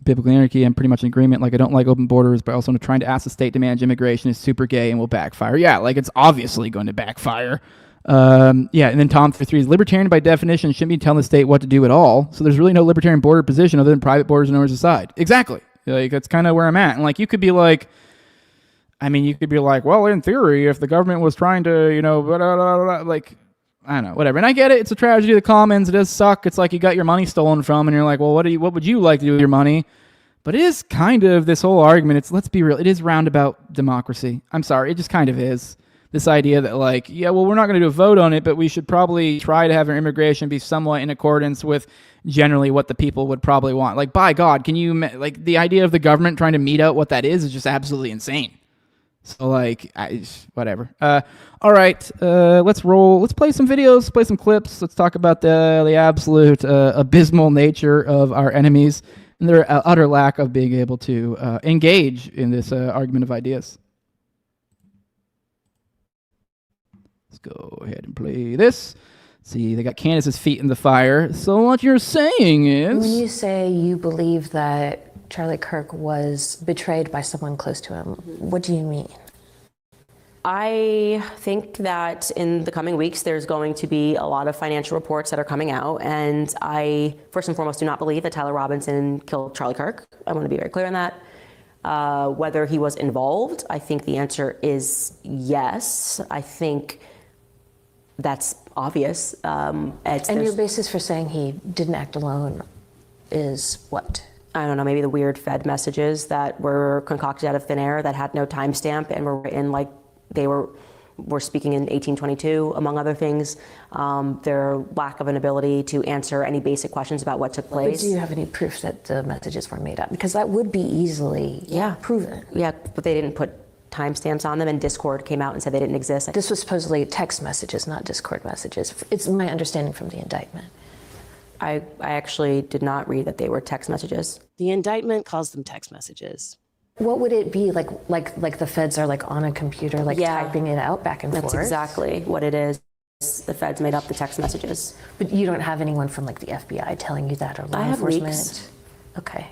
Biblical Anarchy, I'm pretty much in agreement. Like, I don't like open borders, but also trying to ask the state to manage immigration is super gay and will backfire. Yeah, like it's obviously going to backfire. Yeah, and then Tom 33 is libertarian by definition shouldn't be telling the state what to do at all. So there's really no libertarian border position other than private borders and ours aside. Exactly. Like, that's kind of where I'm at. And like, you could be like, well, in theory, if the government was trying to, blah, blah, blah, blah, like, I don't know, whatever. And I get it. It's a tragedy of the commons. It does suck. It's like you got your money stolen from, and you're like, well, what would you like to do with your money? But it is kind of this whole argument. Let's be real. It is roundabout democracy. I'm sorry. It just kind of is. This idea that like, yeah, well, we're not going to do a vote on it, but we should probably try to have our immigration be somewhat in accordance with generally what the people would probably want. Like, by God, can you, like, the idea of the government trying to mete out what that is just absolutely insane. So, like, whatever. All right, let's roll. Let's play some videos, play some clips. Let's talk about the absolute abysmal nature of our enemies and their utter lack of being able to engage in this argument of ideas. Let's go ahead and play this. See, they got Candace's feet in the fire. So what you're saying is... When you say you believe that Charlie Kirk was betrayed by someone close to him, what do you mean? I think that in the coming weeks, there's going to be a lot of financial reports that are coming out. And I, first and foremost, do not believe that Tyler Robinson killed Charlie Kirk. I want to be very clear on that. Whether he was involved, I think the answer is yes. I think that's obvious. And your basis for saying he didn't act alone is what? I don't know, maybe the weird Fed messages that were concocted out of thin air that had no timestamp and were written like they were speaking in 1822, among other things. Their lack of an ability to answer any basic questions about what took place. But do you have any proof that the messages were made up? Because that would be easily proven. Yeah, but they didn't put timestamps on them, and Discord came out and said they didn't exist. This was supposedly text messages, not Discord messages. It's my understanding from the indictment. I actually did not read that they were text messages. The indictment calls them text messages. What would it be like the feds are like on a computer, like typing it out back and forth? That's exactly what it is. The feds made up the text messages. But you don't have anyone from like the FBI telling you that, or law enforcement? Leaks. Okay.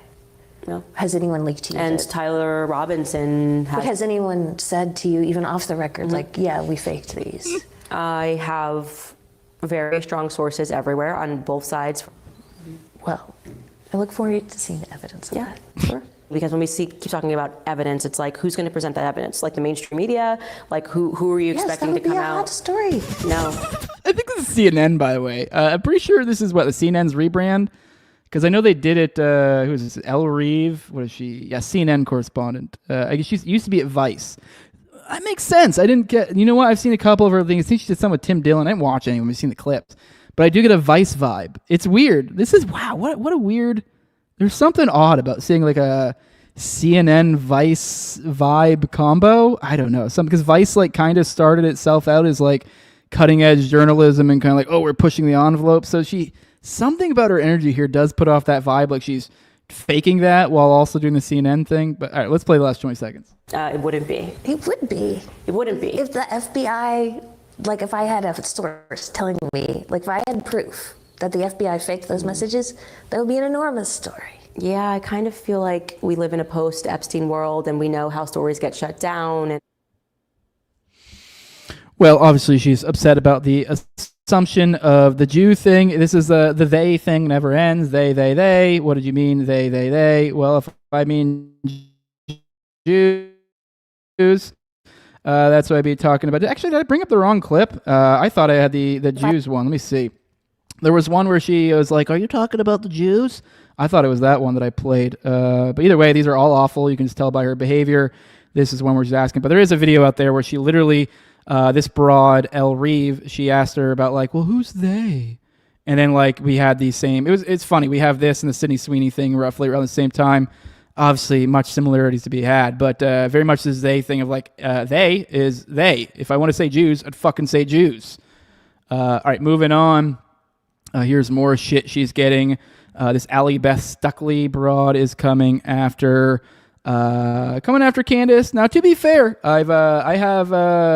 No. Has anyone leaked to you? And Tyler Robinson But has anyone said to you, even off the record, like, yeah, we faked these? I have very strong sources everywhere on both sides. Well, I look forward to seeing the evidence of that. Sure. Because when we keep talking about evidence, it's like, who's going to present that evidence? Like the mainstream media? Like who are you expecting to come out? Yes, that would be a hot story. No. I think this is CNN, by the way. I'm pretty sure this is the CNN's rebrand. Because I know they did it, who is this, Elle Reeve? What is she? Yeah, CNN correspondent. I guess she used to be at Vice. That makes sense. I didn't get, you know what? I've seen a couple of her things. I think she did some with Tim Dillon. I didn't watch any of them. I've seen the clips. But I do get a Vice vibe. It's weird. This is, wow, what a weird, there's something odd about seeing like a CNN Vice vibe combo. I don't know. Because Vice like kind of started itself out as like cutting edge journalism and kind of like, oh, we're pushing the envelope. So something about her energy here does put off that vibe, like she's faking that while also doing the CNN thing. But all right, let's play the last 20 seconds. It wouldn't be. It would be. It wouldn't be. If the FBI, like if I had a source telling me, like if I had proof that the FBI faked those messages, that would be an enormous story. Yeah, I kind of feel like we live in a post-Epstein world and we know how stories get shut down. Well, obviously she's upset about the assumption of the Jew thing. This is the they thing never ends. They. What did you mean, they? Well, if I mean Jews, that's what I'd be talking about. Actually, did I bring up the wrong clip? I thought I had the Jews one. Let me see. There was one where she was like, are you talking about the Jews? I thought it was that one that I played. But either way, these are all awful. You can just tell by her behavior. This is one where she's asking. But there is a video out there where she literally... this broad, Elle Reeve, she asked her about like, well, who's they? And then like we had these same, it's funny. We have this and the Sydney Sweeney thing roughly around the same time. Obviously much similarities to be had, but very much this they thing of like, they is they. If I want to say Jews, I'd fucking say Jews. All right, moving on. Here's more shit she's getting. This Allie Beth Stuckley broad is coming after Candace. Now, to be fair, I have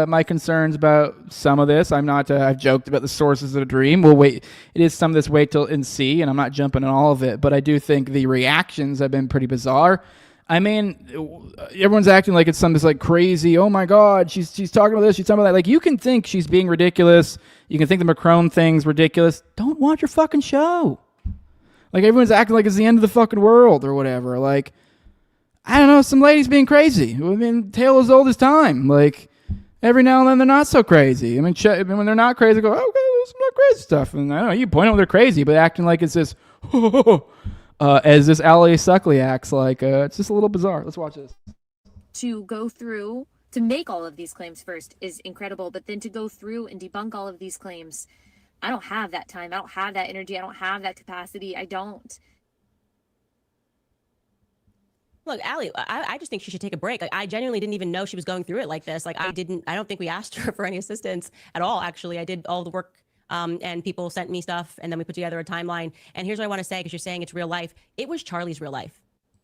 my concerns about some of this. I'm not. I've joked about the sources of the dream. We'll wait. It is some of this wait till and see, and I'm not jumping on all of it. But I do think the reactions have been pretty bizarre. I mean, everyone's acting like it's some this like crazy. Oh my God, she's talking about this. She's talking about that. Like you can think she's being ridiculous. You can think the Macron thing's ridiculous. Don't watch her fucking show. Like everyone's acting like it's the end of the fucking world or whatever. Like. I don't know, some ladies being crazy. I mean, tale as old as time. Like, every now and then they're not so crazy. I mean, when they're not crazy, go, okay, there's some not crazy stuff. And I don't know, you point out when they're crazy, but acting like it's this, as this Allie Stuckley acts like, it's just a little bizarre. Let's watch this. To go through, to make all of these claims first is incredible, but then to go through and debunk all of these claims, I don't have that time. I don't have that energy. I don't have that capacity. I don't. Look, Allie, I just think she should take a break. Like, I genuinely didn't even know she was going through it like this. Like, I don't think we asked her for any assistance at all, actually. I did all the work and people sent me stuff and then we put together a timeline. And here's what I want to say, because you're saying it's real life. It was Charlie's real life.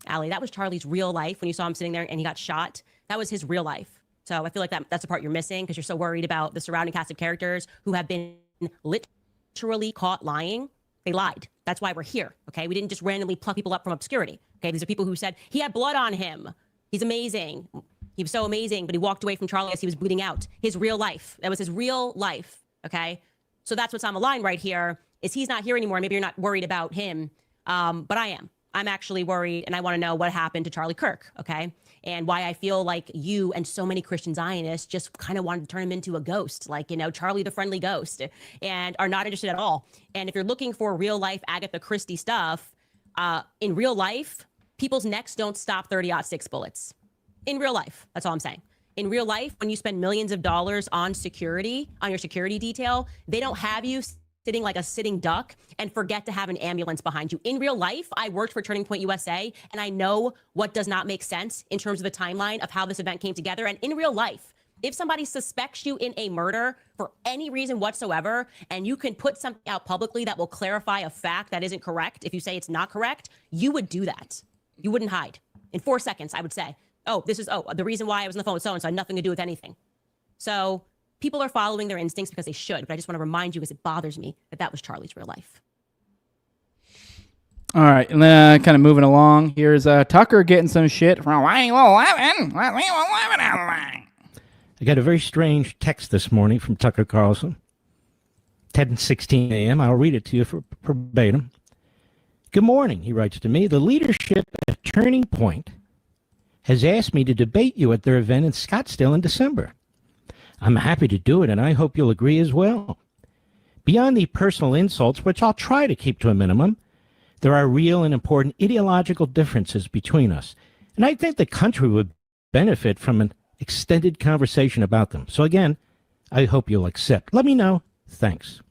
Allie, that was Charlie's real life when you saw him sitting there and he got shot. That was his real life. So I feel like that's the part you're missing because you're so worried about the surrounding cast of characters who have been literally caught lying. They lied. That's why we're here. Okay. We didn't just randomly pluck people up from obscurity. Okay. These are people who said he had blood on him. He's amazing. He was so amazing, but he walked away from Charlie as he was bleeding out. His real life. That was his real life. Okay. So that's what's on the line right here is he's not here anymore. Maybe you're not worried about him. But I am. I'm actually worried and I want to know what happened to Charlie Kirk. Okay. And why I feel like you and so many Christian Zionists just kind of wanted to turn him into a ghost, like, Charlie the friendly ghost, and are not interested at all. And if you're looking for real life Agatha Christie stuff, in real life, people's necks don't stop 30-06 bullets. In real life, that's all I'm saying. In real life, when you spend millions of dollars on security, on your security detail, they don't have you sitting like a sitting duck and forget to have an ambulance behind you. In real life, I worked for Turning Point USA, and I know what does not make sense in terms of the timeline of how this event came together. And in real life, if somebody suspects you in a murder for any reason whatsoever, and you can put something out publicly that will clarify a fact that isn't correct, if you say it's not correct, you would do that. You wouldn't hide. In 4 seconds, I would say, the reason why I was on the phone with so-and-so had nothing to do with anything. So people are following their instincts because they should, but I just want to remind you because it bothers me that was Charlie's real life. All right, and then kind of moving along. Here's Tucker getting some shit from 11. I got a very strange text this morning from Tucker Carlson. 10:16 a.m. I'll read it to you for verbatim. Good morning, he writes to me. The leadership at Turning Point has asked me to debate you at their event in Scottsdale in December. I'm happy to do it, and I hope you'll agree as well. Beyond the personal insults, which I'll try to keep to a minimum, there are real and important ideological differences between us, and I think the country would benefit from an extended conversation about them. So again, I hope you'll accept. Let me know. Thanks.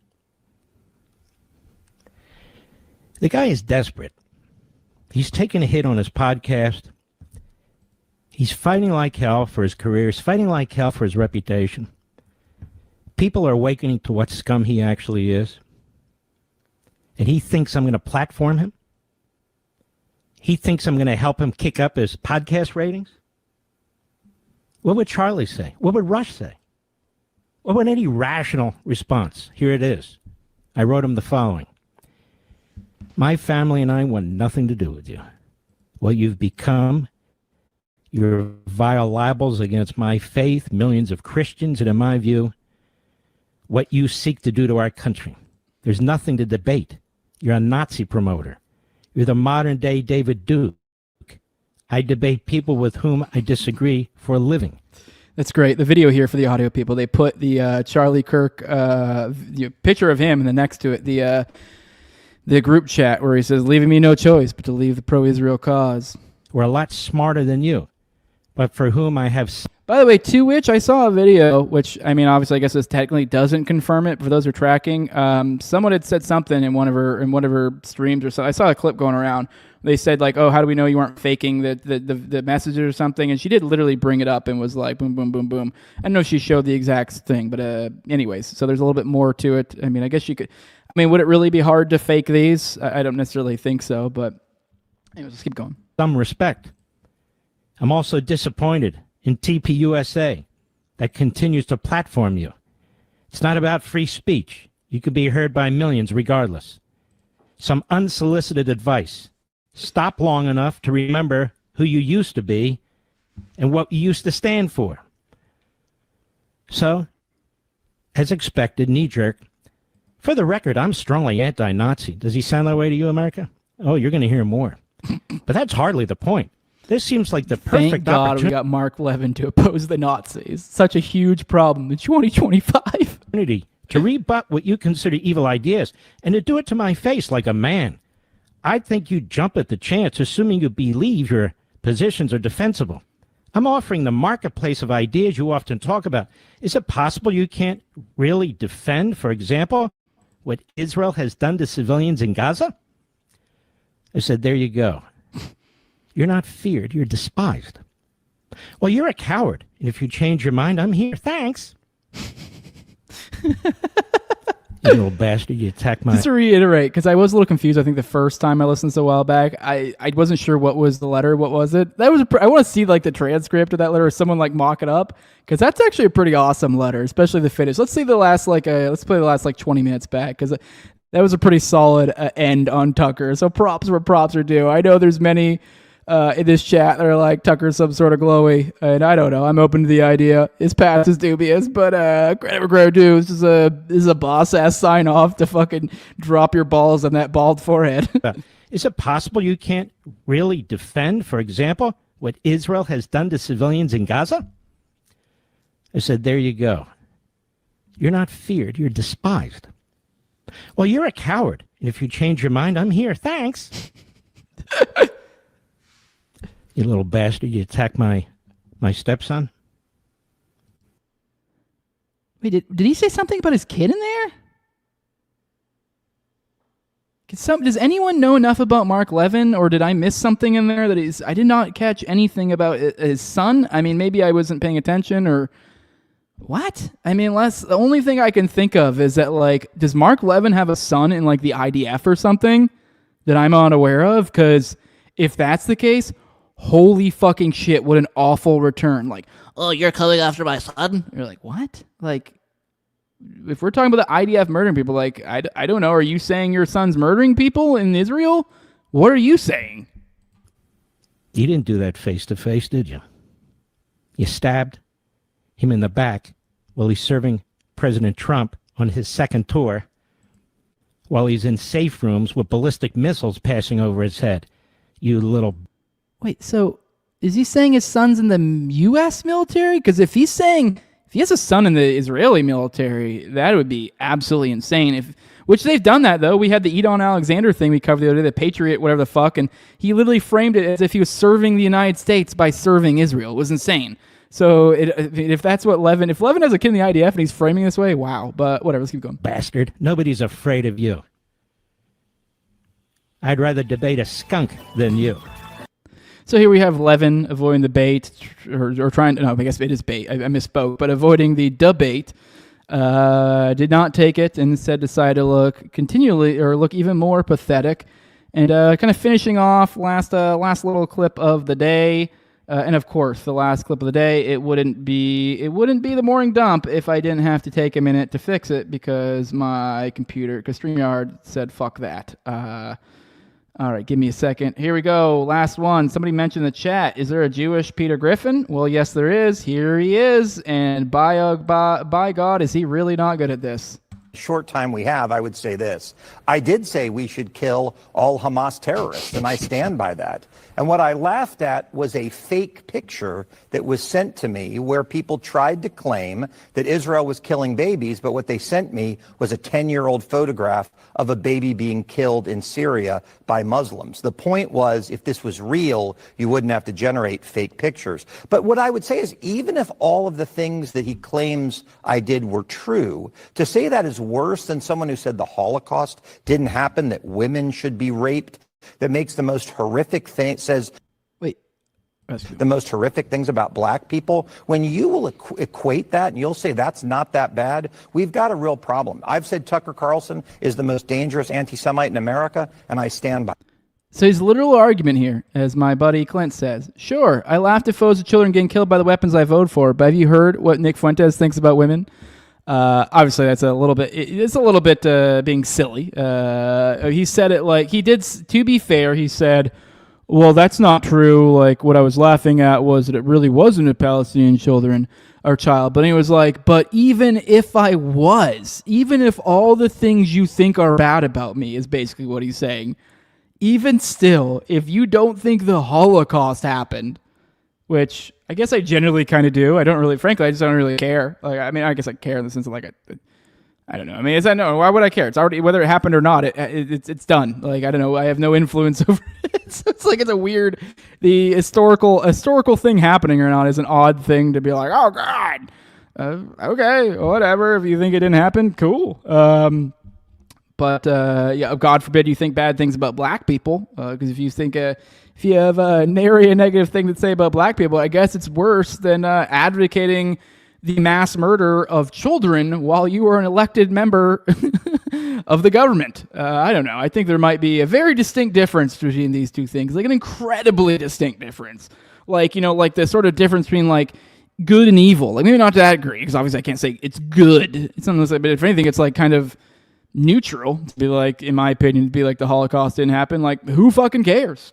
The guy is desperate. He's taken a hit on his podcast. He's fighting like hell for his career. He's fighting like hell for his reputation. People are awakening to what scum he actually is. And he thinks I'm going to platform him. He thinks I'm going to help him kick up his podcast ratings. What would Charlie say? What would Rush say? What would any rational response? Here it is. I wrote him the following. My family and I want nothing to do with you. What you've become, your vile libels against my faith, millions of Christians, and in my view, what you seek to do to our country. There's nothing to debate. You're a Nazi promoter. You're the modern-day David Duke. I debate people with whom I disagree for a living. That's great. The video here for the audio people, they put the Charlie Kirk picture of him, and then next to it, the group chat where he says, leaving me no choice but to leave the pro-Israel cause. We're a lot smarter than you, but for whom I have... By the way, to which I saw a video, which, I mean, obviously, I guess this technically doesn't confirm it, but for those who are tracking, someone had said something in one of her streams or so. I saw a clip going around. They said, like, oh, how do we know you weren't faking the messages or something? And she did literally bring it up and was like, boom, boom, boom, boom. I know she showed the exact thing, but anyways, so there's a little bit more to it. I mean, I guess you could... I mean, would it really be hard to fake these? I don't necessarily think so, but anyways, let's keep going. Some respect. I'm also disappointed in TPUSA that continues to platform you. It's not about free speech. You could be heard by millions regardless. Some unsolicited advice. Stop long enough to remember who you used to be and what you used to stand for. So, as expected, knee-jerk. For the record, I'm strongly anti-Nazi. Does he sound that way to you, America? Oh, you're going to hear more. But that's hardly the point. This seems like the perfect Thank God opportunity. we got Mark Levin to oppose the Nazis. Such a huge problem in 2025. To rebut what you consider evil ideas and to do it to my face like a man. I think you jump at the chance, assuming you believe your positions are defensible. I'm offering the marketplace of ideas you often talk about. Is it possible you can't really defend, for example, what Israel has done to civilians in Gaza? I said, there you go. You're not feared, you're despised. Well, you're a coward, and if you change your mind, I'm here. Thanks. You little bastard, you attacked my... Just to reiterate, because I was a little confused. I think the first time I listened to a while back, I wasn't sure what was the letter. What was it? That was. I want to see like the transcript of that letter, or someone like mock it up, because that's actually a pretty awesome letter, especially the finish. Let's see the last let's play the last 20 minutes back, because that was a pretty solid end on Tucker. So props where props are due. I know there's many in this chat that are like, Tucker's some sort of glowy, and I don't know. I'm open to the idea. His past is dubious, but credit where credit due. This is a boss ass sign off to fucking drop your balls on that bald forehead. Is it possible you can't really defend, for example, what Israel has done to civilians in Gaza? I said, there you go. You're not feared. You're despised. Well, you're a coward. And if you change your mind, I'm here. Thanks. You little bastard. You attacked my stepson. Wait, did he say something about his kid in there? Does anyone know enough about Mark Levin, or did I miss something in there that I did not catch anything about his son? I mean, maybe I wasn't paying attention, or what? I mean, the only thing I can think of is that, like, does Mark Levin have a son in like the IDF or something that I'm unaware of? Because if that's the case, holy fucking shit, what an awful return. Like, oh, you're coming after my son? You're like, what? Like, if we're talking about the IDF murdering people, like, I don't know. Are you saying your son's murdering people in Israel? What are you saying? You didn't do that face to face, did you? You stabbed him in the back while he's serving President Trump on his second tour, while he's in safe rooms with ballistic missiles passing over his head. You little... Wait, so is he saying his son's in the U.S. military? Because if he has a son in the Israeli military, that would be absolutely insane. Which they've done that, though. We had the Edon Alexander thing we covered the other day, the Patriot, whatever the fuck, and he literally framed it as if he was serving the United States by serving Israel. It was insane. So if that's what if Levin has a kid in the IDF and he's framing this way, wow. But whatever, let's keep going. Bastard. Nobody's afraid of you. I'd rather debate a skunk than you. So here we have Levin avoiding the bait, or trying to, no, I guess it is bait. I misspoke, but avoiding the debate. Did not take it and instead decided to look even more pathetic. And kind of finishing off last little clip of the day. And of course, the last clip of the day, it wouldn't be the morning dump if I didn't have to take a minute to fix it because StreamYard said fuck that. All right, give me a second. Here we go. Last one. Somebody mentioned in the chat, is there a Jewish Peter Griffin? Well, yes, there is. Here he is. And by God, is he really not good at this? Short time we have, I would say this. I did say we should kill all Hamas terrorists, and I stand by that. And what I laughed at was a fake picture that was sent to me where people tried to claim that Israel was killing babies, but what they sent me was a 10-year-old photograph of a baby being killed in Syria by Muslims. The point was, if this was real, you wouldn't have to generate fake pictures. But what I would say is, even if all of the things that he claims I did were true, to say that is worse than someone who said the Holocaust didn't happen, that women should be raped, that makes the most horrific thing, says the most horrific things about black people. When you will equate that and you'll say that's not that bad, we've got a real problem. I've said Tucker Carlson is the most dangerous anti-Semite in America, and I stand by. So his literal argument here, as my buddy Clint says, sure, I laughed at foes of children getting killed by the weapons I vote for, but have you heard what Nick Fuentes thinks about women? Obviously, that's a little bit being silly. He said it like he did. To be fair, he said, "Well, that's not true. Like what I was laughing at was that it really wasn't a Palestinian child." But he was like, "But even if I was, even if all the things you think are bad about me is basically what he's saying, even still, if you don't think the Holocaust happened." Which I guess I generally kind of do. I just don't really care. Like, I mean, I guess I care in the sense of like, I don't know. I mean, why would I care? It's already, whether it happened or not, it's done. Like, I don't know. I have no influence over it. So it's like, it's a weird, the historical thing happening or not is an odd thing to be like, oh God, okay, whatever. If you think it didn't happen, cool. But yeah, God forbid you think bad things about black people. Because if you have a nary a negative thing to say about black people, I guess it's worse than advocating the mass murder of children while you are an elected member of the government. I don't know. I think there might be a very distinct difference between these two things, like an incredibly distinct difference. Like, like the sort of difference between like good and evil. Like maybe not to that degree, because obviously I can't say it's good. It's something like, but if anything, it's like kind of neutral. To be like, in my opinion, to be like the Holocaust didn't happen. Like who fucking cares?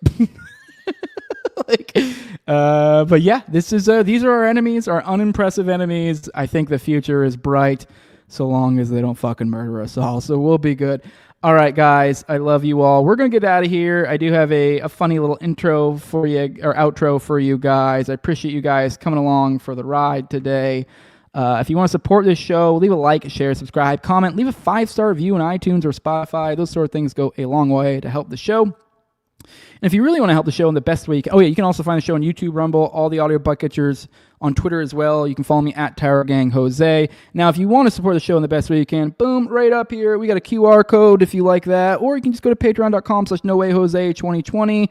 But yeah, these are our enemies, our unimpressive enemies. I think the future is bright, so long as they don't fucking murder us all. So we'll be good. All right, guys, I love you all. We're going to get out of here. I do have a funny little intro for you, or outro for you guys. I appreciate you guys coming along for the ride today. If you want to support this show, leave a like, share, subscribe, comment, leave a 5-star review on iTunes or Spotify. Those sort of things go a long way to help the show. And if you really want to help the show in the best way, you can also find the show on YouTube, Rumble, all the audio bucketchers, on Twitter as well. You can follow me at TowerGangJose. Now, if you want to support the show in the best way you can, boom, right up here. We got a QR code if you like that. Or you can just go to patreon.com/NoWayJose2020.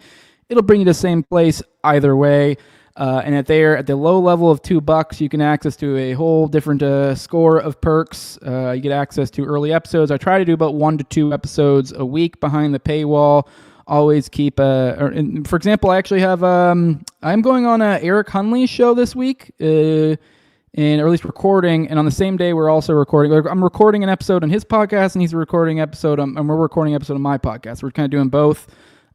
It'll bring you to the same place either way. And at the low level of $2, you can access to a whole different score of perks. You get access to early episodes. I try to do about 1 to 2 episodes a week behind the paywall. Always keep for example, I actually have I'm going on Eric Hunley's show this week, or at least recording, and on the same day we're also recording. I'm recording an episode on his podcast, and he's recording an episode and we're recording an episode on my podcast. We're kind of doing both,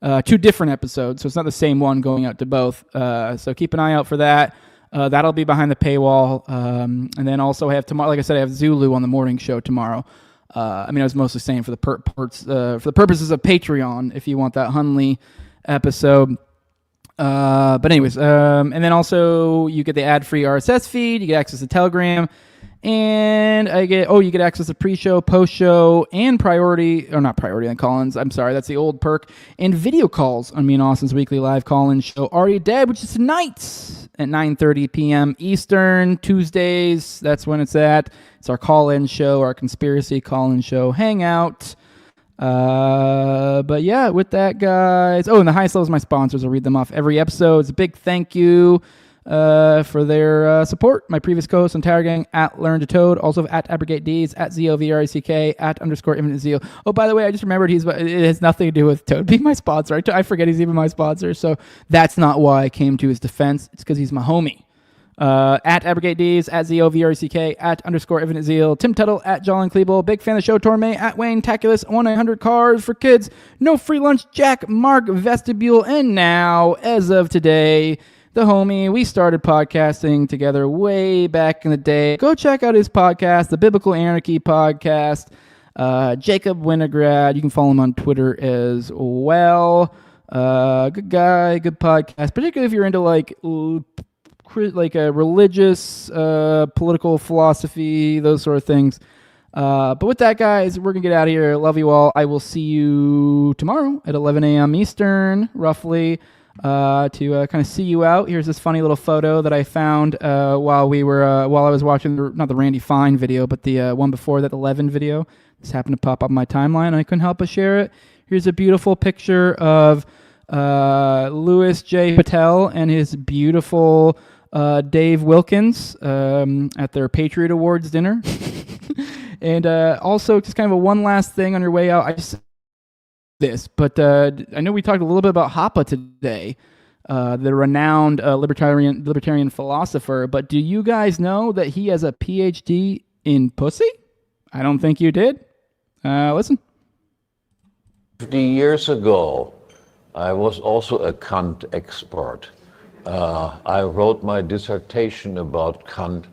2 different episodes, so it's not the same one going out to both. So keep an eye out for that. That'll be behind the paywall, and then also I have tomorrow. Like I said, I have Zulu on the morning show tomorrow. I was mostly saying for the purposes of Patreon, if you want that Hunley episode. But anyways, and then also you get the ad-free RSS feed, you get access to Telegram, and you get access to pre-show, post-show, and not priority on call-ins. I'm sorry, that's the old perk. And video calls on me and Austin's weekly live call-in show, Already Dead, which is tonight at 9:30 p.m. Eastern, Tuesdays. That's when it's at. It's our call-in show, our conspiracy call-in show hangout. But yeah, with that, guys. Oh, and the highest levels of my sponsors. I'll read them off every episode. It's a big thank you for their support. My previous co-host on Tower Gang, at Learn to Toad, also at Abrogate D's, at ZOVRICK, at _Infinite Zeal. Oh, by the way, I just remembered it has nothing to do with Toad being my sponsor. I forget he's even my sponsor, so that's not why I came to his defense. It's because he's my homie. At Abrogate D's, at ZOVRCK, at _Infinite Zeal, Tim Tuttle, at Jolin Klebold, big fan of the show, Torme, at Wayne Taculus, 1-800-CARS for kids, no free lunch, Jack, Mark, Vestibule, and now, as of today, the homie. We started podcasting together way back in the day. Go check out his podcast, the Biblical Anarchy Podcast, Jacob Winograd. You can follow him on Twitter as well. Good guy, good podcast, particularly if you're into like a religious, political philosophy, those sort of things. But with that, guys, we're going to get out of here. Love you all. I will see you tomorrow at 11 a.m. Eastern, roughly, to kind of see you out. Here's this funny little photo that I found while I was watching, not the Randy Fine video, but the one before that, the Levin video. This happened to pop up on my timeline, and I couldn't help but share it. Here's a beautiful picture of Louis J. Patel and his beautiful Dave Wilkins at their Patriot Awards dinner. And also, just kind of one last thing on your way out. I know we talked a little bit about Hoppe today, the renowned libertarian philosopher. But do you guys know that he has a PhD in pussy? I don't think you did. Listen. 50 years ago, I was also a Kant expert. I wrote my dissertation about Kant